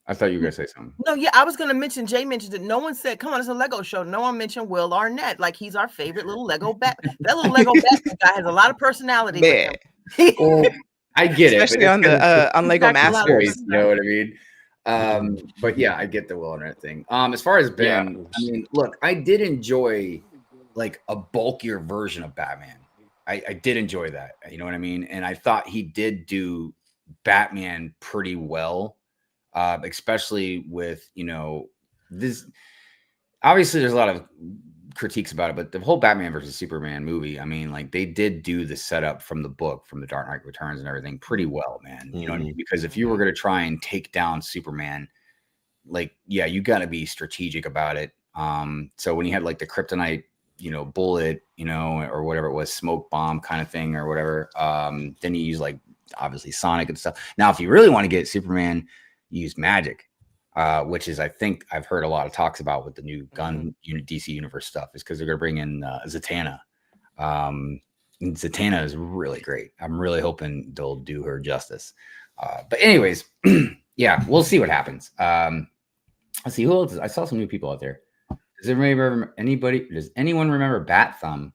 Speaker 1: I thought you were gonna say something.
Speaker 4: No, yeah, I was gonna mention. Jay mentioned it. No one said, "Come on, it's a Lego show." No one mentioned Will Arnett, like he's our favorite little Lego bat. That little Lego Batman guy has a lot of personality. with
Speaker 5: Man.
Speaker 4: him.
Speaker 1: Well, I get it,
Speaker 5: Especially on the on Lego
Speaker 4: Exactly.
Speaker 5: Masters.
Speaker 1: you know what I mean? But yeah, I get the Will Arnett thing. As far as Ben, I mean, look, I did enjoy like a bulkier version of Batman. I did enjoy that. You know what I mean? And I thought he did do Batman pretty well, especially with, you know, this. Obviously, there's a lot of critiques about it, but the whole Batman versus Superman movie, I mean, like they did do the setup from the book, from the Dark Knight Returns and everything pretty well, man. You know what I mean? Because if you were going to try and take down Superman, like, yeah, you got to be strategic about it. So when you had like the kryptonite, you know, bullet, you know, or whatever it was, smoke bomb kind of thing or whatever, then you use like obviously Sonic and stuff. Now, if you really want to get Superman, you use magic. Which is, I think I've heard a lot of talks about with the new gun DC Universe stuff is because they're going to bring in Zatanna. And Zatanna is really great. I'm really hoping they'll do her justice. But anyways, yeah, we'll see what happens. Let's see who else. I saw some new people out there. Does does anyone remember Bat Thumb?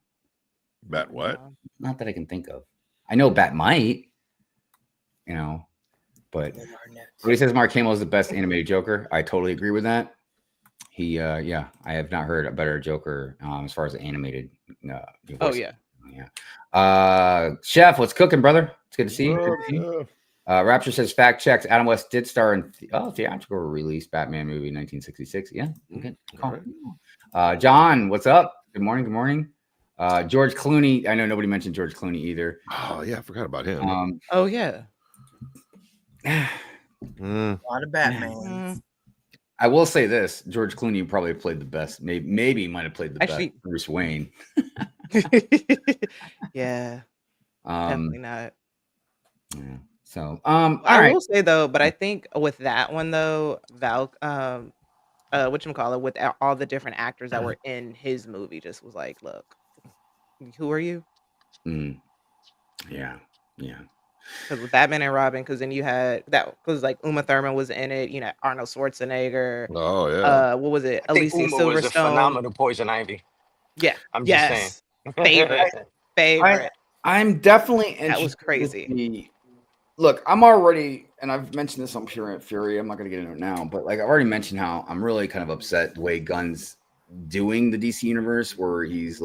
Speaker 2: Bat what?
Speaker 1: Not that I can think of. I know Bat Might, you know, but when he says Mark Hamill is the best animated Joker, I totally agree with that. He, yeah, I have not heard a better Joker as far as the animated.
Speaker 5: Oh yeah.
Speaker 1: Chef, what's cooking, brother? It's good to see you. Rapture says fact checks. Adam West did star in theatrical release Batman movie 1966. Yeah, okay. John, what's up? Good morning. Good morning. George Clooney. I know nobody mentioned George Clooney either.
Speaker 2: Oh yeah, I forgot about him.
Speaker 5: Oh yeah.
Speaker 4: A lot of Batman.
Speaker 5: Mm.
Speaker 1: I will say this: George Clooney probably played the best. Maybe might have played the best Bruce Wayne.
Speaker 5: Yeah. Definitely not.
Speaker 1: Yeah. So,
Speaker 5: I will say though, but I think with that one though, whatchamacallit, with all the different actors that were in his movie, just was like, look, who are you?
Speaker 1: Yeah.
Speaker 5: Because with Batman and Robin, because then you had that, because like Uma Thurman was in it, you know, Arnold Schwarzenegger.
Speaker 2: Oh yeah.
Speaker 5: What was it?
Speaker 6: I think
Speaker 5: Alicia
Speaker 6: Uma was a
Speaker 5: Silverstone.
Speaker 6: phenomenal Poison Ivy.
Speaker 5: Yeah.
Speaker 6: I'm just saying.
Speaker 5: Favorite.
Speaker 1: I'm definitely interested.
Speaker 5: That was crazy.
Speaker 1: Look, I'm already, and I've mentioned this on Pure Fury. I'm not going to get into it now, but like I've already mentioned how I'm really kind of upset the way Gunn's doing the DC universe, where he's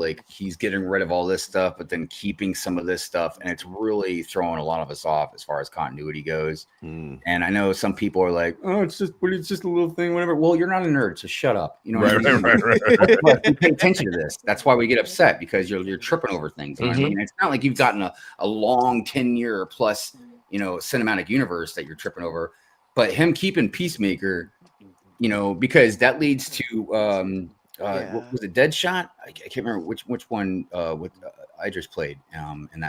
Speaker 1: getting rid of all this stuff, but then keeping some of this stuff, and it's really throwing a lot of us off as far as continuity goes. And I know some people are like, "Oh, it's just a little thing, whatever." Well, you're not a nerd, so shut up. You know what I mean? Right. You pay attention to this. That's why we get upset, because you're tripping over things. You know what I mean? It's not like you've gotten a long 10-year plus, you know, cinematic universe that you're tripping over, but him keeping Peacemaker, you know, because that leads to what was it, Deadshot? I can't remember which one with Idris played in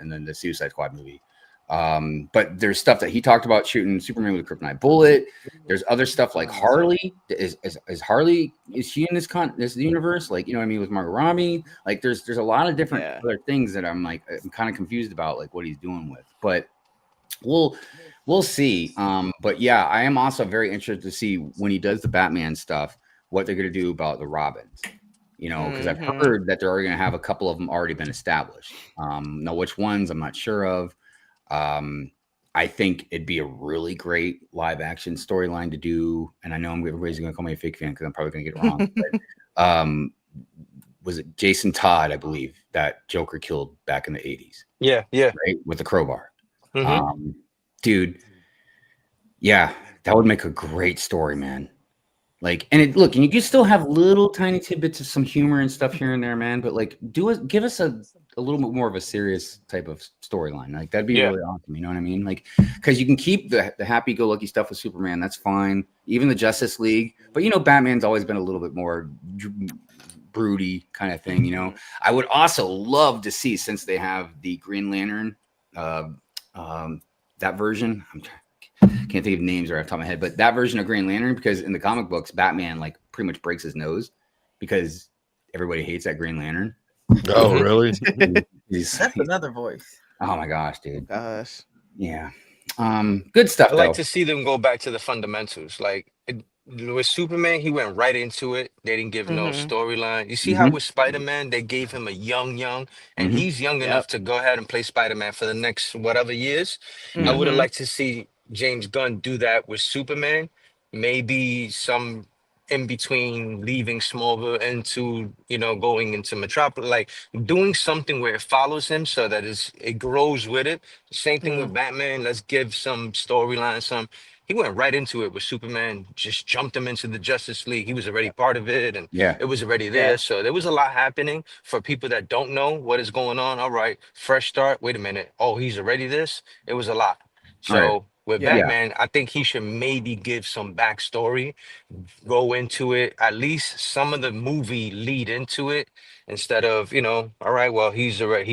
Speaker 1: then the Suicide Squad movie. But there's stuff that he talked about shooting Superman with a kryptonite bullet. There's other stuff like Harley. Is Harley, is she in this universe? Like, you know what I mean, with Margot Robbie? Like there's a lot of different other things that I'm kind of confused about, like what he's doing with. But we'll see. But yeah, I am also very interested to see when he does the Batman stuff, what they're going to do about the Robins, you know, because I've heard that they're going to have a couple of them already been established. Now which ones I'm not sure of. I think it'd be a really great live action storyline to do. And I know everybody's going to call me a fake fan because I'm probably going to get it wrong. But, was it Jason Todd, I believe, that Joker killed back in the 80s?
Speaker 6: Yeah.
Speaker 1: Right? With the crowbar. Dude, yeah, that would make a great story, man. Like, and and you can still have little tiny tidbits of some humor and stuff here and there, man. But like, give us a little bit more of a serious type of storyline. Like, that'd be
Speaker 6: Yeah.
Speaker 1: really awesome. You know what I mean? Like, because you can keep the happy-go-lucky stuff with Superman. That's fine. Even the Justice League. But Batman's always been a little bit more broody kind of thing. I would also love to see, since they have the Green Lantern, that version. Can't think of names right off the top of my head, but that version of Green Lantern, because in the comic books, Batman like pretty much breaks his nose because everybody hates that Green Lantern.
Speaker 2: Oh, really?
Speaker 4: That's another voice.
Speaker 1: Oh my gosh, dude.
Speaker 5: Gosh.
Speaker 1: Yeah. Good stuff.
Speaker 6: I like
Speaker 1: though.
Speaker 6: to see them go back to the fundamentals. Like with Superman, he went right into it. They didn't give no
Speaker 5: Mhm.
Speaker 6: storyline. You see how
Speaker 1: Mhm.
Speaker 6: with Spider-Man, they gave him a young, and
Speaker 1: Mhm.
Speaker 6: he's young enough to go ahead and play Spider-Man for the next whatever years. I would have
Speaker 5: Mhm.
Speaker 6: liked to see James Gunn do that with Superman. Maybe some in between leaving Smallville into, going into Metropolis, like doing something where it follows him so that it grows with it. Same thing with Batman. Let's give some storyline, he went right into it with Superman, just jumped him into the Justice League. He was already part of it and
Speaker 1: Yeah.
Speaker 6: it was already
Speaker 5: Yeah.
Speaker 6: there. So there was a lot happening for people that don't know what is going on. All right, fresh start. Wait a minute. Oh, he's already this. It was a lot. So
Speaker 1: Right.
Speaker 6: with
Speaker 5: Yeah.
Speaker 6: Batman, I think he should maybe give some backstory, go into it, at least some of the movie lead into it, instead of, all right, well, he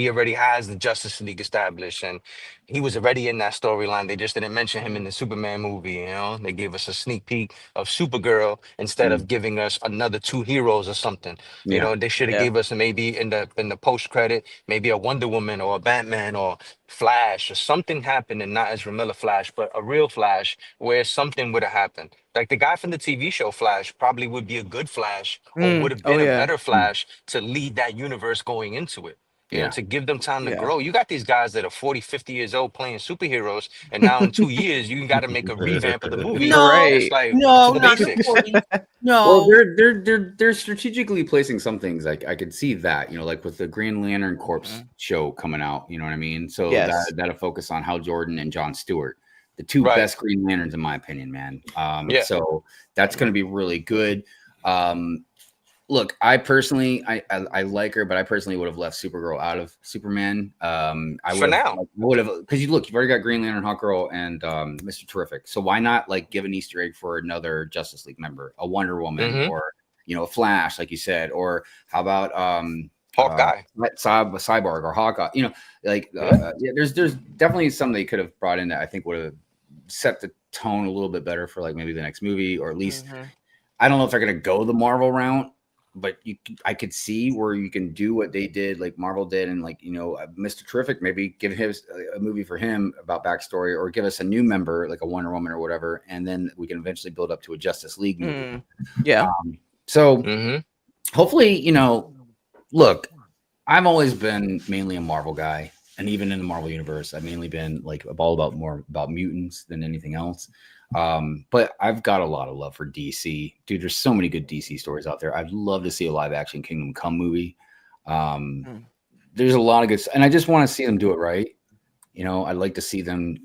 Speaker 6: already has the Justice League established and he was already in that storyline. They just didn't mention him in the Superman movie. They gave us a sneak peek of Supergirl instead of giving us another two heroes or something.
Speaker 1: Yeah.
Speaker 6: They should have
Speaker 5: Yeah.
Speaker 6: gave us maybe in the post credit, maybe a Wonder Woman or a Batman or Flash or something happened, and not Ezra Miller Flash, but a real Flash where something would have happened. Like the guy from the TV show Flash probably would be a good Flash or would have been
Speaker 5: Oh,
Speaker 6: a
Speaker 5: yeah.
Speaker 6: better Flash to lead that universe going into it.
Speaker 1: Yeah.
Speaker 6: To give them time to
Speaker 5: Yeah.
Speaker 6: grow. You got these guys that are 40, 50 years old playing superheroes, and now in 2 years, you got to make a revamp of the movie.
Speaker 4: No,
Speaker 6: It's like
Speaker 4: no,
Speaker 6: the
Speaker 4: not the
Speaker 6: basics.
Speaker 4: 40.
Speaker 1: Well,
Speaker 4: No.
Speaker 1: they're strategically placing some things. Like I could see that, like with the Green Lantern Corps show coming out. You know what I mean? So
Speaker 5: Yes.
Speaker 1: that'll focus on Hal Jordan and John Stewart, the two
Speaker 6: Right.
Speaker 1: best Green Lanterns in my opinion, man.
Speaker 6: Yeah.
Speaker 1: So that's going to be really good. Look, I personally, I like her, but I personally would have left Supergirl out of Superman.
Speaker 6: For now.
Speaker 1: I would have, because you've already got Green Lantern, Hawkgirl, and Mr. Terrific. So why not give an Easter egg for another Justice League member, a Wonder Woman,
Speaker 6: Mhm.
Speaker 1: or a Flash, like you said, or how about
Speaker 6: Hawkeye.
Speaker 1: Cyborg or Hawkeye? There's definitely some they could have brought in that I think would have set the tone a little bit better for maybe the next movie, or at least I don't know if they're gonna go the Marvel route. But I could see where you can do what they did, like Marvel did, and Mr. Terrific, maybe give him a movie for him about backstory, or give us a new member, like a Wonder Woman or whatever, and then we can eventually build up to a Justice League movie.
Speaker 5: Yeah.
Speaker 1: So
Speaker 6: Mhm.
Speaker 1: hopefully, look, I've always been mainly a Marvel guy, and even in the Marvel universe, I've mainly been all more about mutants than anything else. But I've got a lot of love for DC, dude. There's so many good DC stories out there. I'd love to see a live action Kingdom Come movie. There's a lot of good, and I just want to see them do it right. I'd like to see them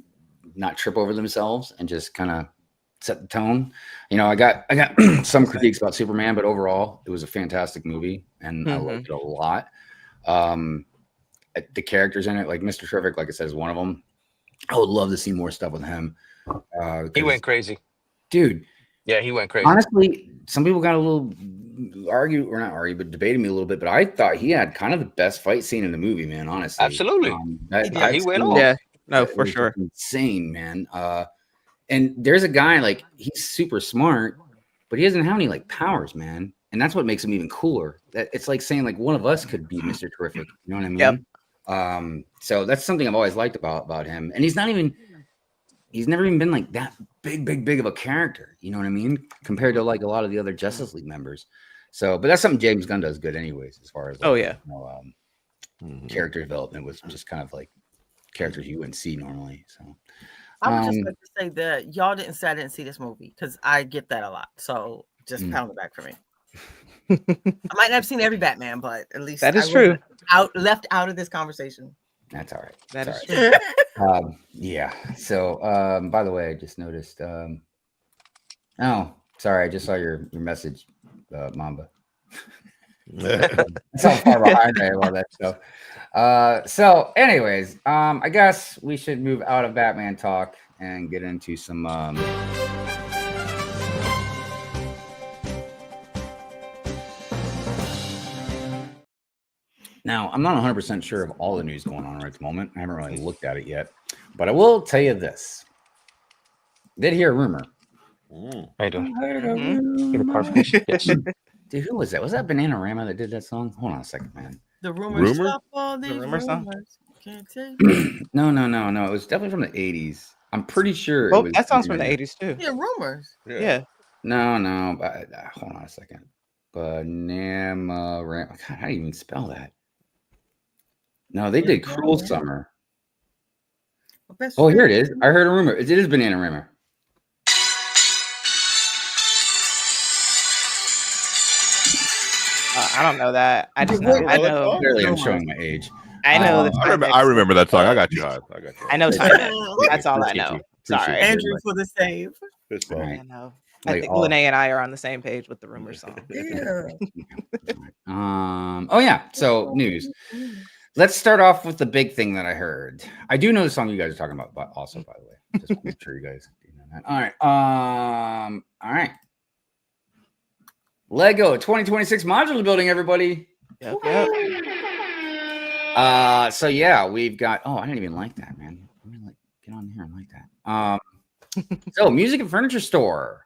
Speaker 1: not trip over themselves and just kind of set the tone. I got some critiques about Superman, but overall, it was a fantastic movie, and I liked it a lot. The characters in it, like Mr. Terrific, like I said, is one of them. I would love to see more stuff with him.
Speaker 6: He went crazy.
Speaker 1: Dude.
Speaker 6: Yeah, he went crazy.
Speaker 1: Honestly, some people got a little debated me a little bit, but I thought he had kind of the best fight scene in the movie, man. Honestly.
Speaker 6: Absolutely. He went off.
Speaker 5: Yeah. No, for sure.
Speaker 1: Insane, man. And there's a guy, he's super smart, but he doesn't have any powers, man. And that's what makes him even cooler. That it's like saying one of us could be Mr. Terrific. You know what I mean?
Speaker 5: Yep.
Speaker 1: So that's something I've always liked about him. And he's never even been that big of a character. You know what I mean? Compared to a lot of the other Justice League members. So, but that's something James Gunn does good anyways, as far as character development was just kind of characters you wouldn't see normally. So
Speaker 4: I would just like to say that y'all didn't say I didn't see this movie, because I get that a lot. So just pound it back for me. I might not have seen every Batman, but at least
Speaker 5: that is
Speaker 4: I
Speaker 5: true.
Speaker 4: Left out of this conversation.
Speaker 1: That's all right.
Speaker 5: That is
Speaker 1: true. Yeah. So by the way, I just noticed Sorry, I just saw your message, Mamba. That's how far behind I am on that stuff. So, anyways, I guess we should move out of Batman talk and get into some. Now, I'm not 100% sure of all the news going on right at the moment. I haven't really looked at it yet, but I will tell you this: did hear a rumor.
Speaker 6: I do.
Speaker 1: I heard a
Speaker 5: Mhm.
Speaker 1: rumor.
Speaker 6: Yes.
Speaker 1: Dude, who was that? Was that Bananarama that did that song? Hold on a second, man.
Speaker 4: The rumors
Speaker 2: Rumor?
Speaker 4: stop all these
Speaker 5: rumor song?
Speaker 4: rumors. Can't take.
Speaker 1: No. It was definitely from the 80s. I'm pretty sure.
Speaker 5: Well,
Speaker 1: it was
Speaker 5: that sounds from the
Speaker 1: Bananarama.
Speaker 5: 80s too.
Speaker 4: Yeah, rumors.
Speaker 5: Yeah.
Speaker 1: No. But, hold on a second. Bananarama. God, how do you even spell that? No, they did Cruel
Speaker 4: Bananarama.
Speaker 1: Summer.
Speaker 4: My best
Speaker 1: Oh, here
Speaker 4: friend-
Speaker 1: it is. I heard a rumor. It is Bananarama.
Speaker 5: I don't know that. I just know.
Speaker 4: Wait,
Speaker 5: I
Speaker 2: know that
Speaker 5: know.
Speaker 2: song?
Speaker 1: Clearly, I'm
Speaker 4: Rumors.
Speaker 1: showing my age.
Speaker 5: I know. the
Speaker 2: I remember that song. I got you, Hot.
Speaker 5: I know Timex. That's all I
Speaker 1: Appreciate
Speaker 5: know.
Speaker 1: you.
Speaker 5: Sorry.
Speaker 1: Appreciate you.
Speaker 4: Andrew for the save.
Speaker 2: Fist
Speaker 1: All
Speaker 2: bump.
Speaker 1: right.
Speaker 5: I know. I
Speaker 1: Like
Speaker 5: think
Speaker 1: all-
Speaker 5: Lene and I are on the same page with the rumor song.
Speaker 4: Yeah.
Speaker 1: Oh yeah. So news. Let's start off with the big thing that I heard. I do know the song you guys are talking about, but also, by the way, just to make sure you guys do know that. All right. All right. Lego 2026 modular building, everybody.
Speaker 5: Yep.
Speaker 1: So yeah, we've got. Oh, I didn't even like that, man. Let me get on here and like that. So music and furniture store,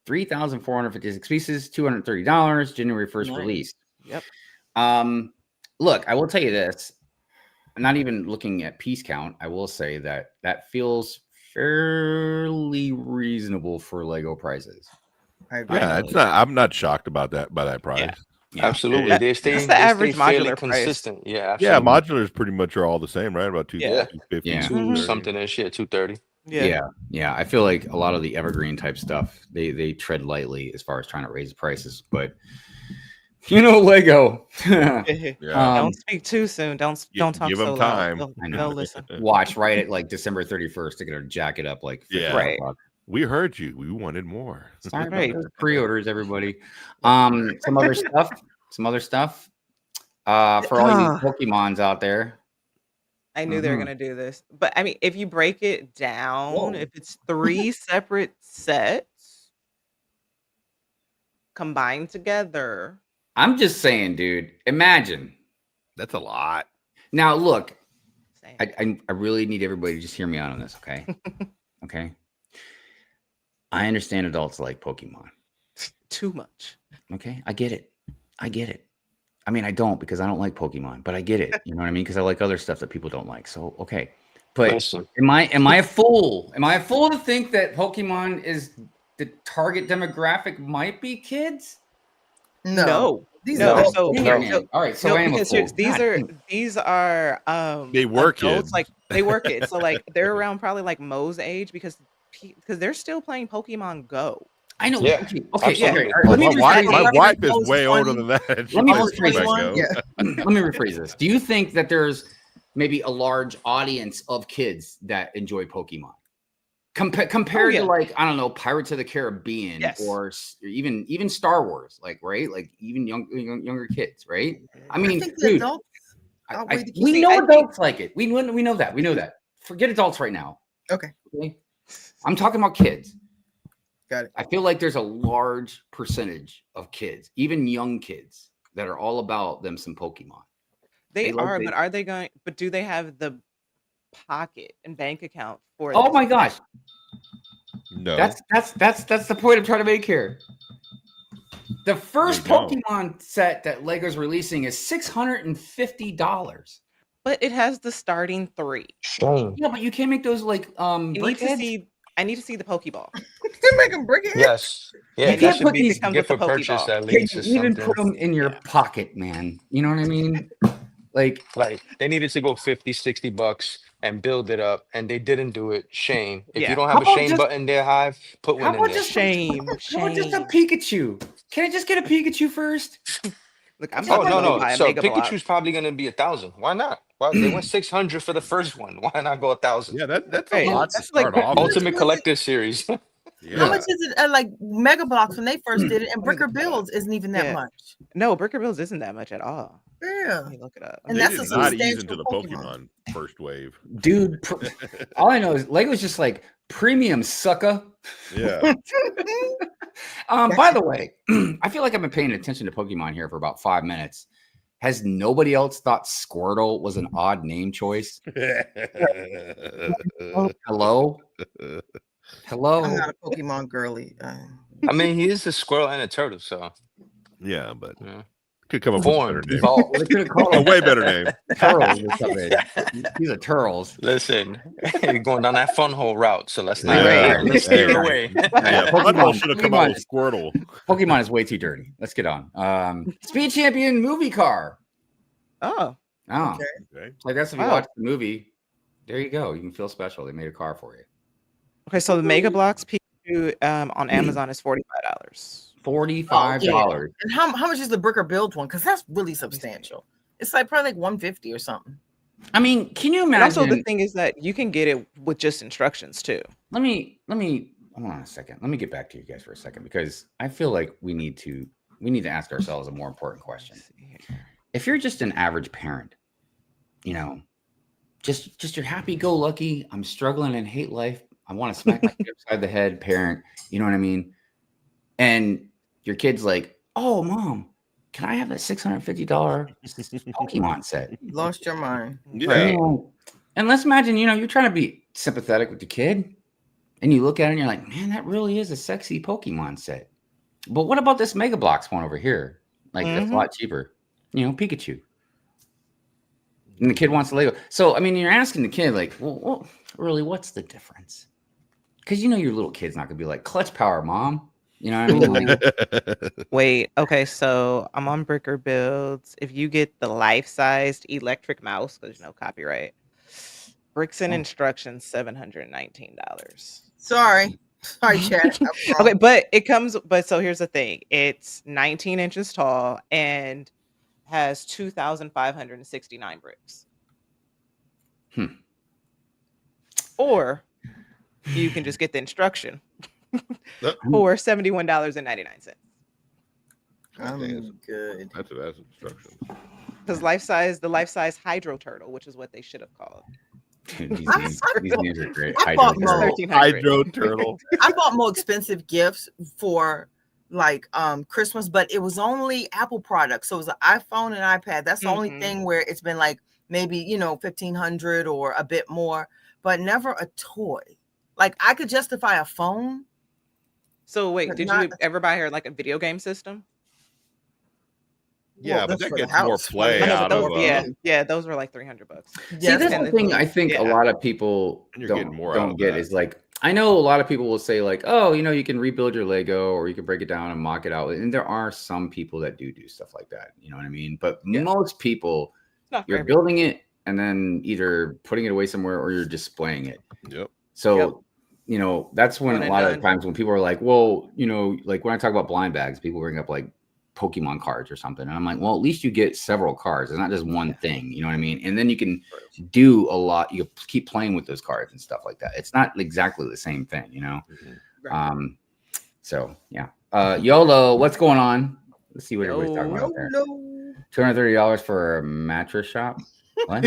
Speaker 1: 3,456 pieces, $230, January 1st
Speaker 4: Nice.
Speaker 1: release.
Speaker 5: Yep.
Speaker 1: Look, I will tell you this. I'm not even looking at piece count. I will say that feels fairly reasonable for Lego prices.
Speaker 4: I agree.
Speaker 2: Yeah, it's not. I'm not shocked about that by that price.
Speaker 5: Yeah.
Speaker 1: Yeah.
Speaker 6: Absolutely.
Speaker 5: That-
Speaker 6: They stay,
Speaker 5: that's the
Speaker 6: they
Speaker 5: average
Speaker 6: stay fairly
Speaker 5: modular price.
Speaker 6: consistent. Yeah,
Speaker 2: Yeah,
Speaker 6: absolutely.
Speaker 2: modulars pretty much are all the same, right? About 250.
Speaker 1: Yeah.
Speaker 5: Mhm.
Speaker 6: Something ish, yeah, 230.
Speaker 1: Yeah. I feel like a lot of the evergreen type stuff, they tread lightly as far as trying to raise the prices, but Lego.
Speaker 2: Yeah.
Speaker 5: Don't speak too soon. Don't talk
Speaker 2: give
Speaker 5: so
Speaker 2: 'em
Speaker 5: loud.
Speaker 2: time.
Speaker 5: They'll-
Speaker 1: I know.
Speaker 5: They'll listen.
Speaker 1: Watch right at like December 31st. They're gonna jack it up like
Speaker 2: Yeah.
Speaker 5: Right.
Speaker 1: $50.
Speaker 2: We heard you. We wanted more.
Speaker 1: Sorry about
Speaker 5: Right.
Speaker 1: those pre-orders, everybody. Some other stuff. For all you Pokemons out there.
Speaker 5: I knew they were
Speaker 1: Mhm.
Speaker 5: gonna do this, but I mean, if you break it down,
Speaker 1: Whoa.
Speaker 5: if it's 3 separate sets combined together,
Speaker 1: I'm just saying, dude. Imagine.
Speaker 2: That's a lot.
Speaker 1: Now, look,
Speaker 5: same.
Speaker 1: I really need everybody to just hear me out on this, okay? Okay. I understand adults like Pokemon.
Speaker 5: Too much.
Speaker 1: Okay. I get it. I mean, I don't because I don't like Pokemon, but I get it. You know what I mean? Because I like other stuff that people don't like. So okay. But
Speaker 6: Listen,
Speaker 1: am I a fool? Am I a fool to think that Pokemon is the target demographic might be kids?
Speaker 4: No. These
Speaker 5: No,
Speaker 4: are
Speaker 5: so-
Speaker 1: Hear
Speaker 5: no,
Speaker 1: me. All right. So
Speaker 5: No,
Speaker 1: I am a
Speaker 5: because
Speaker 1: fool.
Speaker 5: here's- these are
Speaker 2: They work
Speaker 5: adults,
Speaker 2: kids.
Speaker 5: like they work it. So like they're around probably like Mo's age because they're still playing Pokemon Go.
Speaker 1: I know.
Speaker 6: Yeah,
Speaker 1: Okay.
Speaker 6: absolutely.
Speaker 1: All right, let me
Speaker 2: My
Speaker 1: rephrase it.
Speaker 2: wife is
Speaker 4: Almost
Speaker 2: way
Speaker 4: 20.
Speaker 2: older than that. She
Speaker 1: Let me
Speaker 2: plays
Speaker 1: rephrase
Speaker 2: Pokemon
Speaker 4: one.
Speaker 2: Go.
Speaker 4: Yeah.
Speaker 1: Let me rephrase this. Do you think that there's maybe a large audience of kids that enjoy Pokemon compared
Speaker 5: yeah.
Speaker 1: to like I don't know Pirates of the Caribbean
Speaker 5: Yes.
Speaker 1: or even Star Wars, like right, like even younger kids, right? I
Speaker 4: I
Speaker 1: mean,
Speaker 4: think the
Speaker 1: dude,
Speaker 4: adults outweigh the kids.
Speaker 1: we
Speaker 5: See,
Speaker 1: know
Speaker 5: I think-
Speaker 1: adults like it. We know that. We know that. Forget adults right now.
Speaker 4: Okay.
Speaker 1: I'm talking about kids.
Speaker 4: Got it.
Speaker 1: I feel like there's a large percentage of kids, even young kids, that are all about them some Pokemon.
Speaker 5: They
Speaker 1: They like
Speaker 5: are,
Speaker 1: they-
Speaker 5: but are they going? But do they have the pocket and bank account for?
Speaker 1: Oh
Speaker 5: this?
Speaker 1: my gosh,
Speaker 2: No.
Speaker 1: that's the point I'm trying to make here. The first
Speaker 2: They don't.
Speaker 1: Pokemon set that Lego's releasing is $650.
Speaker 5: But it has the starting 3.
Speaker 6: shame.
Speaker 1: Yeah, but you can't make those like
Speaker 5: You need to
Speaker 1: brickheads?
Speaker 5: see. I need to see the Pokeball.
Speaker 4: They make them brick it.
Speaker 6: Yes. Yeah,
Speaker 1: You
Speaker 6: that
Speaker 1: can't
Speaker 6: should
Speaker 1: put
Speaker 6: be
Speaker 1: these-
Speaker 5: comes
Speaker 6: gift
Speaker 5: with
Speaker 6: for
Speaker 5: the
Speaker 6: purchase
Speaker 5: Pokeball.
Speaker 6: at
Speaker 1: Can
Speaker 6: least or
Speaker 1: you even
Speaker 6: something.
Speaker 1: put them in your
Speaker 5: Yeah.
Speaker 1: pocket, man? You know what I mean? Like,
Speaker 6: Like they needed to go 50, $60 and build it up, and they didn't do it. Shame. If
Speaker 5: Yeah.
Speaker 6: you don't
Speaker 1: How
Speaker 6: have a
Speaker 1: about
Speaker 6: shame
Speaker 1: just-
Speaker 6: button there, Hive, put
Speaker 1: how
Speaker 6: one in
Speaker 1: about
Speaker 6: there.
Speaker 1: just
Speaker 5: Shame,
Speaker 1: how about just a
Speaker 5: shame.
Speaker 1: Pikachu? Can I just get a Pikachu first?
Speaker 5: Look, I'm
Speaker 6: Oh
Speaker 5: about to
Speaker 6: no,
Speaker 5: go
Speaker 6: no.
Speaker 5: buy a
Speaker 6: So
Speaker 5: Mega Block.
Speaker 6: Pikachu's probably gonna be 1,000. Why not? Why they went 600 for the first one? Why not go 1,000?
Speaker 2: Yeah, that's
Speaker 5: Hey,
Speaker 2: a lot to
Speaker 5: that's like
Speaker 2: start off.
Speaker 6: Ultimate
Speaker 2: with.
Speaker 6: Collector Series.
Speaker 4: How much is it? Like Mega Bloks when they first did it, and Bricker Builds isn't even that
Speaker 5: Yeah.
Speaker 4: much.
Speaker 5: No, Bricker Builds isn't that much at all.
Speaker 4: Yeah,
Speaker 5: Let me look it up.
Speaker 4: and
Speaker 2: They
Speaker 4: that's
Speaker 2: did
Speaker 4: a
Speaker 2: not ease
Speaker 4: substantial
Speaker 2: into the Pokemon first wave.
Speaker 1: Dude, all I know is Lego's just like premium sucker.
Speaker 2: Yeah.
Speaker 1: By the way, I feel like I've been paying attention to Pokemon here for about 5 minutes. Has nobody else thought Squirtle was an odd name choice? Hello? Hello?
Speaker 4: I'm not a Pokemon girly.
Speaker 6: I mean, he is a squirrel and a turtle, so
Speaker 2: Yeah, but
Speaker 6: yeah.
Speaker 2: could come up with a better
Speaker 6: Formed,
Speaker 2: name.
Speaker 6: evolved.
Speaker 1: Well, they could have called
Speaker 2: A
Speaker 1: him
Speaker 2: way better name.
Speaker 1: Turtles or something. These are turtles.
Speaker 6: Listen, you're going down that fun hole route, so let's not.
Speaker 2: Yeah.
Speaker 6: Let's
Speaker 2: Hey.
Speaker 6: steer away.
Speaker 2: Yeah, Pokemon should have come out with Squirtle.
Speaker 1: Pokemon is way too dirty. Let's get on. Speed Champion movie car.
Speaker 5: Oh,
Speaker 1: Oh,
Speaker 4: Okay.
Speaker 2: Okay.
Speaker 1: I guess if you
Speaker 5: Wow.
Speaker 1: watch the movie, there you go. You can feel special. They made a car for you.
Speaker 5: okay. So the Mega Bloks Pikachu on Amazon is $45.
Speaker 1: $45.
Speaker 4: And how much is the Bricker Build one? Because that's really substantial. It's like probably like 150 or something.
Speaker 1: I mean, can you
Speaker 5: And
Speaker 1: imagine?
Speaker 5: also, the thing is that you can get it with just instructions too.
Speaker 1: let me hold on a second. Let me get back to you guys for a second because I feel like we need to ask ourselves a more important question.
Speaker 5: Let's see here.
Speaker 1: If you're just an average parent, you know, just your happy-go-lucky, I'm struggling and hate life, I want to smack my kid upside the head parent, you know what I mean? And your kid's like, oh, mom, can I have that $650 Pokemon set?
Speaker 4: You lost your mind.
Speaker 2: Yeah.
Speaker 1: You know, and let's imagine, you're trying to be sympathetic with the kid, and you look at it and you're like, man, that really is a sexy Pokemon set. But what about this Mega Bloks one over here? Like, that's a lot cheaper. Pikachu. And the kid wants the Lego. So, I mean, you're asking the kid, like, well really, what's the difference? Because your little kid's not going to be like, clutch power, mom. You know what I mean? Like,
Speaker 5: Wait, okay, so I'm on Bricker Builds. If you get the life-sized electric mouse, because copyright, bricks and instructions, $719.
Speaker 4: Sorry, chat. I'm wrong.
Speaker 5: Okay, but it comes. But so here's the thing: it's 19 inches tall and has 2,569 bricks. Or you can just get the instruction for $71.99.
Speaker 4: I'm good.
Speaker 2: That's instructions.
Speaker 5: Because the life size Hydro Turtle, which is what they should have called.
Speaker 1: dude, these names are great.
Speaker 4: I bought
Speaker 1: Hydro
Speaker 4: more.
Speaker 1: Turtle.
Speaker 5: 1300.
Speaker 2: Hydro Turtle.
Speaker 4: I bought more expensive gifts for like Christmas, but it was only Apple products. So it was an iPhone and iPad. That's the only thing where it's been like maybe $1,500 or a bit more, but never a toy. Like I could justify a phone.
Speaker 5: So wait,
Speaker 4: But
Speaker 5: did
Speaker 4: not-
Speaker 5: you ever buy her like a video game system?
Speaker 2: Yeah,
Speaker 4: Well,
Speaker 2: but
Speaker 4: that's
Speaker 2: that
Speaker 4: for the
Speaker 2: gets more
Speaker 4: house.
Speaker 2: play
Speaker 5: I know,
Speaker 2: out
Speaker 5: but
Speaker 2: of.
Speaker 5: those, yeah, those were like $300.
Speaker 1: See,
Speaker 4: Yeah,
Speaker 1: that's
Speaker 5: and
Speaker 1: the
Speaker 5: the-
Speaker 1: thing I think a
Speaker 5: yeah.
Speaker 1: lot of people
Speaker 2: And you're getting
Speaker 1: don't,
Speaker 2: more out
Speaker 1: don't
Speaker 2: of
Speaker 1: get
Speaker 2: that.
Speaker 1: is like, I know a lot of people will say like, oh, you can rebuild your Lego or you can break it down and mock it out. And there are some people that do stuff like that. You know what I mean? But most people,
Speaker 5: Not for
Speaker 1: you're
Speaker 5: everyone.
Speaker 1: building it and then either putting it away somewhere or you're displaying it.
Speaker 2: Yep.
Speaker 1: So, that's when
Speaker 5: One
Speaker 1: a
Speaker 5: and
Speaker 1: lot of
Speaker 5: done.
Speaker 1: the times when people are like, well, like when I talk about blind bags, people bring up like Pokemon cards or something. And I'm like, well, at least you get several cards. It's not just one thing. You know what I mean? And then you can do a lot. You keep playing with those cards and stuff like that. It's not exactly the same thing,
Speaker 5: Right.
Speaker 1: So yeah. YOLO, what's going on? Let's see what everybody's talking about
Speaker 4: No,
Speaker 1: out there. $230 for a mattress shop. What?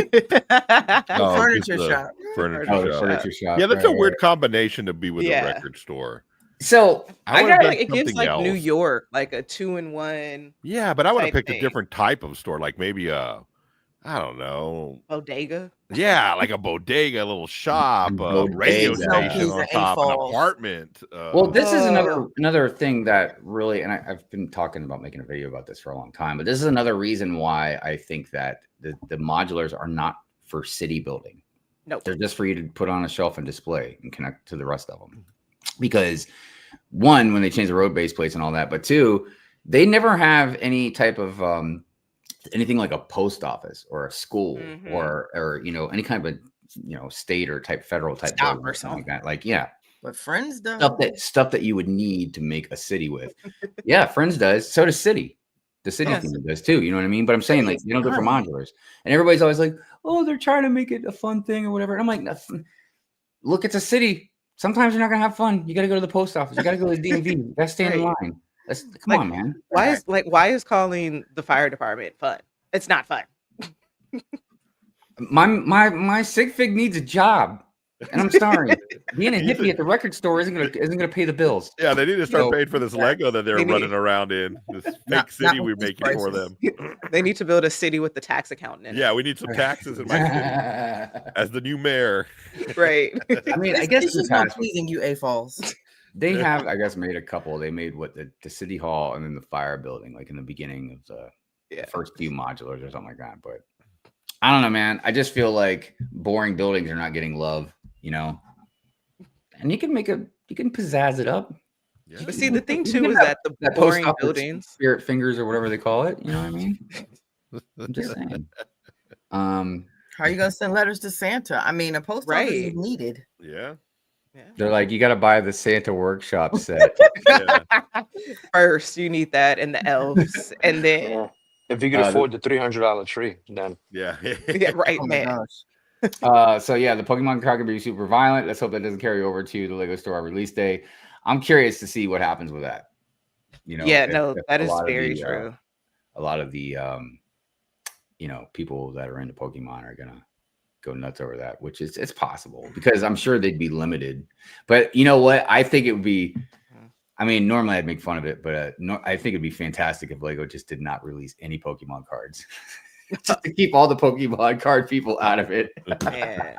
Speaker 2: Oh,
Speaker 4: furniture
Speaker 2: just the
Speaker 4: shop.
Speaker 2: Furniture
Speaker 1: Oh, the
Speaker 2: shop.
Speaker 1: furniture shop.
Speaker 2: Yeah, that's
Speaker 1: right,
Speaker 2: a weird
Speaker 1: right.
Speaker 2: combination to be with
Speaker 5: Yeah.
Speaker 2: a record store.
Speaker 1: So
Speaker 2: I
Speaker 1: I
Speaker 2: would've
Speaker 1: got
Speaker 2: done
Speaker 5: Like, it gives
Speaker 2: something
Speaker 5: like New
Speaker 2: else.
Speaker 5: York, like a 2-in-1
Speaker 2: Yeah, but I would have
Speaker 5: type
Speaker 2: picked a
Speaker 5: thing.
Speaker 2: different type of store, like maybe I don't know.
Speaker 5: bodega.
Speaker 2: Yeah, like a bodega, a little shop, a radio
Speaker 1: Bodega.
Speaker 2: station
Speaker 4: No
Speaker 2: on
Speaker 4: pizza
Speaker 2: top, an
Speaker 4: falls.
Speaker 2: apartment.
Speaker 1: Well, this is
Speaker 5: Oh.
Speaker 1: another thing that really, and I've been talking about making a video about this for a long time, but this is another reason why I think that the modulars are not for city building.
Speaker 5: Nope.
Speaker 1: They're just for you to put on a shelf and display and connect to the rest of them. Because one, when they change the road base plates and all that, but two, they never have any type of anything like a post office or a school
Speaker 5: Mhm.
Speaker 1: or any kind of a state or type federal type
Speaker 4: Stop
Speaker 1: building
Speaker 4: or
Speaker 1: or something like that. Like
Speaker 4: But Friends does.
Speaker 1: stuff that you would need to make a city with. Yeah, Friends does. So does City. The City
Speaker 5: Yes.
Speaker 1: team does too. You know what I mean? But I'm saying like they're for modulars, and everybody's always like, "Oh, they're trying to make it a fun thing or whatever." And I'm like, "Nothing. Look, it's a city. Sometimes you're not gonna have fun. You got to go to the post office. You got to go to the DMV. You got to stand in
Speaker 5: Right.
Speaker 1: line. Come
Speaker 5: Like,
Speaker 1: on, man.
Speaker 5: why is calling the fire department fun? It's not fun.
Speaker 1: My sig fig needs a job, and I'm sorry. Being a hippie at the record store isn't gonna pay the bills.
Speaker 2: Yeah, they need to start
Speaker 1: So-
Speaker 2: paying for this Lego that they're
Speaker 5: They need-
Speaker 2: running around in. This fake
Speaker 4: Not
Speaker 2: city
Speaker 4: with
Speaker 2: we're
Speaker 4: these
Speaker 2: making for
Speaker 4: prices.
Speaker 2: them.
Speaker 5: They need to build a city with the tax accountant in
Speaker 2: Yeah, we need some taxes in my city as the new mayor.
Speaker 5: it. Right.
Speaker 1: I mean, I
Speaker 4: This
Speaker 1: guess
Speaker 4: is
Speaker 1: in the
Speaker 4: just not
Speaker 1: past,
Speaker 4: pleasing you, A-Falls.
Speaker 1: they have, I guess, made a couple. They made the city hall and then the fire building, like in the beginning of the
Speaker 5: Yeah.
Speaker 1: first few modulars or something like that. But I don't know, man. I just feel like boring buildings are not getting love, you know. And you can pizzazz it up.
Speaker 2: Yeah.
Speaker 5: But see, the thing
Speaker 1: You
Speaker 5: too
Speaker 1: can
Speaker 5: is
Speaker 1: have
Speaker 5: that the
Speaker 1: that post
Speaker 5: boring
Speaker 1: office
Speaker 5: buildings.
Speaker 1: spirit fingers or whatever they call it. You know what I mean? I'm just saying.
Speaker 4: How are you gonna send letters to Santa? I mean, a post office is
Speaker 5: Right.
Speaker 4: needed.
Speaker 2: Yeah.
Speaker 5: Yeah.
Speaker 1: They're like, you got to buy the Santa workshop set.
Speaker 2: Yeah.
Speaker 5: First, you need that and the elves, and then
Speaker 6: Yeah. If you could afford the $300 tree, then
Speaker 2: Yeah.
Speaker 5: yeah, right,
Speaker 4: Oh my
Speaker 5: man.
Speaker 4: gosh.
Speaker 1: So yeah, the Pokemon card can be super violent. Let's hope that doesn't carry over to the Lego Store release day. I'm curious to see what happens with that. You know,
Speaker 5: Yeah,
Speaker 1: if-
Speaker 5: no,
Speaker 1: if
Speaker 5: that
Speaker 1: a
Speaker 5: is
Speaker 1: lot of
Speaker 5: very
Speaker 1: the,
Speaker 5: true.
Speaker 1: A lot of the people that are into Pokemon are gonna go nuts over that, which is it's possible because I'm sure they'd be limited. But you know what? I think it would be. I mean, normally I'd make fun of it, but I think it'd be fantastic if Lego just did not release any Pokemon cards, just to keep all the Pokemon card people out of it.
Speaker 5: Man.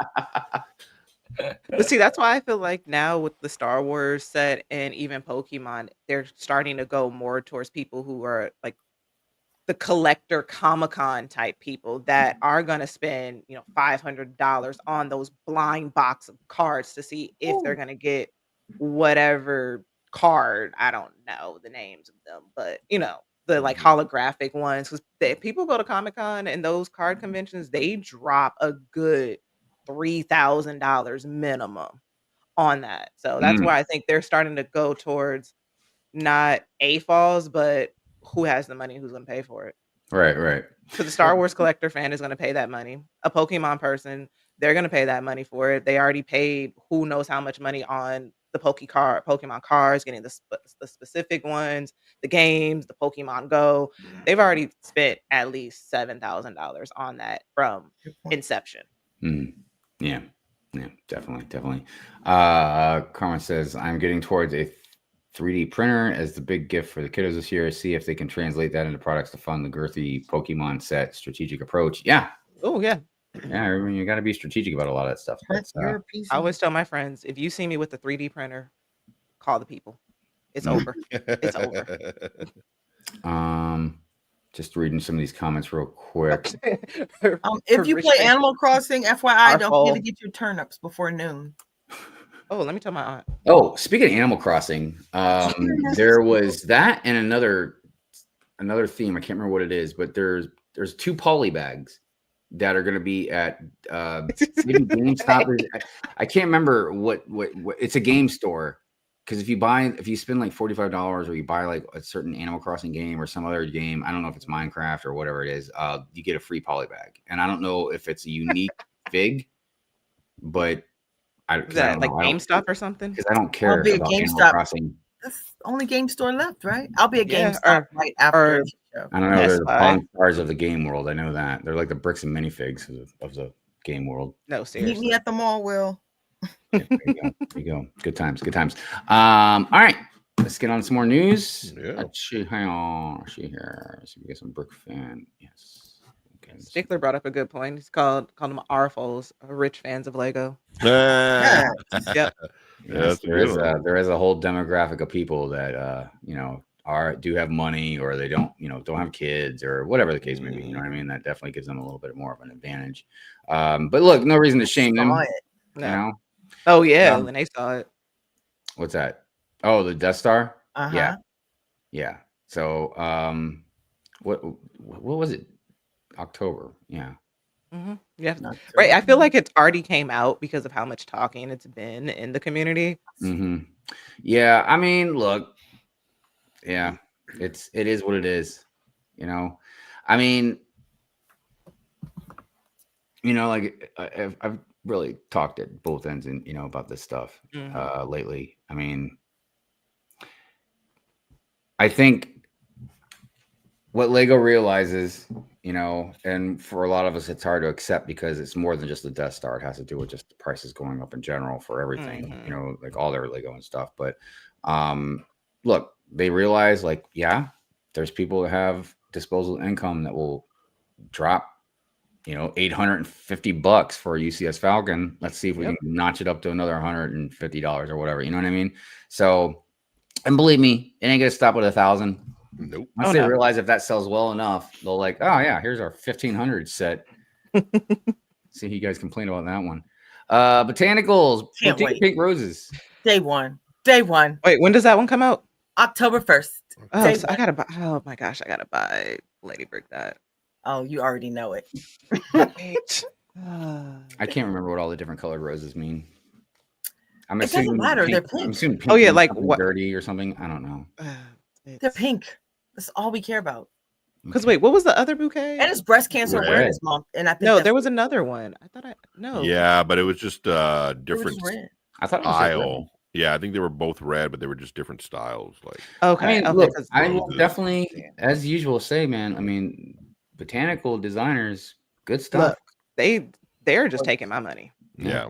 Speaker 5: But see, that's why I feel like now with the Star Wars set and even Pokemon, they're starting to go more towards people who are like the collector Comic-Con type people that are gonna spend, $500 on those blind box of cards to see if they're gonna get whatever card. I don't know the names of them, but the like holographic ones. Because people go to Comic-Con and those card conventions, they drop a good $3,000 minimum on that. So that's why I think they're starting to go towards not AFOLs, but who has the money, who's going to pay for it.
Speaker 1: Right.
Speaker 5: So the Star Wars collector fan is going to pay that money. A Pokemon person, they're going to pay that money for it. They already paid who knows how much money on the Pokemon cards, getting the specific ones, the games, the Pokemon Go. They've already spent at least $7,000 on that from inception.
Speaker 1: Yeah, definitely. Carmen says, I'm getting towards a 3D printer as the big gift for the kiddos this year. See if they can translate that into products to fund the girthy Pokemon set strategic approach. Yeah.
Speaker 5: Oh, yeah.
Speaker 1: Yeah, I mean, you got to be strategic about a lot of that stuff.
Speaker 4: Print
Speaker 1: But,
Speaker 4: your piece
Speaker 5: I
Speaker 4: of-
Speaker 5: always tell my friends, if you see me with a 3D printer, call the people. It's over. It's over.
Speaker 1: Just reading some of these comments real quick.
Speaker 4: if you play Animal Crossing, FYI,
Speaker 5: Our
Speaker 4: don't
Speaker 5: fault.
Speaker 4: forget to get your turnips before noon.
Speaker 5: Oh, let me tell my aunt.
Speaker 1: Oh, speaking of Animal Crossing, there was that and another theme. I can't remember what it is, but there's 2 poly bags that are going to be at maybe GameStop. I can't remember what it's a game store. Because if you spend like $45 or you buy like a certain Animal Crossing game or some other game, I don't know if it's Minecraft or whatever it is, you get a free poly bag. And I don't know if it's a unique fig, but
Speaker 5: Is that like GameStop or something?
Speaker 1: Because I don't care
Speaker 4: be a
Speaker 1: about Animal
Speaker 4: GameStop.
Speaker 1: Crossing.
Speaker 4: That's the only game store left, right? I'll be at
Speaker 5: Yeah,
Speaker 4: GameStop right after the show.
Speaker 1: I don't know. They're
Speaker 5: Best
Speaker 1: the
Speaker 5: Buy.
Speaker 1: Pawn Stars of the game world. I know that they're like the bricks and minifigs of the game world.
Speaker 5: No,
Speaker 4: Meet
Speaker 5: seriously.
Speaker 4: me at the mall, Will.
Speaker 1: Yeah, there you go. Good times. All right, let's get on some more news.
Speaker 2: Yeah.
Speaker 1: Let's see here. See if we get some brick fan. Yes. Okay.
Speaker 5: Stickler brought up a good point. He's called them RFOs, rich fans of Lego.
Speaker 2: Yeah.
Speaker 5: Yep.
Speaker 1: Yes,
Speaker 2: that's a
Speaker 1: there
Speaker 2: good
Speaker 1: is
Speaker 2: one.
Speaker 1: there is a whole demographic of people that do have money or they don't have kids or whatever the case may be. You know what I mean? That definitely gives them a little bit more of an advantage. But look, no reason to shame them.
Speaker 4: Saw it.
Speaker 5: No.
Speaker 1: You know
Speaker 5: Oh yeah,
Speaker 1: Um,
Speaker 5: when they saw it.
Speaker 1: what's that? Oh, the Death Star.
Speaker 4: Uh-huh.
Speaker 1: Yeah. So what was it? October. Yeah.
Speaker 5: Yeah.
Speaker 4: Not
Speaker 5: Right. I feel
Speaker 4: sure.
Speaker 5: like it's already came out because of how much talking it's been in the community.
Speaker 1: Yeah. I mean, look. Yeah. It is what it is. I mean, like really talked at both ends and about this stuff
Speaker 5: Mhm.
Speaker 1: lately. I mean, I think what Lego realizes, and for a lot of us, it's hard to accept because it's more than just the Death Star. It has to do with just the prices going up in general for everything,
Speaker 5: Mhm.
Speaker 1: like all their Lego and stuff. But look, they realize, like, yeah, there's people that have disposable income that will drop, $850 for a UCS Falcon. Let's see if we
Speaker 5: Yep.
Speaker 1: can notch it up to another $150 or whatever. You know what I mean? So, and believe me, it ain't gonna stop at 1,000.
Speaker 2: Nope.
Speaker 1: Once
Speaker 5: Oh,
Speaker 1: they
Speaker 5: no.
Speaker 1: realize if that sells well enough, they'll like, oh yeah, here's our 1,500 set. See, you guys complain about that one. Botanicals,
Speaker 4: Can't
Speaker 1: Boutique
Speaker 4: wait.
Speaker 1: Pink Roses.
Speaker 4: Day one. Day one.
Speaker 5: Wait, when does that one come out?
Speaker 4: October 1st.
Speaker 5: Oh,
Speaker 4: Day
Speaker 5: so I
Speaker 4: one.
Speaker 5: gotta buy. Oh my gosh, I gotta buy Lady Brick that.
Speaker 4: Oh, you already know it.
Speaker 5: Wait.
Speaker 1: I can't remember what all the different colored roses mean. I'm
Speaker 4: It doesn't
Speaker 1: assuming
Speaker 4: matter, they're
Speaker 1: pink.
Speaker 4: pink.
Speaker 1: I'm assuming pink.
Speaker 5: Oh, yeah,
Speaker 1: means
Speaker 5: like
Speaker 1: something
Speaker 5: what-
Speaker 1: dirty or something. I don't know.
Speaker 4: They're pink. That's all we care about.
Speaker 5: Because wait, what was the other bouquet?
Speaker 4: And it's Breast Cancer
Speaker 1: Red.
Speaker 4: Awareness Month. And I think
Speaker 5: No,
Speaker 4: that's
Speaker 5: there was another one. I thought no.
Speaker 2: Yeah, but it was just
Speaker 4: it was
Speaker 2: different
Speaker 4: red.
Speaker 1: I thought it was just red.
Speaker 2: style. Yeah, I think they were both red, but they were just different styles. Like
Speaker 5: Okay.
Speaker 1: I mean,
Speaker 5: okay,
Speaker 1: look,
Speaker 5: 'cause-
Speaker 1: I will
Speaker 2: roses.
Speaker 1: definitely,
Speaker 5: Yeah.
Speaker 1: as usual, say, man. I mean, botanical designers, good stuff.
Speaker 5: Look, they're just taking my money.
Speaker 2: yeah.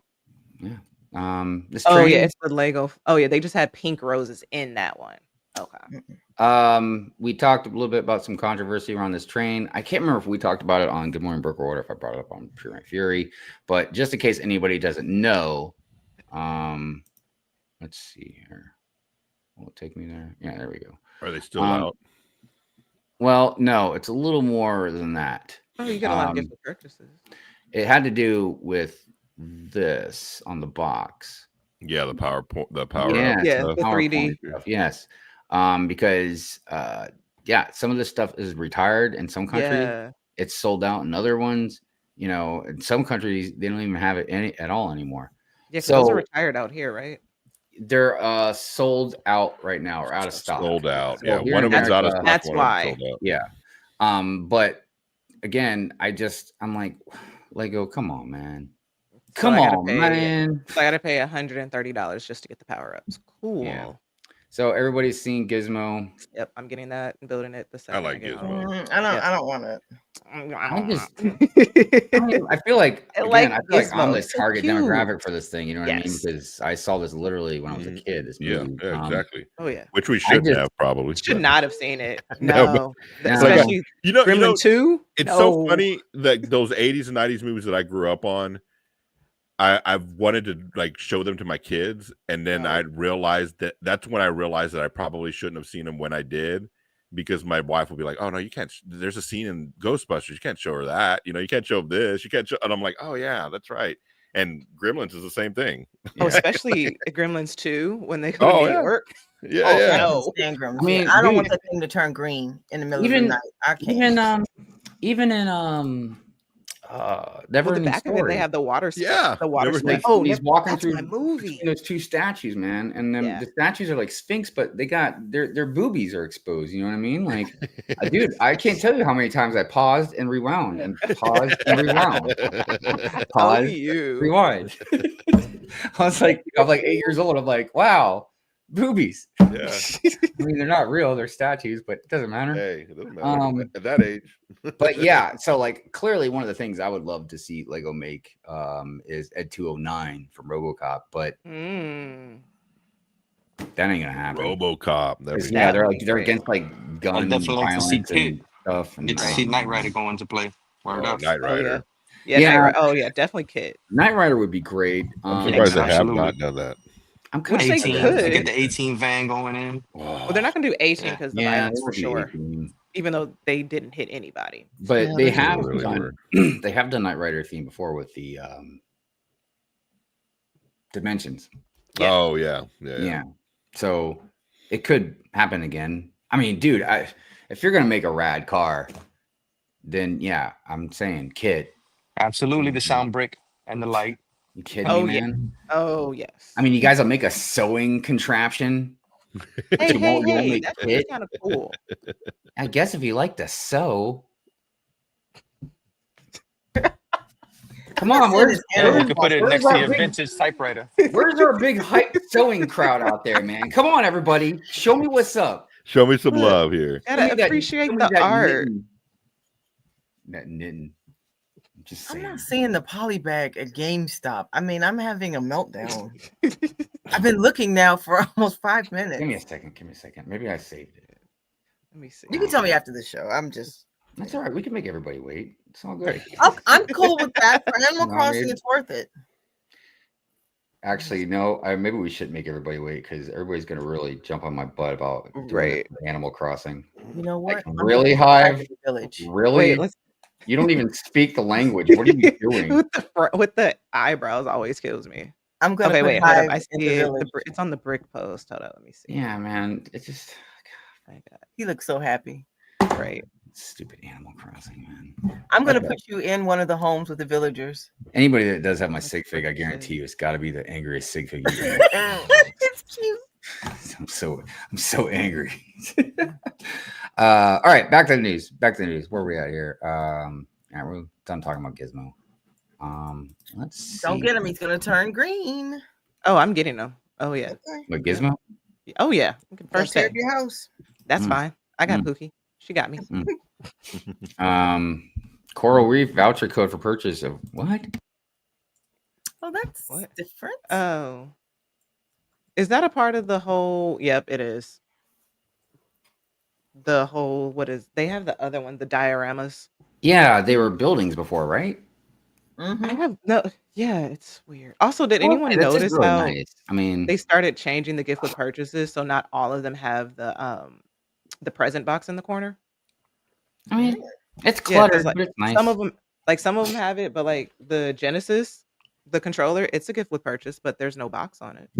Speaker 1: This
Speaker 5: Oh
Speaker 1: train,
Speaker 5: yeah, it's the Lego. Oh yeah, they just had pink roses in that one. Okay.
Speaker 1: we talked a little bit about some controversy around this train. I can't remember if we talked about it on Good Morning Broker or if I brought it up on Pure and Fury, but just in case anybody doesn't know, let's see here. Will it take me there? Yeah, there we go.
Speaker 2: Are they still
Speaker 1: Um,
Speaker 2: out?
Speaker 1: Well, no, it's a little more than that.
Speaker 5: Oh, you get a lot of gift purchases.
Speaker 1: It had to do with this on the box.
Speaker 2: Yeah, the power
Speaker 1: Yes,
Speaker 2: up
Speaker 5: Yeah,
Speaker 2: stuff.
Speaker 5: the 3D.
Speaker 1: PowerPoint stuff, yes. Because some of this stuff is retired in some countries.
Speaker 5: Yeah.
Speaker 1: It's sold out in other ones. In some countries they don't even have it at all anymore.
Speaker 5: Yeah, 'cause those
Speaker 1: So-
Speaker 5: are retired out here, right?
Speaker 1: They're sold out right now or out of stock.
Speaker 2: Sold out.
Speaker 1: So
Speaker 2: Yeah,
Speaker 1: here
Speaker 2: one
Speaker 1: in
Speaker 2: of them's out of
Speaker 1: America-
Speaker 2: stock.
Speaker 5: That's
Speaker 2: one of them's
Speaker 5: why.
Speaker 2: sold out.
Speaker 1: Yeah. But again, I'm like, Lego, come on, man.
Speaker 5: So
Speaker 1: Come
Speaker 5: I gotta
Speaker 1: on,
Speaker 5: pay-
Speaker 1: man.
Speaker 5: So I gotta pay $130 just to get the power ups. Cool.
Speaker 1: Yeah. So everybody's seen Gizmo.
Speaker 5: Yep, I'm getting that and building it the second.
Speaker 2: like
Speaker 5: get
Speaker 2: Gizmo.
Speaker 5: home.
Speaker 4: I don't want it.
Speaker 1: I feel like
Speaker 5: I
Speaker 1: again,
Speaker 5: like
Speaker 1: I feel like I'm
Speaker 5: Gizmo.
Speaker 1: the
Speaker 5: It's so
Speaker 1: target
Speaker 5: cute.
Speaker 1: demographic for this thing. You know what I mean?
Speaker 5: Yes.
Speaker 1: Because I saw this literally when I was a kid. This
Speaker 2: Yeah,
Speaker 1: movie.
Speaker 2: yeah, exactly.
Speaker 5: Oh yeah.
Speaker 2: Which we should
Speaker 1: just-
Speaker 2: have probably.
Speaker 5: Should
Speaker 2: but-
Speaker 5: not have seen it.
Speaker 2: No,
Speaker 5: No.
Speaker 1: No.
Speaker 5: Especially
Speaker 2: You know,
Speaker 5: Gremlin 2.
Speaker 2: it's
Speaker 5: No.
Speaker 2: so funny that those 80s and 90s movies that I grew up on, I've wanted to like show them to my kids, and then I realized that's when I realized that I probably shouldn't have seen them when I did, because my wife will be like, "Oh no, you can't. There's a scene in Ghostbusters. You can't show her that. You can't show this. You can't show." And I'm like, "Oh yeah, that's right." And Gremlins is the same thing.
Speaker 5: Oh, especially Gremlins 2 when they go
Speaker 2: Oh,
Speaker 5: to New
Speaker 2: yeah.
Speaker 5: York.
Speaker 2: Yeah,
Speaker 5: Oh,
Speaker 2: yeah.
Speaker 5: no.
Speaker 4: Stangrams.
Speaker 1: I mean,
Speaker 4: I don't
Speaker 1: dude,
Speaker 4: want that thing to turn green in the middle
Speaker 1: even-
Speaker 4: of the night. I can't.
Speaker 1: even in Never
Speaker 5: Well, the
Speaker 1: Ending
Speaker 5: back of it,
Speaker 1: Story.
Speaker 5: they have the water.
Speaker 2: Yeah,
Speaker 5: the water
Speaker 2: Never
Speaker 5: spray.
Speaker 2: Ending
Speaker 5: Oh,
Speaker 1: he's walking
Speaker 5: that's
Speaker 1: through
Speaker 5: my movie.
Speaker 1: between those two statues, man, and then
Speaker 5: Yeah.
Speaker 1: the statues are like Sphinx, but they got their boobies are exposed. You know what I mean? Like, dude, I can't tell you how many times I paused and rewound and paused and rewound,
Speaker 5: Oh,
Speaker 1: pause,
Speaker 5: you.
Speaker 1: rewind. I'm like 8 years old. I'm like, wow, boobies.
Speaker 2: Yeah.
Speaker 1: I mean, they're not real; they're statues, but it doesn't matter.
Speaker 2: Hey, it doesn't matter
Speaker 1: Um,
Speaker 2: at that age.
Speaker 1: But yeah, so like clearly one of the things I would love to see Lego make is Ed 209 from RoboCop, but
Speaker 5: Mm.
Speaker 1: that ain't gonna happen.
Speaker 2: RoboCop. That'd
Speaker 1: 'Cause,
Speaker 2: be-
Speaker 1: yeah,
Speaker 5: That'd be
Speaker 1: they're
Speaker 5: great.
Speaker 1: against like gun
Speaker 6: definitely like to see
Speaker 1: violence and stuff. And
Speaker 6: Get to
Speaker 1: like,
Speaker 6: see Knight Rider go into play. Word
Speaker 2: Oh,
Speaker 6: up.
Speaker 2: Knight
Speaker 5: Oh,
Speaker 2: Rider.
Speaker 5: yeah.
Speaker 1: Yeah.
Speaker 5: Knight Rider. Oh yeah, definitely Kit.
Speaker 1: Knight Rider would be great.
Speaker 2: I'm surprised they have
Speaker 6: absolutely.
Speaker 2: not done that.
Speaker 1: I'm kind
Speaker 5: Which
Speaker 1: of
Speaker 5: they
Speaker 6: 18,
Speaker 5: could.
Speaker 6: get the 18 van going in.
Speaker 5: Well, they're not gonna do 18 because the
Speaker 1: yeah,
Speaker 5: violence
Speaker 1: it
Speaker 5: for
Speaker 1: would be
Speaker 5: sure.
Speaker 1: 18.
Speaker 5: Even though they didn't hit anybody.
Speaker 1: But
Speaker 4: Yeah,
Speaker 1: they
Speaker 4: that's
Speaker 1: have
Speaker 2: really
Speaker 1: done they have done Knight Rider theme before with the Dimensions.
Speaker 5: Yeah.
Speaker 2: Oh yeah. Yeah.
Speaker 1: Yeah. So it could happen again. I mean, dude, if you're gonna make a rad car, then yeah, I'm saying Kit.
Speaker 6: Absolutely, the sound brick and the light.
Speaker 1: You kidding
Speaker 5: Oh,
Speaker 1: me,
Speaker 5: yeah.
Speaker 1: man?
Speaker 5: Oh yes.
Speaker 1: I mean, you guys will make a sewing contraption.
Speaker 5: hey,
Speaker 1: you
Speaker 5: hey,
Speaker 1: won't- you won't
Speaker 5: hey,
Speaker 1: make
Speaker 5: that's
Speaker 1: Kit.
Speaker 5: kind of cool.
Speaker 1: I guess if you like to sew. Come on, where's
Speaker 6: Yeah, you can put it
Speaker 1: where's
Speaker 6: next to
Speaker 1: our
Speaker 6: your
Speaker 1: big,
Speaker 6: vintage typewriter.
Speaker 1: where's our big hype sewing crowd out there, man? Come on, everybody, show me what's up.
Speaker 2: Show me some
Speaker 5: Look.
Speaker 2: love here.
Speaker 1: Show
Speaker 5: Gotta
Speaker 1: me
Speaker 5: appreciate
Speaker 1: show me
Speaker 5: the art.
Speaker 1: knitting. That knitting. Just
Speaker 4: I'm
Speaker 1: saying.
Speaker 4: not seeing the poly bag at GameStop. I mean, I'm having a meltdown. I've been looking now for almost 5 minutes.
Speaker 1: Give me a second. Give me a second. Maybe I saved it.
Speaker 5: Let me see.
Speaker 4: You can tell me after the show. I'm just.
Speaker 1: That's all right. We can make everybody wait. It's all good.
Speaker 4: I'm cool with that. For Animal
Speaker 1: No,
Speaker 4: Crossing,
Speaker 1: maybe-
Speaker 4: it's worth it.
Speaker 1: Actually, no. Maybe we should make everybody wait because everybody's gonna really jump on my butt about doing
Speaker 5: Right.
Speaker 1: Animal Crossing.
Speaker 4: You know what?
Speaker 1: Like,
Speaker 4: I'm
Speaker 1: really,
Speaker 4: gonna go back
Speaker 1: Hive?
Speaker 4: to the village.
Speaker 1: Really?
Speaker 5: Wait, let's
Speaker 1: You don't even speak the language. What are you doing?
Speaker 5: with the eyebrows always kills me.
Speaker 4: I'm gonna
Speaker 5: Okay,
Speaker 4: put
Speaker 5: wait, hold up.
Speaker 4: Hive
Speaker 5: I
Speaker 4: in
Speaker 5: see
Speaker 4: the
Speaker 5: it.
Speaker 4: village.
Speaker 5: It's on the brick post. Hold on, let me see.
Speaker 1: Yeah, man. It's just
Speaker 5: I got
Speaker 4: He looks so happy.
Speaker 5: it. Right.
Speaker 1: stupid Animal Crossing, man.
Speaker 4: I'm gonna
Speaker 1: Okay.
Speaker 4: put you in one of the homes with the villagers.
Speaker 1: Anybody that does have my sig fig, I guarantee you, it's got to be the angriest sig fig. You've ever
Speaker 4: It's cute.
Speaker 1: I'm so angry. All right, back to the news. Where are we at here? Yeah, we're done talking about Gizmo. Let's see.
Speaker 4: Don't get him. He's gonna turn green.
Speaker 5: Oh, I'm getting them. Oh yeah.
Speaker 4: Okay.
Speaker 1: What Gizmo?
Speaker 5: Oh yeah.
Speaker 4: Don't
Speaker 5: First
Speaker 4: tear
Speaker 5: day.
Speaker 4: up your house.
Speaker 5: That's
Speaker 1: Mm.
Speaker 5: fine. I got
Speaker 1: Mm.
Speaker 5: Pookie. She got me.
Speaker 1: Coral Reef voucher code for purchase of what?
Speaker 4: Oh, that's
Speaker 5: What?
Speaker 4: different.
Speaker 5: Oh. Is that a part of the whole? Yep, it is. The whole they have the other one, the dioramas.
Speaker 1: Yeah, they were buildings before, right?
Speaker 4: Mhm.
Speaker 5: I have no yeah, it's weird. Also, did anyone
Speaker 1: That's just
Speaker 5: notice
Speaker 1: really
Speaker 5: how
Speaker 1: nice. I mean,
Speaker 5: they started changing the gift with purchases so not all of them have the present box in the corner?
Speaker 1: it's
Speaker 5: Yeah, 'cause,
Speaker 1: cluttered,
Speaker 5: like,
Speaker 1: but it's nice.
Speaker 5: some of them have it, but like the Genesis, the controller, it's a gift with purchase, but there's no box on it.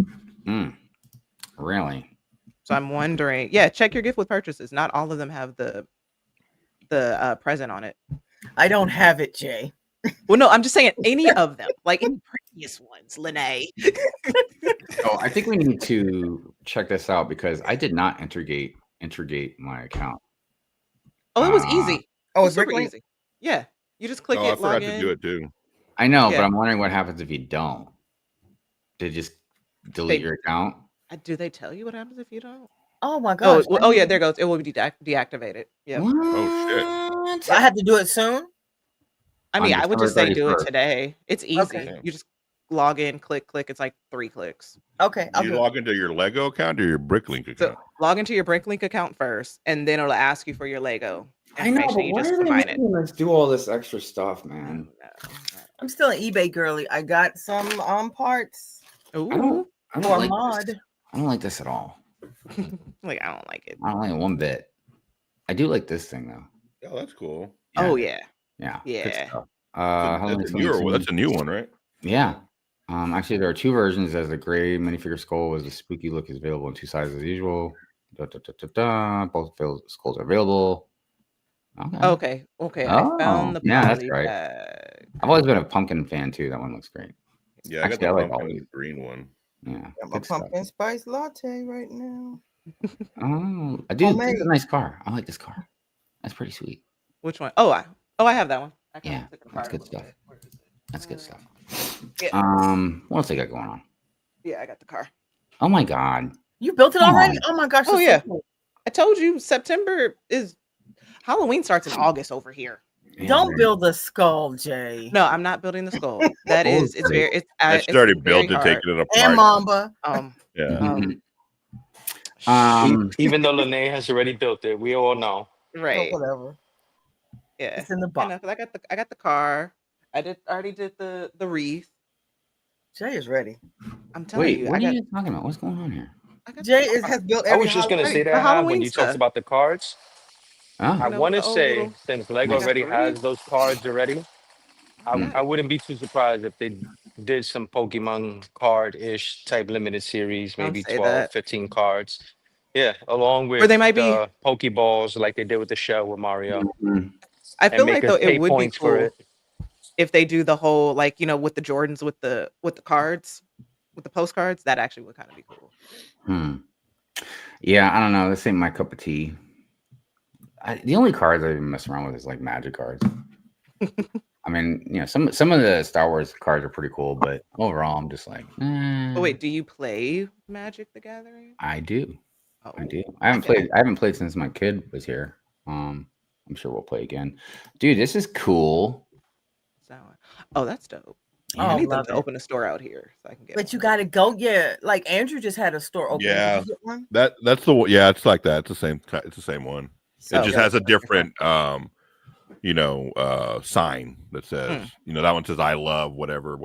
Speaker 1: Really?
Speaker 5: So I'm wondering, yeah, check your gift with purchases. Not all of them have the present on it.
Speaker 4: I don't have it, Jay.
Speaker 5: Well, no, I'm just saying any of them, like any previous ones, Lene.
Speaker 1: Oh, I think we need to check this out because I did not integrate my account.
Speaker 5: Oh, it was easy.
Speaker 4: Oh,
Speaker 5: It
Speaker 4: it's
Speaker 5: was super
Speaker 4: Bricklink?
Speaker 5: easy. Yeah, you just click
Speaker 2: Oh, I
Speaker 5: it,
Speaker 2: forgot
Speaker 5: log
Speaker 2: to
Speaker 5: in.
Speaker 2: do it too.
Speaker 1: I know,
Speaker 5: Yeah.
Speaker 1: but I'm wondering what happens if you don't. Did just delete
Speaker 5: They-
Speaker 1: your account?
Speaker 5: Do they tell you what happens if you don't?
Speaker 4: Oh my
Speaker 5: Oh,
Speaker 4: gosh.
Speaker 5: oh yeah, there goes. It will be deactivated. Yeah.
Speaker 2: Oh,
Speaker 1: shit!
Speaker 4: I have to do it soon.
Speaker 5: I mean,
Speaker 1: On
Speaker 5: I would
Speaker 1: December
Speaker 5: just say do it
Speaker 1: 31st.
Speaker 5: today. It's easy.
Speaker 4: Okay.
Speaker 5: You just log in, click. It's like 3 clicks.
Speaker 4: Okay, I'll
Speaker 2: You
Speaker 4: do it.
Speaker 2: log into your Lego account or your Bricklink account?
Speaker 5: So log into your Bricklink account first, and then it'll ask you for your Lego
Speaker 1: I know,
Speaker 5: information.
Speaker 1: but
Speaker 5: You
Speaker 1: why
Speaker 5: just
Speaker 1: are they
Speaker 5: combine it.
Speaker 1: making us do all this extra stuff, man?
Speaker 4: I'm still an eBay girly. I got some parts
Speaker 5: Ooh.
Speaker 1: I
Speaker 4: for
Speaker 1: don't
Speaker 4: a
Speaker 1: like
Speaker 4: mod.
Speaker 1: this. I don't like this at all.
Speaker 5: Like I don't like it.
Speaker 1: I don't like it one bit. I do like this thing though.
Speaker 2: Oh, that's cool.
Speaker 5: Oh yeah.
Speaker 1: yeah, good
Speaker 5: Yeah.
Speaker 1: stuff.
Speaker 2: That's a new one, right?
Speaker 1: Yeah. Actually, there are 2 versions. As the gray minifigure skull with a spooky look is available in 2 sizes as usual. Both skulls are available. Okay.
Speaker 5: Okay.
Speaker 1: Oh,
Speaker 5: I found the
Speaker 1: yeah, that's
Speaker 5: poly
Speaker 1: right.
Speaker 5: bag.
Speaker 1: I've always been a pumpkin fan too. That one looks great.
Speaker 2: Yeah, I got
Speaker 1: Actually,
Speaker 2: the
Speaker 1: I like
Speaker 2: pumpkin
Speaker 1: all
Speaker 2: and
Speaker 1: these.
Speaker 2: the green one.
Speaker 1: Yeah.
Speaker 4: Got my
Speaker 1: good stuff.
Speaker 4: pumpkin spice latte right now.
Speaker 1: Oh, I do. This is
Speaker 4: Homemade.
Speaker 1: a nice car. I like this car. That's pretty sweet.
Speaker 5: Which one? Oh, I have that one. I kinda
Speaker 1: Yeah,
Speaker 5: took it
Speaker 1: that's
Speaker 5: apart.
Speaker 1: good stuff. That's good stuff.
Speaker 5: Yeah.
Speaker 1: What else they got going on?
Speaker 5: Yeah, I got the car.
Speaker 1: Oh my god.
Speaker 4: You built it
Speaker 1: Come
Speaker 4: already?
Speaker 1: on.
Speaker 4: Oh my gosh.
Speaker 5: Oh,
Speaker 4: that's
Speaker 5: yeah.
Speaker 4: so cool.
Speaker 5: I told you September is Halloween starts in August over here.
Speaker 1: Yeah,
Speaker 4: Don't
Speaker 1: man.
Speaker 4: build the skull, Jay.
Speaker 5: No, I'm not building the skull. That
Speaker 1: Oh,
Speaker 5: is, it's
Speaker 1: great.
Speaker 5: very, it's.
Speaker 2: It's
Speaker 5: it's
Speaker 2: already
Speaker 5: very
Speaker 2: built and
Speaker 5: hard.
Speaker 2: taking it
Speaker 4: And
Speaker 2: apart.
Speaker 4: Mamba.
Speaker 2: Yeah.
Speaker 1: Mhm.
Speaker 5: Um,
Speaker 6: Even though Lene has already built it, we all know.
Speaker 5: right.
Speaker 4: Oh, whatever.
Speaker 5: Yeah.
Speaker 4: It's in the
Speaker 5: I
Speaker 4: box.
Speaker 5: know, 'cause I got the car. I already did the wreath.
Speaker 4: Jay is ready.
Speaker 5: I'm telling
Speaker 1: Wait,
Speaker 5: you,
Speaker 1: what
Speaker 5: I
Speaker 1: are
Speaker 5: got.
Speaker 1: you talking about? What's going on here?
Speaker 5: I got
Speaker 4: Jay
Speaker 5: the car.
Speaker 4: has built
Speaker 6: I
Speaker 4: every
Speaker 6: was just gonna
Speaker 4: Halloween.
Speaker 6: say
Speaker 5: The
Speaker 6: that
Speaker 5: Halloween
Speaker 6: when you talked
Speaker 5: stuff.
Speaker 6: about the cards. I
Speaker 1: Oh,
Speaker 5: You know,
Speaker 6: want to
Speaker 5: with the old
Speaker 6: say
Speaker 5: little.
Speaker 6: since
Speaker 5: I
Speaker 6: Lego
Speaker 5: got
Speaker 6: already
Speaker 5: the
Speaker 6: has
Speaker 5: wreath.
Speaker 6: those cards already,
Speaker 1: Mm.
Speaker 6: I wouldn't be too surprised if they did some Pokemon card-ish type limited series,
Speaker 5: Don't
Speaker 6: maybe
Speaker 5: say
Speaker 6: 12,
Speaker 5: that.
Speaker 6: 15 cards. Yeah, along
Speaker 5: Or
Speaker 6: with
Speaker 5: they might be.
Speaker 6: the Pokeballs like they did with the shell with Mario,
Speaker 1: Mhm.
Speaker 5: I
Speaker 6: and
Speaker 5: feel
Speaker 6: make
Speaker 5: like
Speaker 6: us
Speaker 5: though
Speaker 6: pay
Speaker 5: it would be
Speaker 6: points for
Speaker 5: cool
Speaker 6: it.
Speaker 5: if they do the whole like with the Jordans with the cards with the postcards. That actually would kind of be cool.
Speaker 1: Hmm. Yeah, I don't know. This ain't my cup of tea. The only cards I even mess around with is like magic cards. I mean, some of the Star Wars cards are pretty cool, but overall, I'm just like,
Speaker 5: Oh wait, do you play Magic the Gathering?
Speaker 1: I do.
Speaker 5: Oh,
Speaker 1: I do. I haven't played since my kid was here. I'm sure we'll play again. Dude, this is cool.
Speaker 5: Oh, that's dope.
Speaker 4: Oh,
Speaker 5: I need them
Speaker 4: love
Speaker 5: to
Speaker 4: it.
Speaker 5: open a store out here so I can get.
Speaker 4: But you got to go. Yeah, like Andrew just had a store open.
Speaker 2: Yeah.
Speaker 4: Did you get one?
Speaker 2: That's the one. Yeah, it's like that. It's the same. It's the same one.
Speaker 5: So
Speaker 2: It just
Speaker 5: good.
Speaker 2: has a different, sign that says, that one says "I love whatever."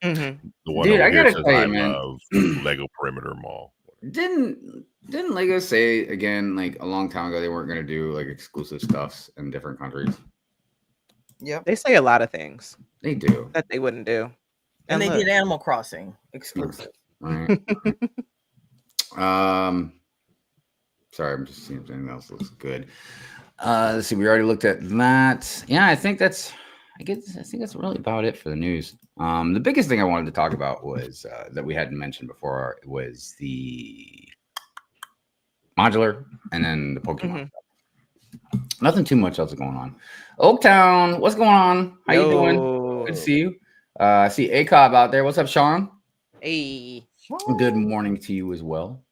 Speaker 5: Mhm.
Speaker 2: The one
Speaker 1: Dude,
Speaker 2: over
Speaker 1: I
Speaker 2: here
Speaker 1: gotta
Speaker 2: says
Speaker 1: tell you,
Speaker 2: "I
Speaker 1: man.
Speaker 2: love Lego Perimeter Mall."
Speaker 1: Didn't Lego say again like a long time ago they weren't going to do like exclusive stuffs in different countries?
Speaker 4: Yep.
Speaker 5: They say a lot of things
Speaker 1: They do.
Speaker 5: that they wouldn't do.
Speaker 4: And they
Speaker 5: look,
Speaker 4: did Animal Crossing exclusive.
Speaker 1: Right. Sorry, I'm just seeing if anything else looks good. Let's see. We already looked at that. Yeah, I think that's really about it for the news. The biggest thing I wanted to talk about was that we hadn't mentioned before was the modular and then the Pokemon. Nothing too much else going on. Oaktown, what's going on? How you doing? Good to see you. I see ACOB out there. What's up, Sean?
Speaker 5: Hey.
Speaker 1: Good morning to you as well.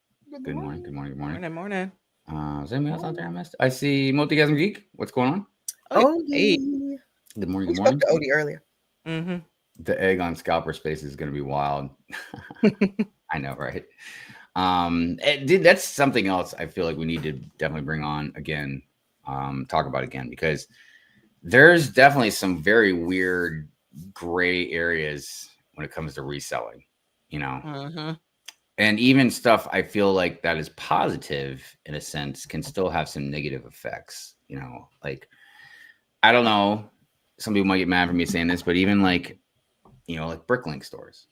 Speaker 1: Good morning.
Speaker 5: Morning.
Speaker 1: Is anybody else out there I missed? I see Multigasm Geek. What's going on?
Speaker 5: Hey.
Speaker 1: Good morning.
Speaker 4: We
Speaker 1: Good morning.
Speaker 4: spoke to Odie earlier.
Speaker 5: Mm-hmm.
Speaker 1: The egg on Scalper Space is going to be wild. I know, right? That's something else I feel like we need to definitely bring on again, talk about again, because there's definitely some very weird gray areas when it comes to reselling, and even stuff I feel like that is positive in a sense can still have some negative effects, like, I don't know. Some people might get mad for me saying this, but even like Bricklink stores,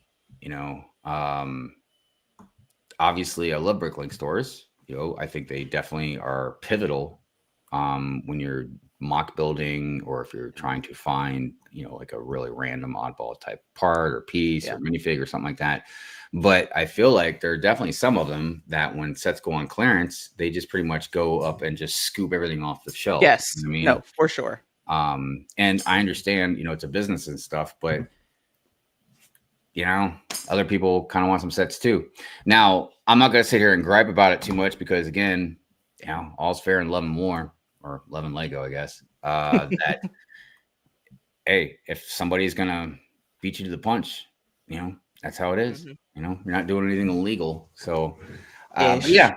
Speaker 1: obviously I love Bricklink stores. I think they definitely are pivotal when you're mock building or if you're trying to find, like a really random oddball type part or piece or minifig or something like that. But I feel like there are definitely some of them that when sets go on clearance, they just pretty much go up and just scoop everything off the shelf.
Speaker 5: Yes.
Speaker 1: You know what I mean?
Speaker 5: No, for sure.
Speaker 1: And I understand, it's a business and stuff, but other people kind of want some sets too. Now, I'm not going to sit here and gripe about it too much because again, all's fair in love and war, or love and Lego, I guess. That hey, if somebody's going to beat you to the punch, that's how it is. You're not doing anything illegal. So yeah.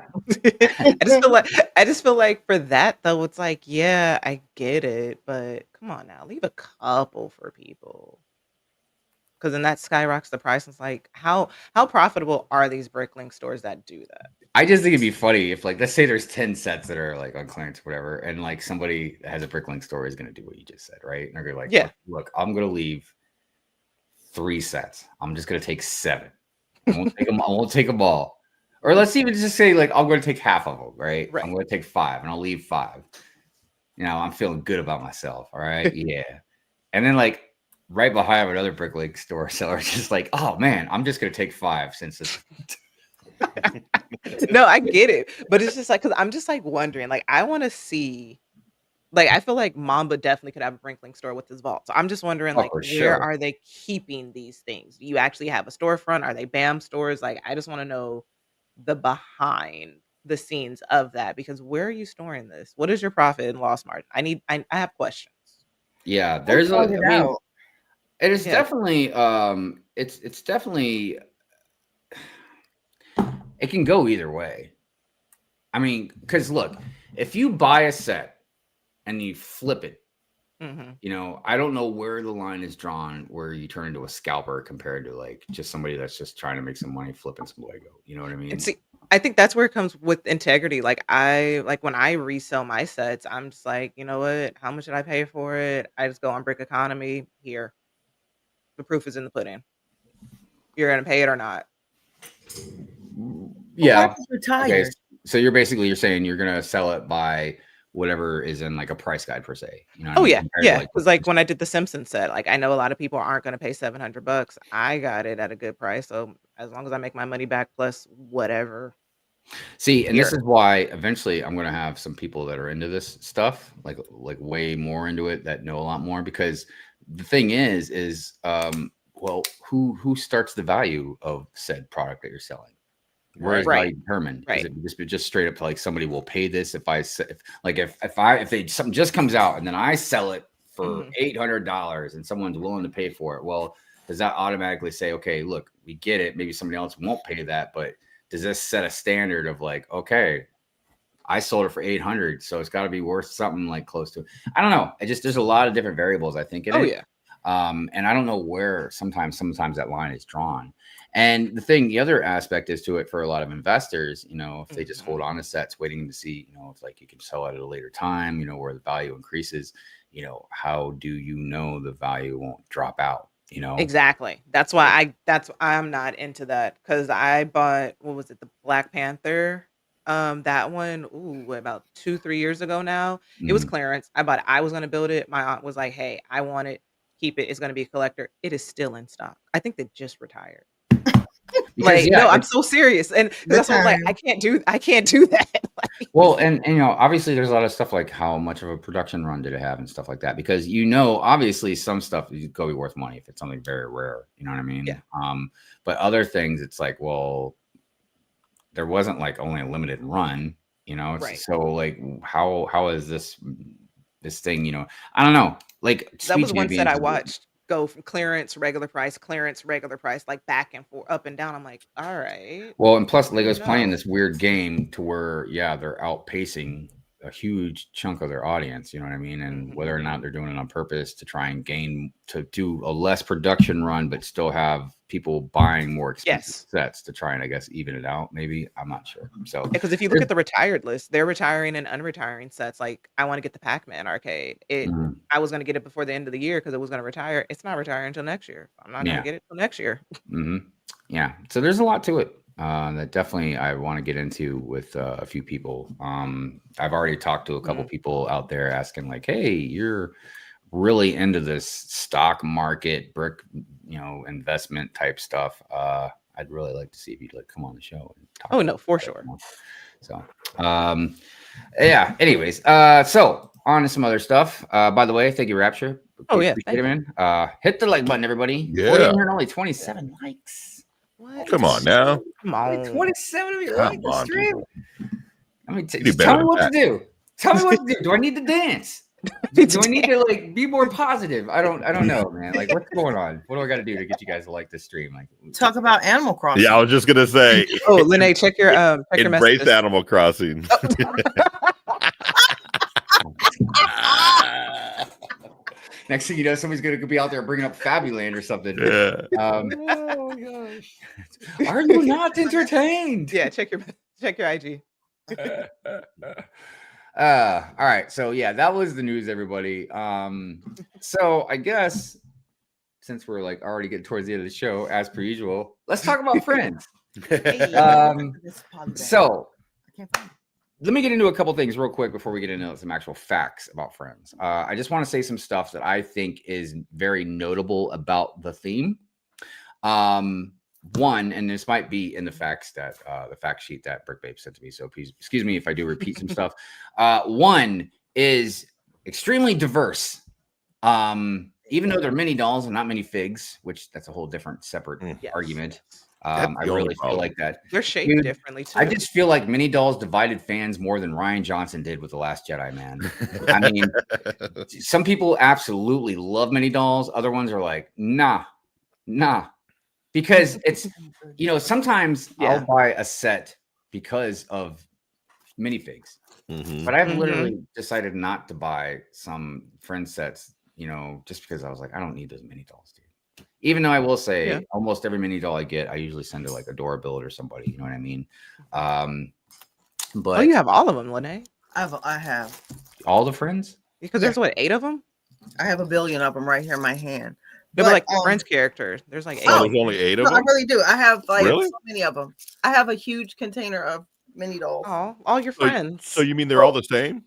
Speaker 5: I just feel like for that though, it's like, yeah, I get it, but come on now, leave a couple for people. Because then that skyrockets the price. It's like, how profitable are these Bricklink stores that do that?
Speaker 1: I just think it'd be funny if, like, let's say there's 10 sets that are like on clearance or whatever, and like somebody that has a Bricklink store is going to do what you just said, right? And they're going to like,
Speaker 5: yeah,
Speaker 1: look, I'm going to leave 3 sets. I'm just going to take 7. I won't take them. I won't take them all. Or let's even just say like I'm going to take half of them, right? I'm going to take 5 and I'll leave 5. I'm feeling good about myself. All right, yeah. And then like right behind another Bricklink store seller, just like, oh man, I'm just going to take 5 since it's.
Speaker 5: No, I get it, but it's just like, because I'm just like wondering, like, I want to see, like, I feel like Mamba definitely could have a Bricklink store with his vault. So I'm just wondering, like, where are they keeping these things? Do you actually have a storefront? Are they BAM stores? Like, I just want to know the behind the scenes of that, because where are you storing this? What is your profit and loss margin? I have questions.
Speaker 1: Yeah, there's it is definitely it's definitely, it can go either way. I mean, because look, if you buy a set and you flip it, I don't know where the line is drawn where you turn into a scalper compared to like just somebody that's just trying to make some money flipping some Lego. You know what I mean?
Speaker 5: And see, I think that's where it comes with integrity. Like when I resell my sets, I'm just like, you know what? How much did I pay for it? I just go on Brick Economy. Here, the proof is in the pudding. You're gonna pay it or not?
Speaker 1: Yeah. Okay. So you're saying you're gonna sell it by whatever is in like a price guide per se.
Speaker 5: Oh yeah, yeah. Because like when I did the Simpsons set, like I know a lot of people aren't gonna pay $700. I got it at a good price, so as long as I make my money back plus whatever.
Speaker 1: See, and this is why eventually I'm gonna have some people that are into this stuff, like way more into it, that know a lot more, because the thing is well, who starts the value of said product that you're selling? Where is
Speaker 5: Right.
Speaker 1: value determined?
Speaker 5: Right.
Speaker 1: Is it just straight up to like somebody will pay this if something just comes out and then I sell it for $800 and someone's willing to pay for it? Well, does that automatically say, okay, look, we get it, maybe somebody else won't pay that, but does this set a standard of like, okay, I sold it for 800, so it's got to be worth something like close to, I don't know. There's a lot of different variables, I think.
Speaker 5: Yeah.
Speaker 1: And I don't know where sometimes that line is drawn. And the other aspect is to it for a lot of investors, if they just hold on to sets waiting to see, if like you can sell it at a later time, where the value increases, how do the value won't drop out?
Speaker 5: Exactly. That's why I'm not into that, because I bought, what was it, the Black Panther, that one, about 2-3 years ago now. It was clearance. I bought it. I was going to build it. My aunt was like, hey, I want it, keep it, it's going to be a collector. It is still in stock. I think they just retired. I'm so serious, and that's what I'm like, I can't do that.
Speaker 1: Well, and obviously there's a lot of stuff like how much of a production run did it have and stuff like that, because obviously some stuff is going to be worth money if it's something very rare, you know what I mean?
Speaker 5: Yeah.
Speaker 1: But other things, it's like, well, there wasn't like only a limited run,
Speaker 5: Right.
Speaker 1: So like how is this thing, I don't know, like
Speaker 5: That was one set I watched go from clearance, regular price, like back and forth, up and down. I'm like, all right.
Speaker 1: Well, and plus Lego's playing this weird game to where, they're outpacing a huge chunk of their audience, you know what I mean? And whether or not they're doing it on purpose to try and to do a less production run, but still have people buying more expensive sets to try and, I guess, even it out. Maybe, I'm not sure. So,
Speaker 5: because if you look at the retired list, they're retiring and unretiring sets. Like, I want to get the Pac-Man arcade. I was going to get it before the end of the year because it was going to retire. It's not retiring until next year. I'm not going to get it until next year.
Speaker 1: Yeah. So there's a lot to it. That definitely I want to get into with a few people. I've already talked to a couple people out there asking like, hey, you're really into this stock market brick, investment type stuff. I'd really like to see if you'd like come on the show and talk.
Speaker 5: Oh no, for sure.
Speaker 1: So yeah, anyways, so on to some other stuff. By the way, thank you, Rapture.
Speaker 5: Oh yeah,
Speaker 1: appreciate it, man. Hit the like button, everybody.
Speaker 2: Yeah.
Speaker 1: Only 27 likes.
Speaker 5: What?
Speaker 2: Come on now.
Speaker 5: Come on.
Speaker 4: 27 of you
Speaker 2: Come
Speaker 4: like the
Speaker 2: on,
Speaker 4: stream.
Speaker 2: people.
Speaker 1: I mean,
Speaker 2: You do
Speaker 1: tell
Speaker 2: better
Speaker 1: me what
Speaker 2: than
Speaker 1: to do. Tell me what to do. Do I need to dance? Do I need to like be more positive? I don't know, man. Like, what's going on? What do I got to do to get you guys to like this stream? Like,
Speaker 4: Talk about Animal Crossing.
Speaker 2: Yeah, I was just gonna say.
Speaker 5: Oh, Lene, check your
Speaker 2: Embrace
Speaker 5: messages.
Speaker 2: Animal Crossing.
Speaker 1: next thing you know, somebody's gonna be out there bringing up Fabuland or something.
Speaker 2: Yeah.
Speaker 1: Oh gosh, are you not entertained?
Speaker 5: Yeah, check your IG.
Speaker 1: All right, so yeah, that was the news, everybody. So I guess since we're like already getting towards the end of the show, as per usual, let's talk about Friends. So let me get into a couple things real quick before we get into some actual facts about Friends. I just want to say some stuff that I think is very notable about the theme. One, and this might be in the facts that the fact sheet that Brick Babe sent to me, so please excuse me if I do repeat some stuff. One is extremely diverse. Even though they're mini dolls and not mini figs, which that's a whole different separate argument. I really feel like that.
Speaker 5: They're shaped differently too.
Speaker 1: I just feel like mini dolls divided fans more than Rian Johnson did with The Last Jedi, man. I mean, some people absolutely love mini dolls. Other ones are like, nah. Because it's, sometimes I'll buy a set because of minifigs. But I've literally decided not to buy some Friends sets, just because I was like, I don't need those mini dolls, dude. Even though I will say almost every mini doll I get, I usually send to like a Dora Build or somebody, you know what I mean? But
Speaker 5: you have all of them, Lene.
Speaker 4: I have
Speaker 1: all the Friends?
Speaker 5: Because there's 8 of them?
Speaker 4: I have a billion of them right here in my hand.
Speaker 5: But like the Friends characters, there's like 8.
Speaker 2: Oh, there's only 8 of them?
Speaker 4: I really do. I have like
Speaker 2: Really?
Speaker 4: so many of them. I have a huge container of mini dolls.
Speaker 5: Oh, all your friends.
Speaker 2: So you mean they're all the same?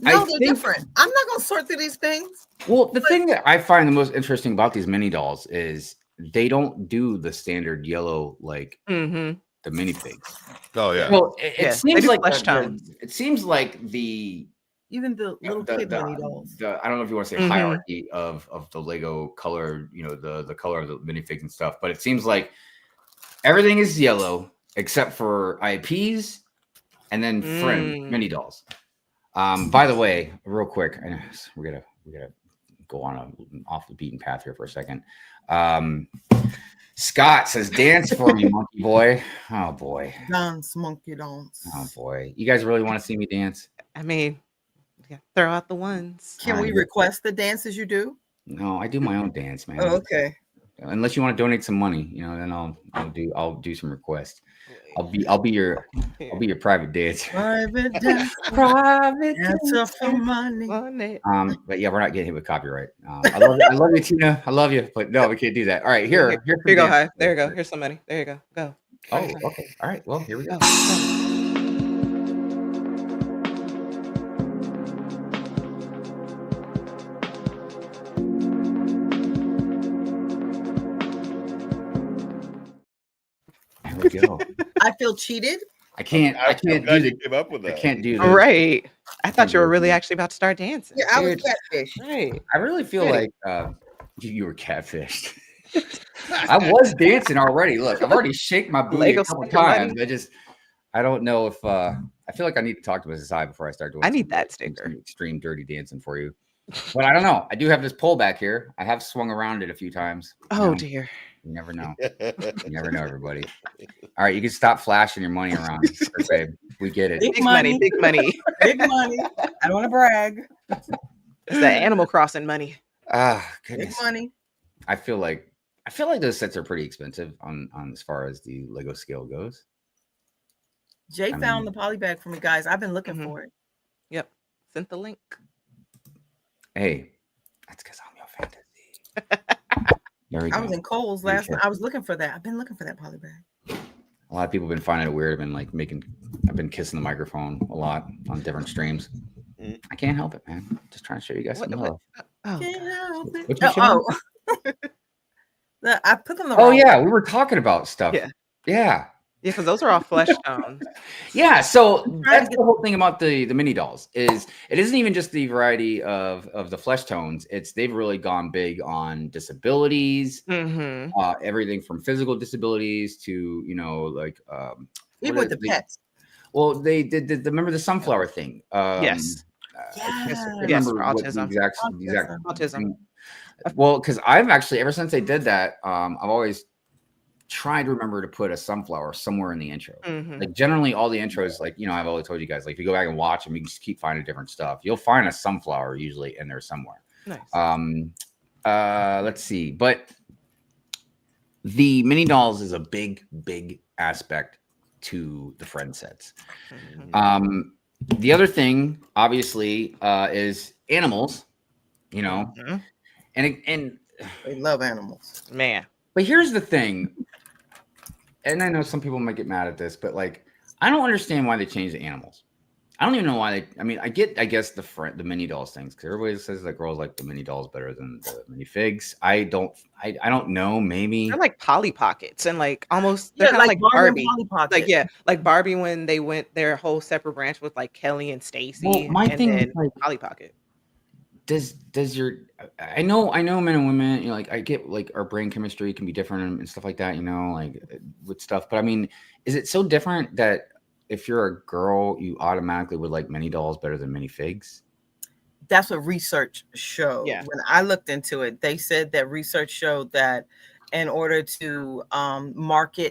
Speaker 4: No, they're different. I'm not going to sort through these things.
Speaker 1: Well, the thing that I find the most interesting about these mini dolls is they don't do the standard yellow like the minifigs.
Speaker 2: Oh yeah.
Speaker 1: Well, it seems like
Speaker 5: flesh tones.
Speaker 1: it seems like the
Speaker 4: even the little kid mini dolls.
Speaker 1: I don't know if you want to say hierarchy of the Lego color, the color of the minifigs and stuff, but it seems like everything is yellow except for IPs and then friend mini dolls. By the way, real quick, I know we gotta go on off the beaten path here for a second. Scott says, "Dance for me, monkey boy." Oh boy,
Speaker 4: dance, monkey dance.
Speaker 1: Oh boy, you guys really want to see me dance?
Speaker 5: I mean, yeah, throw out the ones.
Speaker 4: Can we request the dances you do?
Speaker 1: No, I do my own dance, man.
Speaker 4: Oh, okay.
Speaker 1: Unless you want to donate some money, then I'll do some requests. I'll be your private dancer.
Speaker 4: Private dancer for money.
Speaker 1: But yeah, we're not getting hit with copyright. I love you, Tina. I love you, but no, we can't do that. All right, here
Speaker 5: you go. Hi, there you go. Here's some money. There you go. Go.
Speaker 1: Oh, okay. All right. Well, here we go. There we go.
Speaker 4: I feel cheated.
Speaker 1: I can't do
Speaker 2: you came up with that.
Speaker 1: I can't do that.
Speaker 5: Right. I thought you were really actually about to start dancing.
Speaker 4: Yeah, I was catfish.
Speaker 5: Right.
Speaker 1: I really feel like you were catfished. I was dancing already. Look, I've already shaken my booty a couple times. I don't know if I feel like I need to talk to Mrs. High before I start doing.
Speaker 5: I need that sticker.
Speaker 1: Extreme dirty dancing for you. But I don't know. I do have this pole back here. I have swung around it a few times.
Speaker 5: Oh dear.
Speaker 1: You never know. You never know, everybody. All right, you can stop flashing your money around, babe. We get it.
Speaker 5: Big money. Big money.
Speaker 4: Big money. I don't want to brag.
Speaker 5: It's the Animal Crossing money.
Speaker 1: Goodness.
Speaker 4: Big money.
Speaker 1: I feel like those sets are pretty expensive on as far as the Lego scale goes.
Speaker 4: Jay found the poly bag for me, guys. I've been looking for it.
Speaker 5: Yep. Sent the link.
Speaker 1: Hey, that's because I'm your fantasy. There we go.
Speaker 4: I was in Kohl's last night. I was looking for that. I've been looking for that poly bag.
Speaker 1: A lot of people have been finding it weird. I've been kissing the microphone a lot on different streams. I can't help it, man. Just trying to show you guys some love.
Speaker 4: Can't help it.
Speaker 1: Oh.
Speaker 4: I put them.
Speaker 1: Oh yeah, we were talking about stuff. Yeah.
Speaker 5: Yeah, because those are all flesh tones.
Speaker 1: Yeah, so that's the whole thing about the mini dolls is it isn't even just the variety of the flesh tones. They've really gone big on disabilities, everything from physical disabilities to
Speaker 4: even with the pets.
Speaker 1: Well, they did remember the sunflower thing.
Speaker 5: Yes.
Speaker 1: Yes, for autism. The exact
Speaker 5: autism.
Speaker 1: Well, because I've actually ever since they did that, I've always try to remember to put a sunflower somewhere in the intro. Like generally all the intros, I've always told you guys, if you go back and watch them, you can just keep finding different stuff. You'll find a sunflower usually in there somewhere.
Speaker 5: Nice.
Speaker 1: Let's see. But the mini dolls is a big aspect to the friend sets. The other thing, obviously, is animals, and
Speaker 4: they love animals,
Speaker 5: man.
Speaker 1: But here's the thing, and I know some people might get mad at this, but I don't understand why they changed the animals. I don't even know why I guess the mini dolls things, because everybody says that girls like the mini dolls better than the minifigs. I don't know. Maybe
Speaker 5: they're like Polly Pockets and almost they're kind of like Barbie. Like Barbie when they went their whole separate branch with Kelly and Stacy.
Speaker 1: Well, my thing is
Speaker 5: Polly Pocket.
Speaker 1: Does your I know men and women, I get our brain chemistry can be different and stuff like that, with stuff. But I mean, is it so different that if you're a girl, you automatically would like mini dolls better than minifigs?
Speaker 4: That's what research showed.
Speaker 5: Yeah.
Speaker 4: When I looked into it, they said that research showed that in order to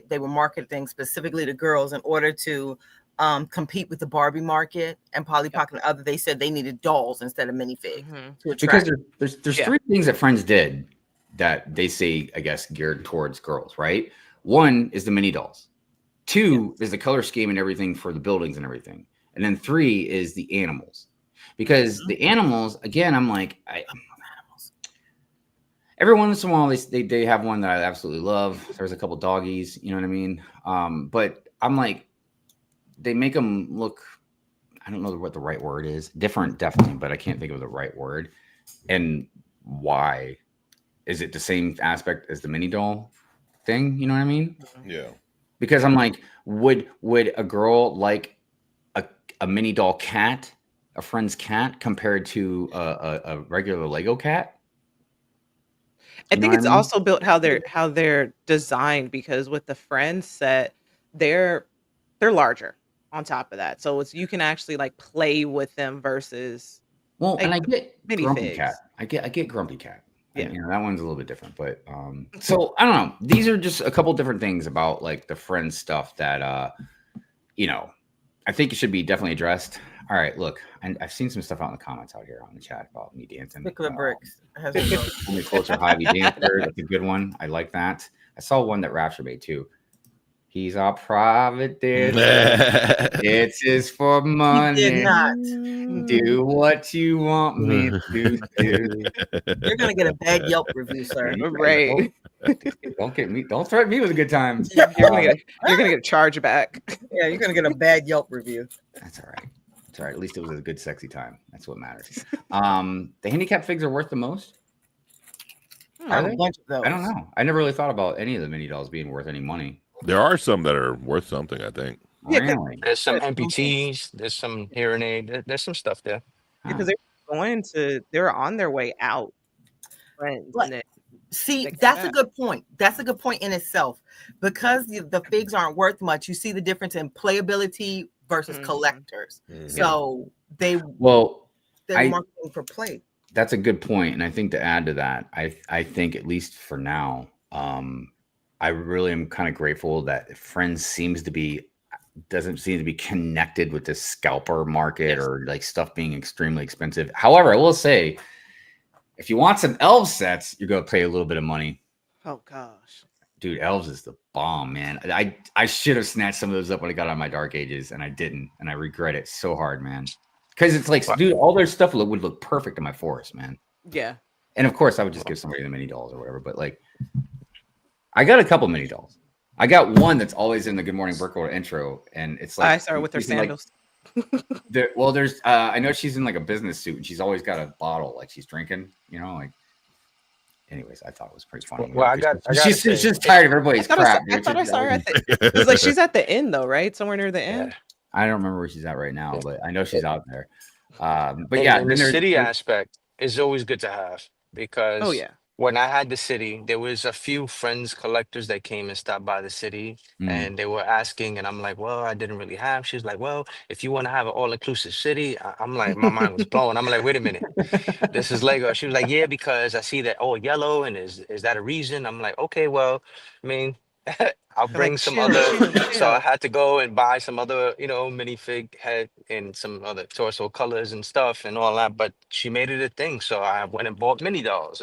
Speaker 4: they were marketing specifically to girls in order to compete with the Barbie market and Polly Pocket and other. They said they needed dolls instead of minifigs.
Speaker 1: Because there's three things that Friends did that they say, I guess, geared towards girls, right? One is the mini dolls. Two is the color scheme and everything for the buildings and everything. And then three is the animals. Because the animals, again, I'm like, animals. Every once in a while, they have one that I absolutely love. There's a couple doggies, you know what I mean? But I'm like, they make them look, I don't know what the right word is. Different, definitely, but I can't think of the right word. And why? Is it the same aspect as the mini doll thing? You know what I mean?
Speaker 2: Yeah.
Speaker 1: Because I'm like, would a girl like a mini doll cat a friend's cat compared to a regular Lego cat.
Speaker 5: I
Speaker 1: You know
Speaker 5: think
Speaker 1: what
Speaker 5: it's
Speaker 1: I mean?
Speaker 5: also built how they're designed, because with the Friends set, they're larger on top of that. So it's you can actually like play with them versus
Speaker 1: Well, and
Speaker 5: like
Speaker 1: I
Speaker 5: the
Speaker 1: get Grumpy
Speaker 5: minifigs.
Speaker 1: Cat. I get Grumpy Cat.
Speaker 5: Yeah.
Speaker 1: You know, that one's a little bit different, but so I don't know. These are just a couple different things about like the Friends stuff that you know, I think it should be definitely addressed. All right, look, I've seen some stuff out in the comments out here on the chat about me dancing.
Speaker 4: Particular bricks. Has a look.
Speaker 1: Only culture Hyvie dancer. That's a good one. I like that. I saw one that Rapture made too. He's our private dancer. Dances for
Speaker 4: He
Speaker 1: money.
Speaker 4: did not.
Speaker 1: Do what you want me to do.
Speaker 4: You're gonna get a bad Yelp review, sir.
Speaker 5: Right.
Speaker 1: Don't get me. Don't threaten me with a good time.
Speaker 5: You're gonna get a charge back.
Speaker 4: Yeah, you're gonna get a bad Yelp review.
Speaker 1: That's all right. It's all right. At least it was a good, sexy time. That's what matters. The handicap figs are worth the most.
Speaker 4: I have a bunch of those.
Speaker 1: I don't know. I never really thought about any of the mini dolls being worth any money.
Speaker 2: There are some that are worth something, I think.
Speaker 5: Yeah, 'cause-
Speaker 1: Really?
Speaker 6: There's some amputees. There's some hearing aid. There's some stuff there.
Speaker 5: Because they're on their way out. Friends.
Speaker 4: But-
Speaker 5: and then-
Speaker 4: See,
Speaker 5: They come
Speaker 4: that's a
Speaker 5: back.
Speaker 4: good point. That's a good point in itself. Because the figs aren't worth much, you see the difference in playability versus
Speaker 5: Mhm.
Speaker 4: collectors.
Speaker 2: Mhm.
Speaker 4: So they're
Speaker 1: Well, I-
Speaker 4: marketing for play.
Speaker 1: that's a good point, and I think to add to that, I think at least for now, I really am kind of grateful that Friends doesn't seem to be connected with this scalper market
Speaker 5: Yes.
Speaker 1: or like stuff being extremely expensive. However, I will say, if you want some elf sets, you're gonna pay a little bit of money.
Speaker 5: Oh gosh.
Speaker 1: Dude, elves is the bomb, man. I should have snatched some of those up when I got on my Dark Ages, and I didn't, and I regret it so hard, man. Because it's like, dude, all their stuff would look perfect in my forest, man.
Speaker 5: Yeah.
Speaker 1: And of course, I would just give somebody the mini dolls or whatever. But like, I got a couple mini dolls. I got one that's always in the Good Morning Brickworld intro, and it's like
Speaker 5: I started with her
Speaker 1: she's in, like,
Speaker 5: sandals.
Speaker 1: there's I know she's in like a business suit, and she's always got a bottle like she's drinking. You know, like. Anyways, I thought it was pretty funny.
Speaker 6: Well, I gotta
Speaker 1: she's
Speaker 6: say,
Speaker 1: just tired of everybody's
Speaker 5: I
Speaker 1: crap.
Speaker 5: thought I
Speaker 1: dude.
Speaker 5: saw her at the. It was like she's at the end though, right? Somewhere near the end.
Speaker 6: Yeah.
Speaker 1: I don't remember where she's at right now, but I know she's out there. But
Speaker 6: And-
Speaker 1: yeah,
Speaker 6: and
Speaker 1: then
Speaker 6: the
Speaker 1: there's-
Speaker 6: city aspect is always good to have, because
Speaker 5: Oh yeah.
Speaker 6: when I had the city, there was a few Friends collectors that came and stopped by the city,
Speaker 1: Mm.
Speaker 6: and they were asking, and I'm like, well, I didn't really have. She's like, well, if you want to have an all-inclusive city, I'm like, my mind was blown. I'm like, wait a minute, this is Lego. She was like, yeah, because I see that all yellow, and is that a reason? I'm like, okay, well, I mean, I'll
Speaker 5: They're
Speaker 6: bring
Speaker 5: like,
Speaker 6: some
Speaker 5: chill,
Speaker 6: other.
Speaker 5: chill,
Speaker 6: So I
Speaker 5: chill.
Speaker 6: had to go and buy some other, minifig head and some other torso colors and stuff and all that. But she made it a thing, so I went and bought mini dolls,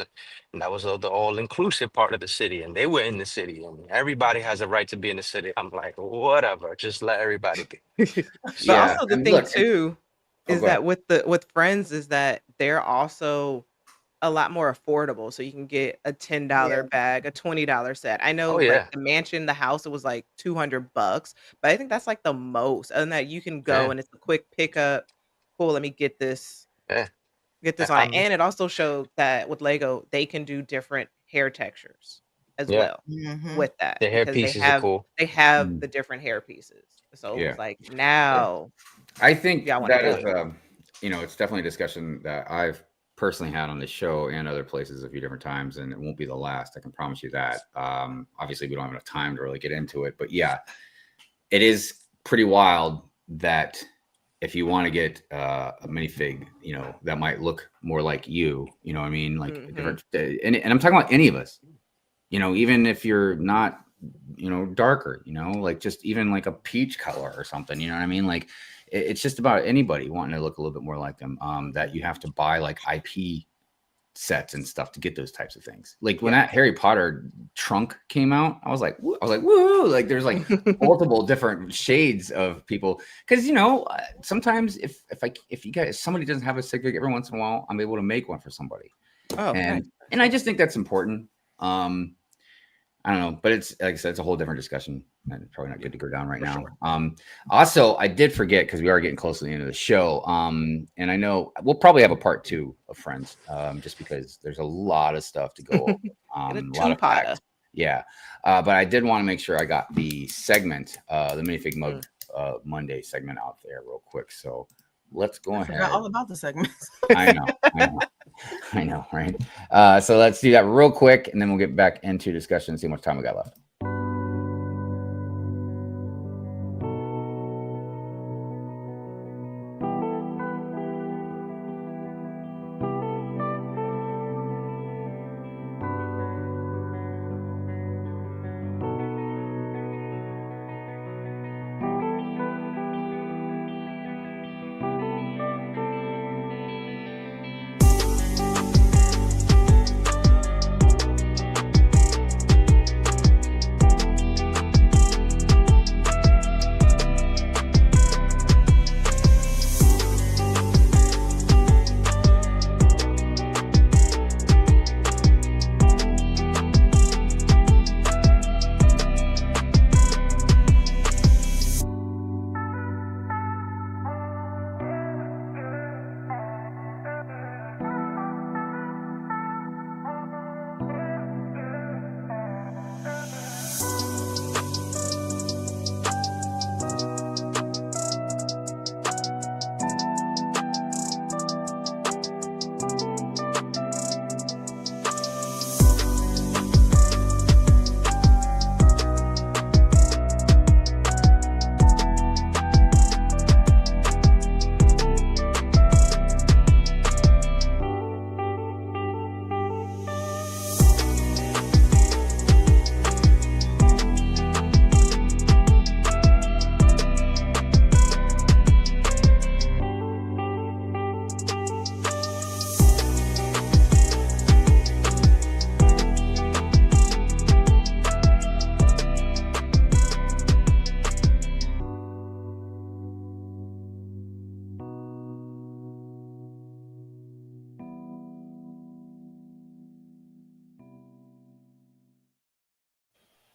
Speaker 6: and that was the all-inclusive part of the city, and they were in the city, and everybody has a right to be in the city. I'm like, whatever, just let everybody be.
Speaker 5: But
Speaker 1: Yeah,
Speaker 5: also the
Speaker 1: and
Speaker 5: thing
Speaker 1: look,
Speaker 5: too
Speaker 1: Oh,
Speaker 5: is
Speaker 1: go
Speaker 5: that with Friends is that they're also a lot more affordable. So you can get a $10
Speaker 4: Yeah.
Speaker 5: bag, a $20 set. I know
Speaker 6: Oh, yeah.
Speaker 5: like the mansion, the house, it was like $200, but I think that's like the most. And that you can go
Speaker 6: Yeah.
Speaker 5: and it's a quick pickup. Cool, let me get this.
Speaker 6: Yeah.
Speaker 5: Get this
Speaker 6: Yeah,
Speaker 5: on it.
Speaker 6: I'm-
Speaker 5: And it also showed that with Lego, they can do different hair textures as
Speaker 6: Yeah.
Speaker 5: well
Speaker 4: Mhm.
Speaker 5: with that.
Speaker 6: The hair
Speaker 5: because
Speaker 6: pieces are cool.
Speaker 5: They have
Speaker 1: Mm.
Speaker 5: the different hair pieces. So
Speaker 1: Yeah.
Speaker 5: it's like now
Speaker 1: I think
Speaker 5: Yeah, I wanna
Speaker 1: that
Speaker 5: do
Speaker 1: is, it's definitely a discussion that I've personally had on this show and other places a few different times, and it won't be the last. I can promise you that. Obviously, we don't have enough time to really get into it, but yeah, it is pretty wild that if you want to get a minifig, that might look more like you know what I mean? Like
Speaker 5: Mhm.
Speaker 1: different, and I'm talking about any of us, even if you're not, darker, like just even like a peach color or something, you know what I mean? Like it's just about anybody wanting to look a little bit more like them, that you have to buy like IP sets and stuff to get those types of things. Like when that Harry Potter trunk came out, I was like, woo! Like there's like multiple different shades of people. Cause sometimes if somebody doesn't have a Sigvig, every once in a while, I'm able to make one for somebody.
Speaker 5: oh nice.
Speaker 1: And I just think that's important. I don't know, but it's like I said, it's a whole different discussion and probably not good to go down right
Speaker 5: For
Speaker 1: now.
Speaker 5: sure.
Speaker 1: Also, I did forget because we are getting close to the end of the show. And I know we'll probably have a part 2 of Friends, just because there's a lot of stuff to go over.
Speaker 5: Get a
Speaker 1: A lot of
Speaker 5: two-potter.
Speaker 1: facts. Yeah. But I did want to make sure I got the segment, the Minifig Mug Monday segment out there real quick. So let's go
Speaker 4: I
Speaker 1: ahead.
Speaker 4: forgot all about the segments.
Speaker 1: I know, right? So let's do that real quick, and then we'll get back into discussion and see how much time we got left.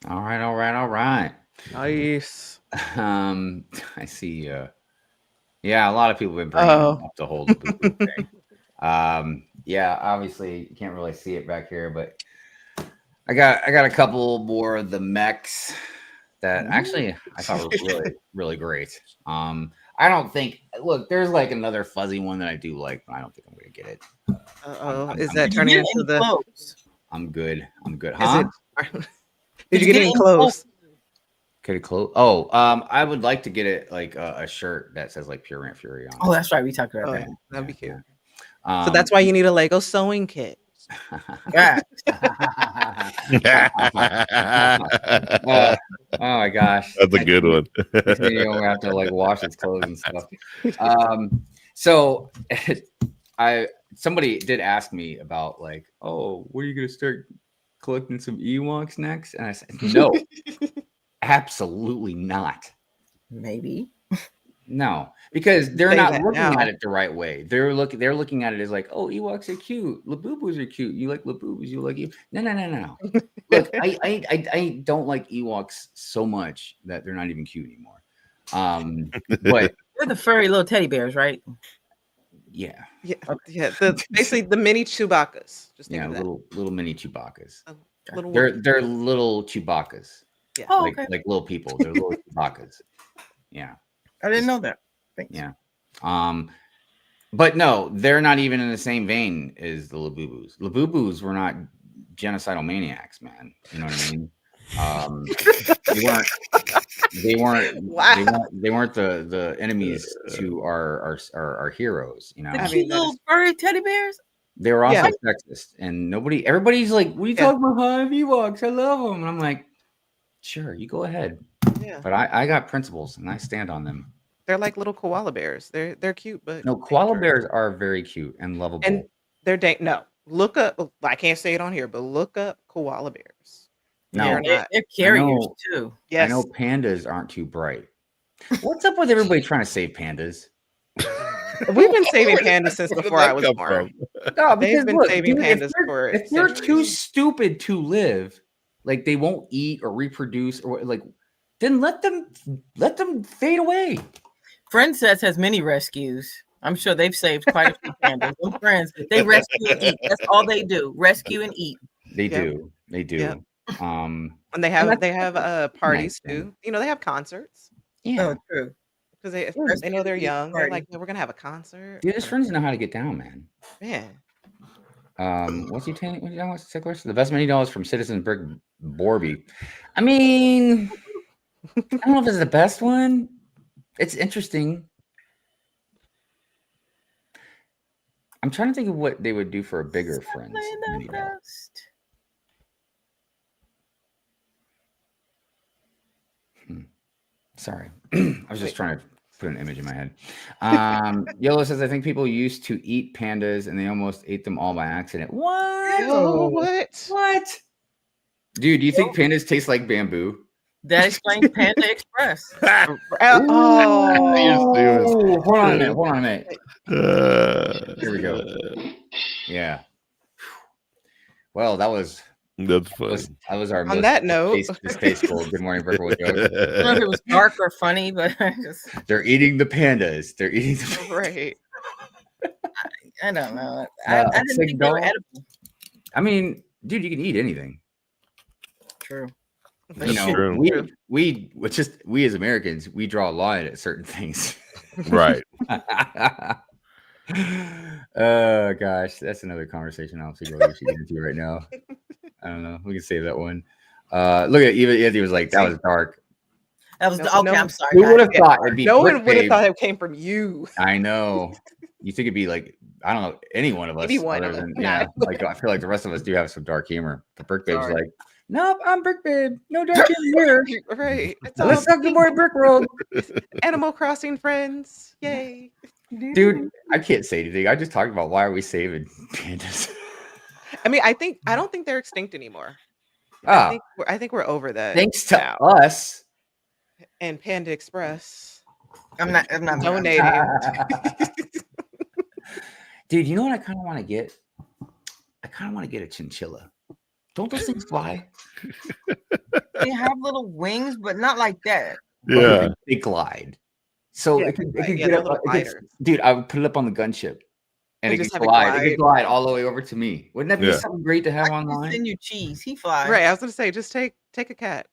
Speaker 1: All right.
Speaker 5: Nice.
Speaker 1: I see. Yeah, a lot of people have been bringing
Speaker 5: Uh-oh.
Speaker 1: up the whole Labubu thing. Yeah, obviously you can't really see it back here, but I got a couple more of the mechs that actually I thought were really, really great. I don't think. Look, there's like another fuzzy one that I do like, but I don't think I'm gonna get it.
Speaker 5: Uh-oh.
Speaker 1: I'm-
Speaker 5: Is
Speaker 1: I'm-
Speaker 5: that
Speaker 4: Did you
Speaker 5: turning
Speaker 4: get
Speaker 5: into
Speaker 4: any
Speaker 5: the?
Speaker 4: clothes?
Speaker 1: I'm good.
Speaker 5: Is
Speaker 1: Huh?
Speaker 5: it? Did you get any
Speaker 4: any
Speaker 5: clothes?
Speaker 1: Could it close? Oh, I would like to get it like a shirt that says like Pure Rant Fury on it.
Speaker 4: Oh, that's right. We talked about
Speaker 5: Oh,
Speaker 4: that.
Speaker 5: that'd be cute.
Speaker 1: Yeah.
Speaker 5: So that's why you need a Lego sewing kit.
Speaker 4: Yeah.
Speaker 1: Oh my gosh,
Speaker 2: That's a good one.
Speaker 1: You don't have to like wash his clothes and stuff. So somebody did ask me about like, oh, what are you gonna start collecting some Ewoks next? And I said, no, absolutely not.
Speaker 4: Maybe.
Speaker 1: No, because they're
Speaker 5: Say
Speaker 1: not
Speaker 5: that
Speaker 1: looking
Speaker 5: now.
Speaker 1: at it the right way. They're looking at it as like, oh, Ewoks are cute, Labubus are cute. You like Labubus, you like you. No. Look, I don't like Ewoks so much that they're not even cute anymore. But
Speaker 4: They're the furry little teddy bears, right?
Speaker 1: yeah,
Speaker 5: Yeah. Basically the mini Chewbacca's. Just think
Speaker 1: yeah,
Speaker 5: of that.
Speaker 1: little mini Chewbacca's.
Speaker 5: Little
Speaker 1: They're little Chewbacca's.
Speaker 5: Yeah.
Speaker 4: Oh,
Speaker 1: like
Speaker 4: okay.
Speaker 1: like little people. They're little Chewbacca's. Yeah.
Speaker 4: I didn't know that. Thanks.
Speaker 1: Yeah. But no, they're not even in the same vein as the Labubus. Labubus were not genocidal maniacs, man. You know what I mean? They weren't
Speaker 5: Wow.
Speaker 1: they weren't the enemies to our heroes, you know.
Speaker 4: The
Speaker 5: I
Speaker 4: cute
Speaker 5: mean, that
Speaker 4: little
Speaker 5: is-
Speaker 4: furry teddy bears.
Speaker 1: They were also
Speaker 5: Yeah.
Speaker 1: sexist, and everybody's like, what are you
Speaker 5: Yeah.
Speaker 1: talking about? I have Ewoks, I love them. And I'm like, sure, you go ahead.
Speaker 5: Yeah.
Speaker 1: But I got principles and I stand on them.
Speaker 5: They're like little koala bears. They're cute, but
Speaker 1: No, koala
Speaker 5: dangerous.
Speaker 1: bears are very cute and lovable.
Speaker 5: And they're no. Look up. I can't say it on here, but look up koala bears.
Speaker 1: No,
Speaker 5: They're not.
Speaker 4: They're carriers
Speaker 1: know.
Speaker 4: too.
Speaker 5: Yes.
Speaker 1: I know pandas aren't too bright. What's up with everybody trying to save pandas?
Speaker 5: We've been saving pandas since
Speaker 2: Where did
Speaker 5: before
Speaker 2: that
Speaker 5: I was
Speaker 2: come
Speaker 5: born.
Speaker 1: No,
Speaker 5: They've
Speaker 1: because
Speaker 5: been
Speaker 1: look,
Speaker 5: saving
Speaker 1: dude,
Speaker 5: pandas for
Speaker 1: if they're too
Speaker 5: centuries.
Speaker 1: stupid to live, like they won't eat or reproduce or like, then let them fade away.
Speaker 4: Friend Sets has many rescues. I'm sure they've saved quite a few pandas. Them friends, they rescue and eat. That's all they do. Rescue and eat.
Speaker 1: They
Speaker 5: Yep.
Speaker 1: do. They do.
Speaker 5: Yep.
Speaker 1: Um,
Speaker 5: And they have parties
Speaker 1: nice thing.
Speaker 5: too. You know, they have concerts
Speaker 1: yeah.
Speaker 4: Oh, true.
Speaker 5: because they
Speaker 4: Especially
Speaker 5: know
Speaker 4: at a
Speaker 5: they're
Speaker 4: beach
Speaker 5: young. They're
Speaker 4: party.
Speaker 5: like, "Yeah, we're gonna have a concert."
Speaker 1: Dude, his friends know how to get down, man.
Speaker 5: Man,
Speaker 1: What's he telling? What was the second question? The best $many from Citizens Brick Borby. I mean, I don't know if it's the best one. It's interesting. I'm trying to think of what they would do for a bigger friends
Speaker 4: Playing the
Speaker 1: mini doll.
Speaker 4: best.
Speaker 1: Sorry, I was just trying to put an image in my head. Yellow says, I think people used to eat pandas and they almost ate them all by accident. What?
Speaker 5: oh, what?
Speaker 1: What? Dude, do you think pandas taste like bamboo?
Speaker 4: That explains Panda Express.
Speaker 5: Oh,
Speaker 1: Hold on a minute. Hold on a minute. Here we go. Yeah. Well, that was
Speaker 2: That's funny.
Speaker 1: that was our
Speaker 5: On
Speaker 1: most
Speaker 5: that note.
Speaker 1: distasteful Good Morning Brickle joke.
Speaker 4: I don't know if it was dark or funny, but I just
Speaker 1: They're eating the pandas. They're eating the
Speaker 5: right.
Speaker 4: I don't know.
Speaker 1: Uh,
Speaker 4: I didn't think they were
Speaker 1: Signal?
Speaker 4: edible.
Speaker 1: I mean, dude, you can eat anything.
Speaker 4: True.
Speaker 1: You know,
Speaker 2: true.
Speaker 1: we as Americans, we draw a line at certain things.
Speaker 2: Right.
Speaker 1: Oh gosh, that's another conversation. I don't think we should get into right now. I don't know. We can save that one. Look at even Anthony was like, that was dark.
Speaker 4: That was
Speaker 5: No,
Speaker 4: okay.
Speaker 5: no.
Speaker 4: I'm sorry.
Speaker 1: Who would have
Speaker 4: guys.
Speaker 1: thought it'd be
Speaker 5: No
Speaker 1: Brick
Speaker 5: one would have
Speaker 1: Babe?
Speaker 5: thought it came from you.
Speaker 1: I know. You think it'd be like, I don't know, any one of us.
Speaker 5: Maybe one
Speaker 1: other
Speaker 5: of us.
Speaker 1: than-
Speaker 5: Nah.
Speaker 1: yeah. Like I feel like the rest of us do have some dark humor. But Brick Babe's
Speaker 4: Sorry.
Speaker 1: like, nope, I'm Brick Babe. No dark humor here.
Speaker 5: Right. It's all
Speaker 1: Let's talk Good Morning Brick World.
Speaker 5: Animal Crossing friends. Yay.
Speaker 1: Dude, I can't say anything. I just talked about why are we saving pandas.
Speaker 5: I mean, I don't think they're extinct anymore.
Speaker 1: Ah,
Speaker 5: I think we're over that.
Speaker 1: thanks to
Speaker 5: now.
Speaker 1: us.
Speaker 5: And Panda Express
Speaker 4: I'm not.
Speaker 5: donating.
Speaker 1: Dude, you know what I kind of want to get? I kind of want to get a chinchilla. Don't those things fly?
Speaker 4: They have little wings, but not like that.
Speaker 2: Yeah.
Speaker 1: They glide. So
Speaker 5: Yeah,
Speaker 1: it could
Speaker 5: yeah,
Speaker 1: get
Speaker 5: they're
Speaker 1: up.
Speaker 5: little
Speaker 1: It could-
Speaker 5: gliders.
Speaker 1: dude, I would put it up on the gunship, and
Speaker 5: And
Speaker 1: it
Speaker 5: just
Speaker 1: could
Speaker 5: have it
Speaker 1: glide. It
Speaker 5: glide.
Speaker 1: could glide all the way over to me. Wouldn't that be
Speaker 2: Yeah.
Speaker 1: something great to have
Speaker 4: I can
Speaker 1: online?
Speaker 4: send you cheese. He flies.
Speaker 5: Right. I was gonna say, just take a cat.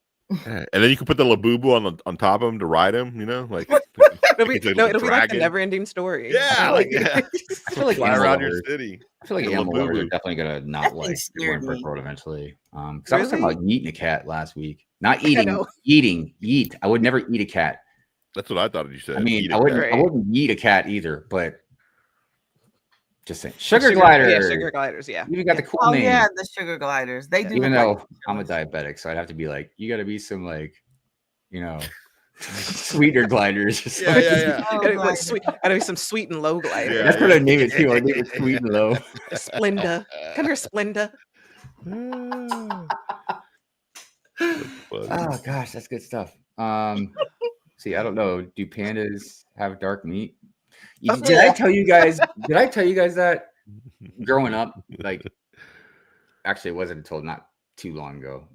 Speaker 2: And then you can put the Labubu on top of him to ride him, you know? Like
Speaker 5: It'll be,
Speaker 2: It's a
Speaker 5: no, it'll be like the
Speaker 2: dragon.
Speaker 5: never-ending story.
Speaker 2: yeah, like yeah.
Speaker 1: I feel like
Speaker 2: Fly
Speaker 1: animal
Speaker 2: around your
Speaker 1: lovers-
Speaker 2: city.
Speaker 1: I feel like
Speaker 2: Little
Speaker 1: animal lovers are
Speaker 2: boo-boo.
Speaker 1: definitely gonna not
Speaker 4: That
Speaker 1: like
Speaker 4: thing
Speaker 1: Good Morning
Speaker 4: scared
Speaker 1: Brick
Speaker 4: me.
Speaker 1: Road eventually. Because I was talking
Speaker 5: Really?
Speaker 1: about eating a cat last week. Not eating,
Speaker 5: know.
Speaker 1: eat. I would never eat a cat.
Speaker 2: That's what I thought you said.
Speaker 1: I mean,
Speaker 2: Eat
Speaker 1: I
Speaker 2: it.
Speaker 1: wouldn't
Speaker 5: Right.
Speaker 1: eat a cat either, but just saying. Sugar
Speaker 5: Yeah,
Speaker 1: glider.
Speaker 5: sugar gliders. Yeah.
Speaker 1: You even got the cool
Speaker 4: Oh
Speaker 1: name.
Speaker 4: yeah, the sugar gliders. They do.
Speaker 1: Even
Speaker 4: look like
Speaker 1: though I'm a diabetic, so I'd have to be like, you got to be some like, you know, sweeter gliders. Or
Speaker 2: Yeah,
Speaker 1: something.
Speaker 2: yeah, yeah.
Speaker 4: Oh,
Speaker 5: Gotta,
Speaker 4: my
Speaker 5: gotta be some sweet and low glider.
Speaker 2: Yeah.
Speaker 1: That's what I name it too. I name it sweet and low.
Speaker 5: Splenda. Come here, Splenda.
Speaker 1: Oh gosh, that's good stuff. See, I don't know. Do pandas have dark meat? Did I tell you guys? Did I tell you guys that growing up? Like, actually, it wasn't until not too long ago.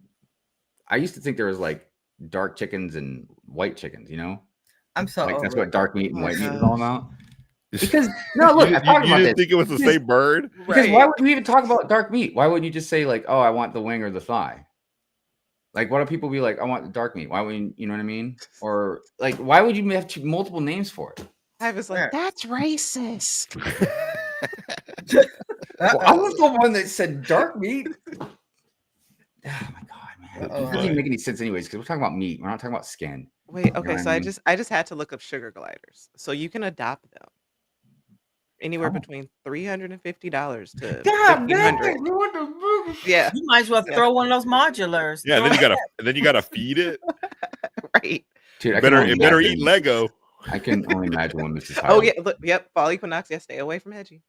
Speaker 1: I used to think there was like dark chickens and white chickens. You know,
Speaker 4: I'm so
Speaker 1: like that's
Speaker 4: over
Speaker 1: what
Speaker 4: it.
Speaker 1: dark meat and
Speaker 4: Oh,
Speaker 1: white meat was
Speaker 5: God.
Speaker 1: all about. Because no, look, I talked
Speaker 2: you
Speaker 1: about
Speaker 2: didn't
Speaker 1: this.
Speaker 2: think it was the same bird?
Speaker 1: Because why would you even talk about dark meat? Why wouldn't you just say like, oh, I want the wing or the thigh? Like, why do people be like, I want the dark meat? Why wouldn't you know what I mean? Or like, why would you have multiple names for it?
Speaker 5: I was like,
Speaker 4: Yeah.
Speaker 5: that's racist.
Speaker 1: Well, I was the one that said dark meat. Oh my god, man! It doesn't even make any sense, anyways, because we're talking about meat. We're not talking about skin.
Speaker 5: Wait,
Speaker 1: know
Speaker 5: okay,
Speaker 1: what
Speaker 5: so
Speaker 1: I
Speaker 5: I
Speaker 1: mean?
Speaker 5: just had to look up sugar gliders. So you can adopt them. Anywhere
Speaker 1: Oh.
Speaker 5: between $350 to
Speaker 1: God
Speaker 5: $1,500. Yeah,
Speaker 4: You might as well
Speaker 5: Yeah.
Speaker 4: throw one of those modulars.
Speaker 2: Yeah, and
Speaker 4: Throw
Speaker 2: then you gotta feed it.
Speaker 5: right.
Speaker 1: Dude, I
Speaker 2: It
Speaker 1: can only
Speaker 2: better eat
Speaker 1: imagine-
Speaker 2: Lego.
Speaker 1: I can only imagine when this is.
Speaker 5: Oh yeah, look, yep. Fall equinox. Yeah, stay away from hedgie.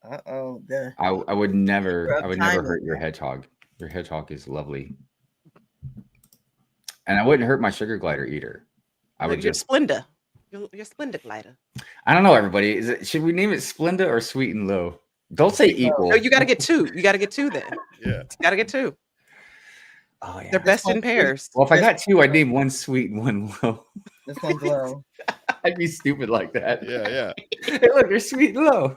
Speaker 4: Uh-oh.
Speaker 1: I would never
Speaker 4: Timing.
Speaker 1: hurt your hedgehog. Your hedgehog is lovely, and I wouldn't hurt my sugar glider either. I would
Speaker 5: You're
Speaker 1: just.
Speaker 5: Splenda. You're Splenda glider.
Speaker 1: I don't know, everybody. Should we name it Splenda or Sweet and Low? Don't say equal.
Speaker 5: No, you got to get two. You got to get two then.
Speaker 2: Yeah.
Speaker 5: You got to get two.
Speaker 1: Oh yeah.
Speaker 5: They're best in pairs.
Speaker 1: Well, if I got two, I'd name one sweet and one low.
Speaker 4: This one's low.
Speaker 1: I'd be stupid like that.
Speaker 2: Yeah, yeah.
Speaker 1: Hey, look, they're sweet and low.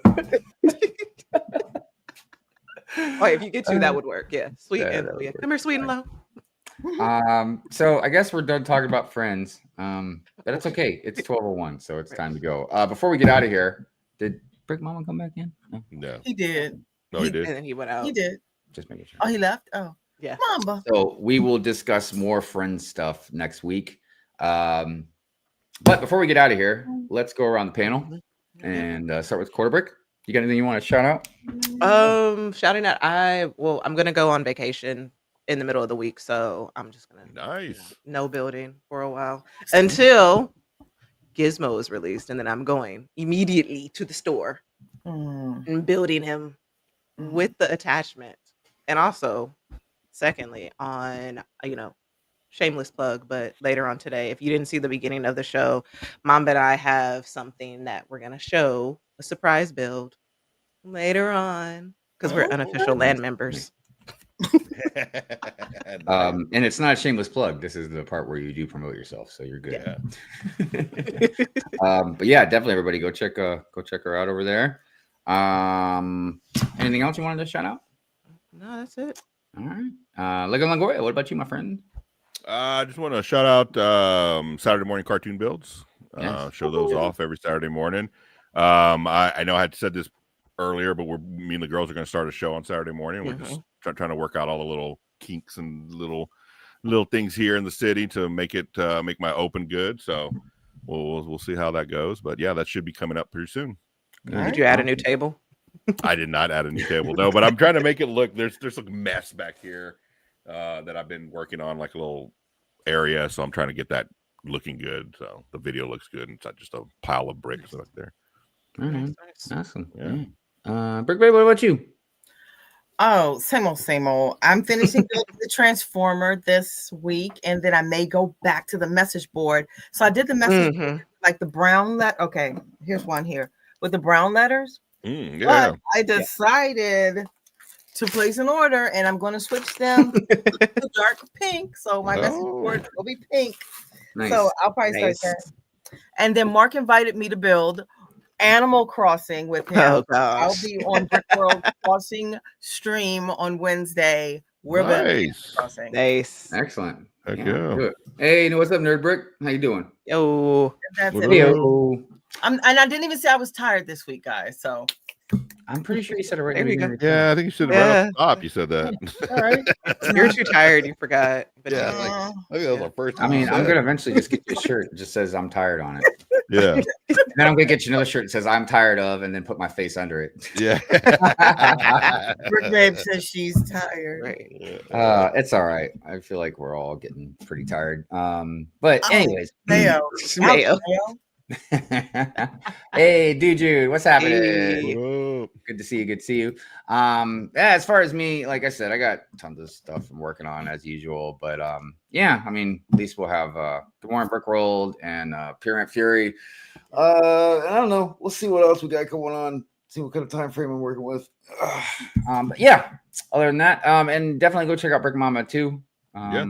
Speaker 5: Oh, if you get two, that would work. Yeah, sweet
Speaker 1: Yeah,
Speaker 5: and
Speaker 1: that would
Speaker 5: yeah.
Speaker 1: work.
Speaker 5: Come here, sweet and low.
Speaker 1: So I guess we're done talking about Friends. But it's okay. It's 12:01, so it's time to go. Before we get out of here, did Brick Mama come back in? No,
Speaker 2: No.
Speaker 4: He did.
Speaker 2: No, he did.
Speaker 5: And then he went out.
Speaker 4: He did.
Speaker 1: just making sure.
Speaker 4: Oh, he left. Oh,
Speaker 5: Yeah.
Speaker 4: Mamba.
Speaker 1: So we will discuss more Friends stuff next week. But before we get out of here, let's go around the panel and start with Quarterbrick. You got anything you want to shout out?
Speaker 5: Shouting out, I'm gonna go on vacation in the middle of the week, so I'm just gonna
Speaker 2: Nice.
Speaker 5: no building for a while until Gizmo is released, and then I'm going immediately to the store and building him with the attachment. And also, secondly, on shameless plug, but later on today, if you didn't see the beginning of the show, Mom and I have something that we're gonna show, a surprise build later on, because we're unofficial land members.
Speaker 1: And it's not a shameless plug. This is the part where you do promote yourself, so you're good. But yeah, definitely everybody go check her out over there. Anything else you wanted to shout out?
Speaker 5: No, that's it.
Speaker 1: All right. Lego Longoria, what about you, my friend?
Speaker 2: I just want to shout out Saturday morning cartoon builds.
Speaker 1: Yes.
Speaker 2: Show those off every Saturday morning. I know I had said this earlier, but me and the girls are going to start a show on Saturday morning. We're just trying to work out all the little kinks and little things here in the city to make my open good. So we'll see how that goes. But yeah, that should be coming up pretty soon.
Speaker 5: Did you add a new table?
Speaker 2: I did not add a new table, no, but I'm trying to make it look. There's a mess back here that I've been working on, like a little area. So I'm trying to get that looking good. So the video looks good. And it's not just a pile of bricks up there.
Speaker 1: All right.
Speaker 5: Nice.
Speaker 1: Awesome.
Speaker 2: Yeah.
Speaker 1: Brick Baby, what about you?
Speaker 4: Oh, same old. I'm finishing the Transformer this week, and then I may go back to the message board. So I did the message board, like the brown Okay, here's one here with the brown letters.
Speaker 2: Yeah.
Speaker 4: But I decided to place an order, and I'm going to switch them to dark pink. So my message board will be pink.
Speaker 1: Nice.
Speaker 4: So I'll probably start that. And then Mark invited me to build Animal Crossing with him.
Speaker 5: Oh gosh.
Speaker 4: I'll be on Brick World Crossing stream on Wednesday. We're building
Speaker 2: Nice.
Speaker 4: Crossing.
Speaker 5: Nice.
Speaker 1: Excellent.
Speaker 2: Heck
Speaker 1: Yeah,
Speaker 2: yeah.
Speaker 1: good. Hey, what's up, Nerd Brick? How you doing?
Speaker 5: Yo.
Speaker 4: That's
Speaker 2: What
Speaker 4: it.
Speaker 2: up?
Speaker 1: Yo.
Speaker 4: And I didn't even say I was tired this week, guys. So
Speaker 1: I'm pretty sure you said it right.
Speaker 5: There we go.
Speaker 2: Yeah, I think you should have right up top. You said that.
Speaker 4: all right.
Speaker 5: You're too tired. You forgot. But
Speaker 2: Yeah.
Speaker 5: anyway.
Speaker 2: I think that was the first
Speaker 1: I
Speaker 2: time.
Speaker 1: mean,
Speaker 2: you
Speaker 1: I'm
Speaker 2: said
Speaker 1: gonna eventually just get you a shirt that just says "I'm tired" on it.
Speaker 2: it. Yeah.
Speaker 1: And then I'm gonna get you another shirt that says "I'm tired of," and then put my face under it.
Speaker 2: Yeah.
Speaker 4: Brick Babe says she's tired.
Speaker 5: Right.
Speaker 1: It's all right. I feel like we're all getting pretty tired. But
Speaker 4: Oh.
Speaker 1: anyways,
Speaker 4: Mayo.
Speaker 5: Mayo.
Speaker 1: hey, dude, what's happening?
Speaker 5: Hey.
Speaker 2: Whoa.
Speaker 1: Good to see you. Good to see you. Yeah, as far as me, like I said, I got tons of stuff I'm working on as usual. But yeah, I mean, at least we'll have Good Morning Brickworld and Pure Fury. I don't know. We'll see what else we got going on. See what kind of time frame I'm working with. But yeah, other than that, and definitely go check out Brick Mama too.
Speaker 5: Yeah.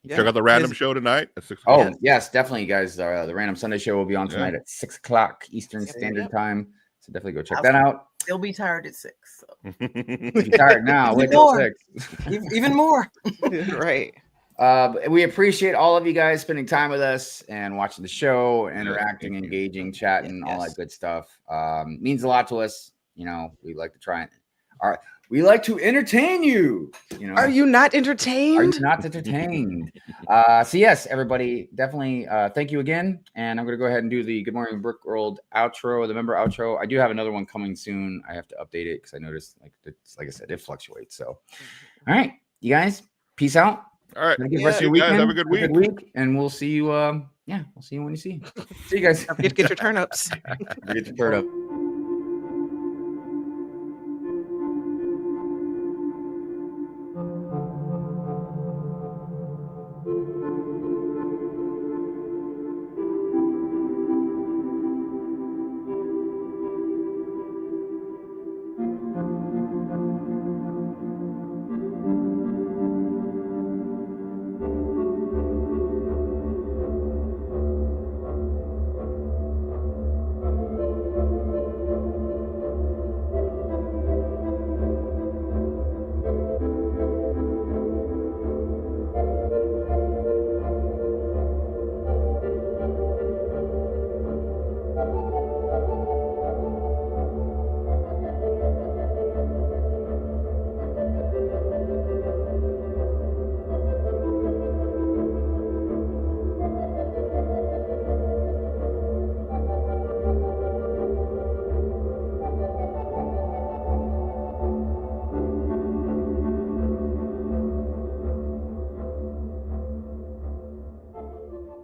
Speaker 2: Check out the random show tonight at 6
Speaker 1: Oh,
Speaker 2: o'clock.
Speaker 1: yes, definitely, guys. The Random Sunday Show will be on tonight at 6 o'clock Eastern
Speaker 5: Yep.
Speaker 1: Standard Time. So definitely go check that out.
Speaker 4: They'll be tired at 6. So.
Speaker 1: If you're tired now, wait till 6.
Speaker 4: Even more.
Speaker 5: Right.
Speaker 1: We appreciate all of you guys spending time with us and watching the show, interacting, engaging, chatting, all that good stuff. Means a lot to us. You know, we like to try and we like to entertain you. You know,
Speaker 5: Are you not entertained?
Speaker 1: Are you not entertained? So yes, everybody, definitely thank you again. And I'm gonna go ahead and do the Good Morning Brickworld outro, the member outro. I do have another one coming soon. I have to update it because I noticed, like I said, it fluctuates. So, all right, you guys, peace out.
Speaker 2: All right.
Speaker 1: Have a good
Speaker 2: Yeah,
Speaker 1: rest of your
Speaker 2: you guys
Speaker 1: weekend.
Speaker 2: have a good week.
Speaker 1: And we'll see you. We'll see you when you see. See you guys.
Speaker 5: Get your turnips.
Speaker 1: Get your turn up.